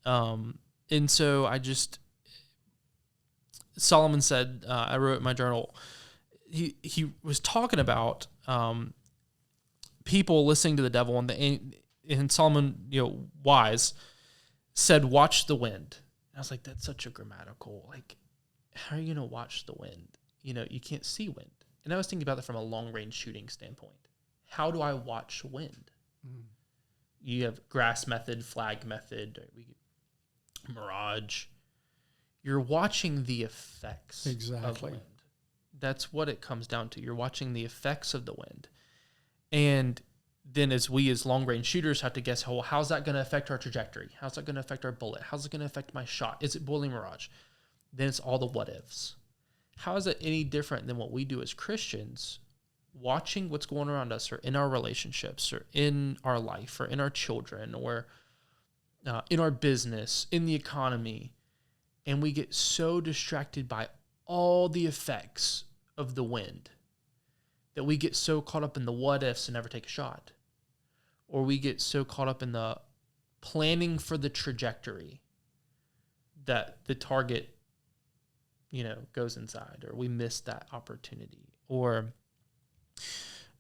And so Solomon said, I wrote in my journal, he was talking about people listening to the devil, and Solomon, wise, said, watch the wind. And I was like, that's such a grammatical, like, how are you going to watch the wind? You can't see wind. And I was thinking about it from a long-range shooting standpoint. How do I watch wind? Mm. You have grass method, flag method, mirage. You're watching the effects of wind. That's what it comes down to. You're watching the effects of the wind. And then as long-range shooters have to guess, how's that going to affect our trajectory? How's that going to affect our bullet? How's it going to affect my shot? Is it boiling mirage? Then it's all the what-ifs. How is it any different than what we do as Christians, watching what's going around us or in our relationships or in our life or in our children or in our business, in the economy, and we get so distracted by all the effects of the wind that we get so caught up in the what-ifs and never take a shot. Or we get so caught up in the planning for the trajectory that the target goes inside, or we miss that opportunity. Or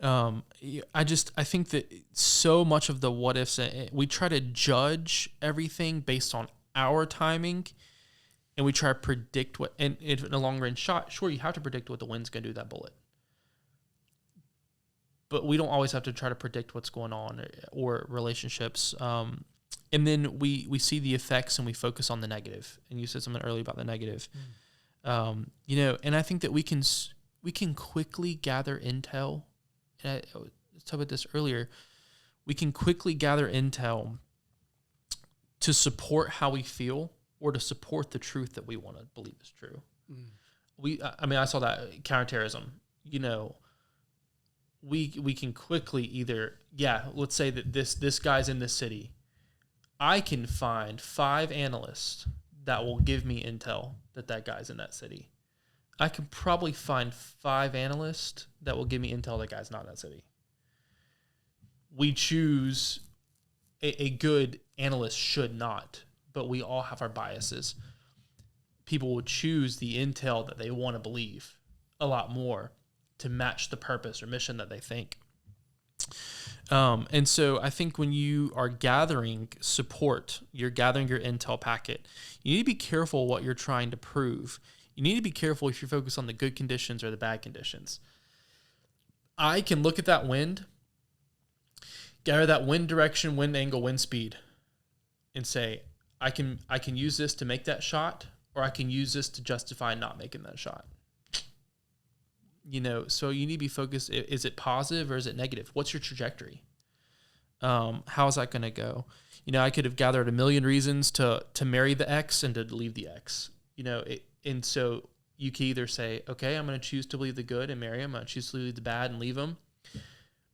I think that so much of the what ifs, we try to judge everything based on our timing, and we try to predict and in a long range shot, sure, you have to predict what the wind's going to do to that bullet. But we don't always have to try to predict what's going on or relationships. And then we see the effects and we focus on the negative. And you said something earlier about the negative. And I think that we can quickly gather intel. And I talked about this earlier. We can quickly gather intel to support how we feel or to support the truth that we want to believe is true. I saw that counterterrorism. We can quickly either, let's say that this guy's in this city. I can find 5 analysts that will give me intel that guy's in that city. I can probably find 5 analysts that will give me intel that guy's not in that city. We choose a good analyst should not, but we all have our biases. People will choose the intel that they want to believe a lot more to match the purpose or mission that they think. And so I think when you are gathering support, you're gathering your intel packet, you need to be careful what you're trying to prove. You need to be careful if you're focused on the good conditions or the bad conditions. I can look at that wind, gather that wind direction, wind angle, wind speed, and say, I can use this to make that shot, or I can use this to justify not making that shot. So you need to be focused. Is it positive or is it negative? What's your trajectory? How is that going to go? I could have gathered a million reasons to marry the X and to leave the X. And so you can either say, okay, I'm going to choose to believe the good and marry him. I'm going to choose to believe the bad and leave him.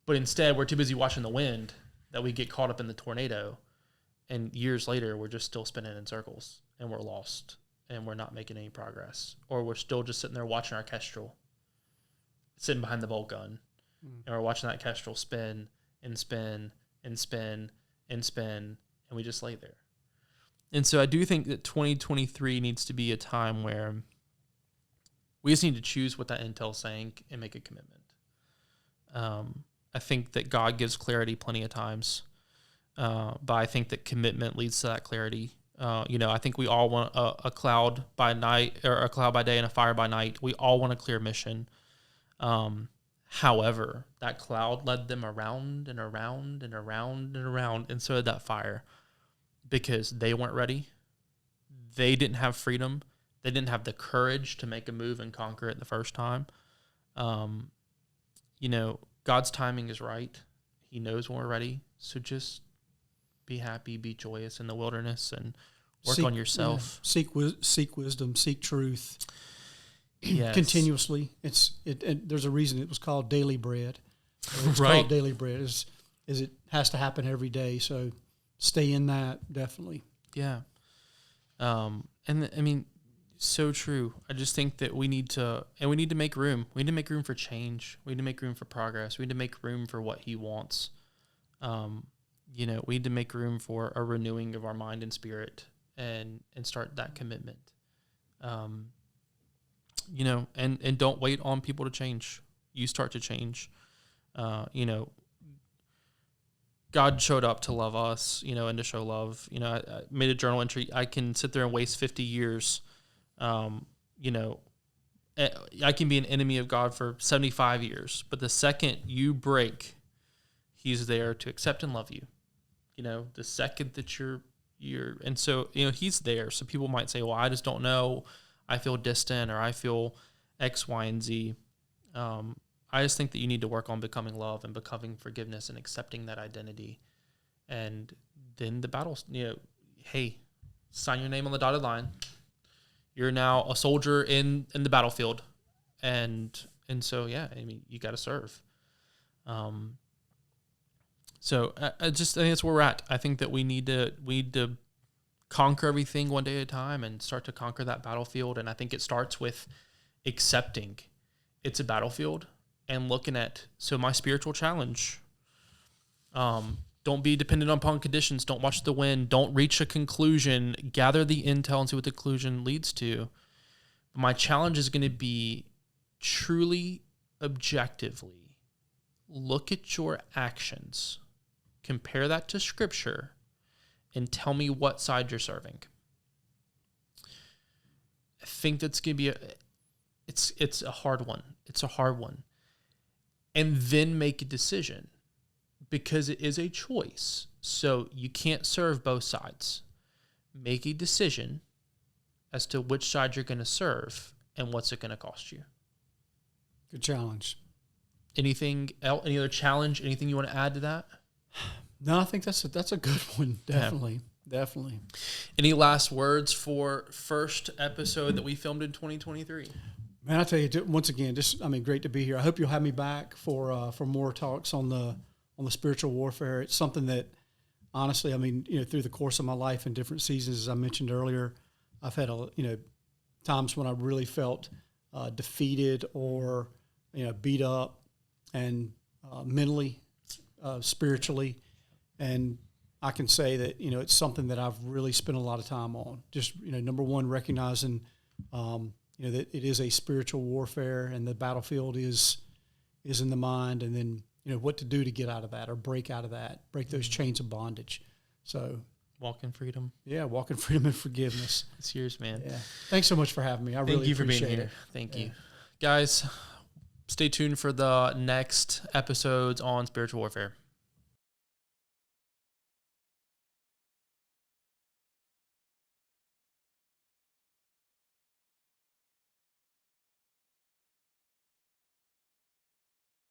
But instead, we're too busy watching the wind that we get caught up in the tornado. And years later, we're just still spinning in circles and we're lost and we're not making any progress. Or we're still just sitting there watching our Kestrel, sitting behind the bolt gun, and we're watching that Kestrel spin and spin and spin and spin, and we just lay there. And so I do think that 2023 needs to be a time where We just need to choose what that intel's saying and make a commitment. I think that God gives clarity plenty of times, but I think that commitment leads to that clarity. I think we all want a cloud by night, or a cloud by day and a fire by night. We all want a clear mission. However, that cloud led them around and around and around and around, and so did that fire, because they weren't ready. They didn't have freedom. They didn't have the courage to make a move and conquer it the first time. God's timing is right. He knows when we're ready. So just be happy, be joyous in the wilderness, and work on yourself. Yeah. Seek wisdom, seek truth. Yes. Continuously. There's a reason it was called daily bread. It's Right. called daily bread is it has to happen every day. So stay in that, definitely. Yeah. So true. I just think that we need to make room. We need to make room for change. We need to make room for progress. We need to make room for what he wants. We need to make room for a renewing of our mind and spirit, and start that commitment. And don't wait on people to change. You start to change. God showed up to love us, and to show love. I made a journal entry. I can sit there and waste 50 years. I can be an enemy of God for 75 years, but the second you break, he's there to accept and love you. The second that and so, he's there. So people might say, well, I just don't know. I feel distant, or I feel X, Y, and Z. I just think that you need to work on becoming love and becoming forgiveness and accepting that identity. And then the battles, hey, sign your name on the dotted line. You're now a soldier in the battlefield. And so, you got to serve. So I think that's where we're at. I think that we need to conquer everything one day at a time and start to conquer that battlefield. And I think it starts with accepting it's a battlefield and looking at, so my spiritual challenge, don't be dependent upon conditions. Don't watch the wind. Don't reach a conclusion. Gather the intel and see what the conclusion leads to. But my challenge is going to be truly objectively look at your actions, compare that to Scripture, and tell me what side you're serving. I think that's going to be it's a hard one. It's a hard one. And then make a decision, because it is a choice. So you can't serve both sides. Make a decision as to which side you're going to serve and what's it going to cost you. Good challenge. Anything else? Any other challenge? Anything you want to add to that? No, I think that's a good one. Definitely. Yeah. Definitely. Any last words for first episode that we filmed in 2023? Man, I tell you, once again, great to be here. I hope you'll have me back for more talks on the spiritual warfare. It's something that, honestly, through the course of my life in different seasons, as I mentioned earlier, I've had times when I really felt defeated or beat up, and mentally, spiritually, and I can say that it's something that I've really spent a lot of time on. Just number one, recognizing that it is a spiritual warfare, and the battlefield is in the mind, and then what to do to get out of that or break those chains of bondage. So walk in freedom. Yeah, walk in freedom and forgiveness. It's yours, man. Yeah. Thanks so much for having me. I really appreciate it. Thank you for being here. Thank you. Guys, stay tuned for the next episodes on spiritual warfare.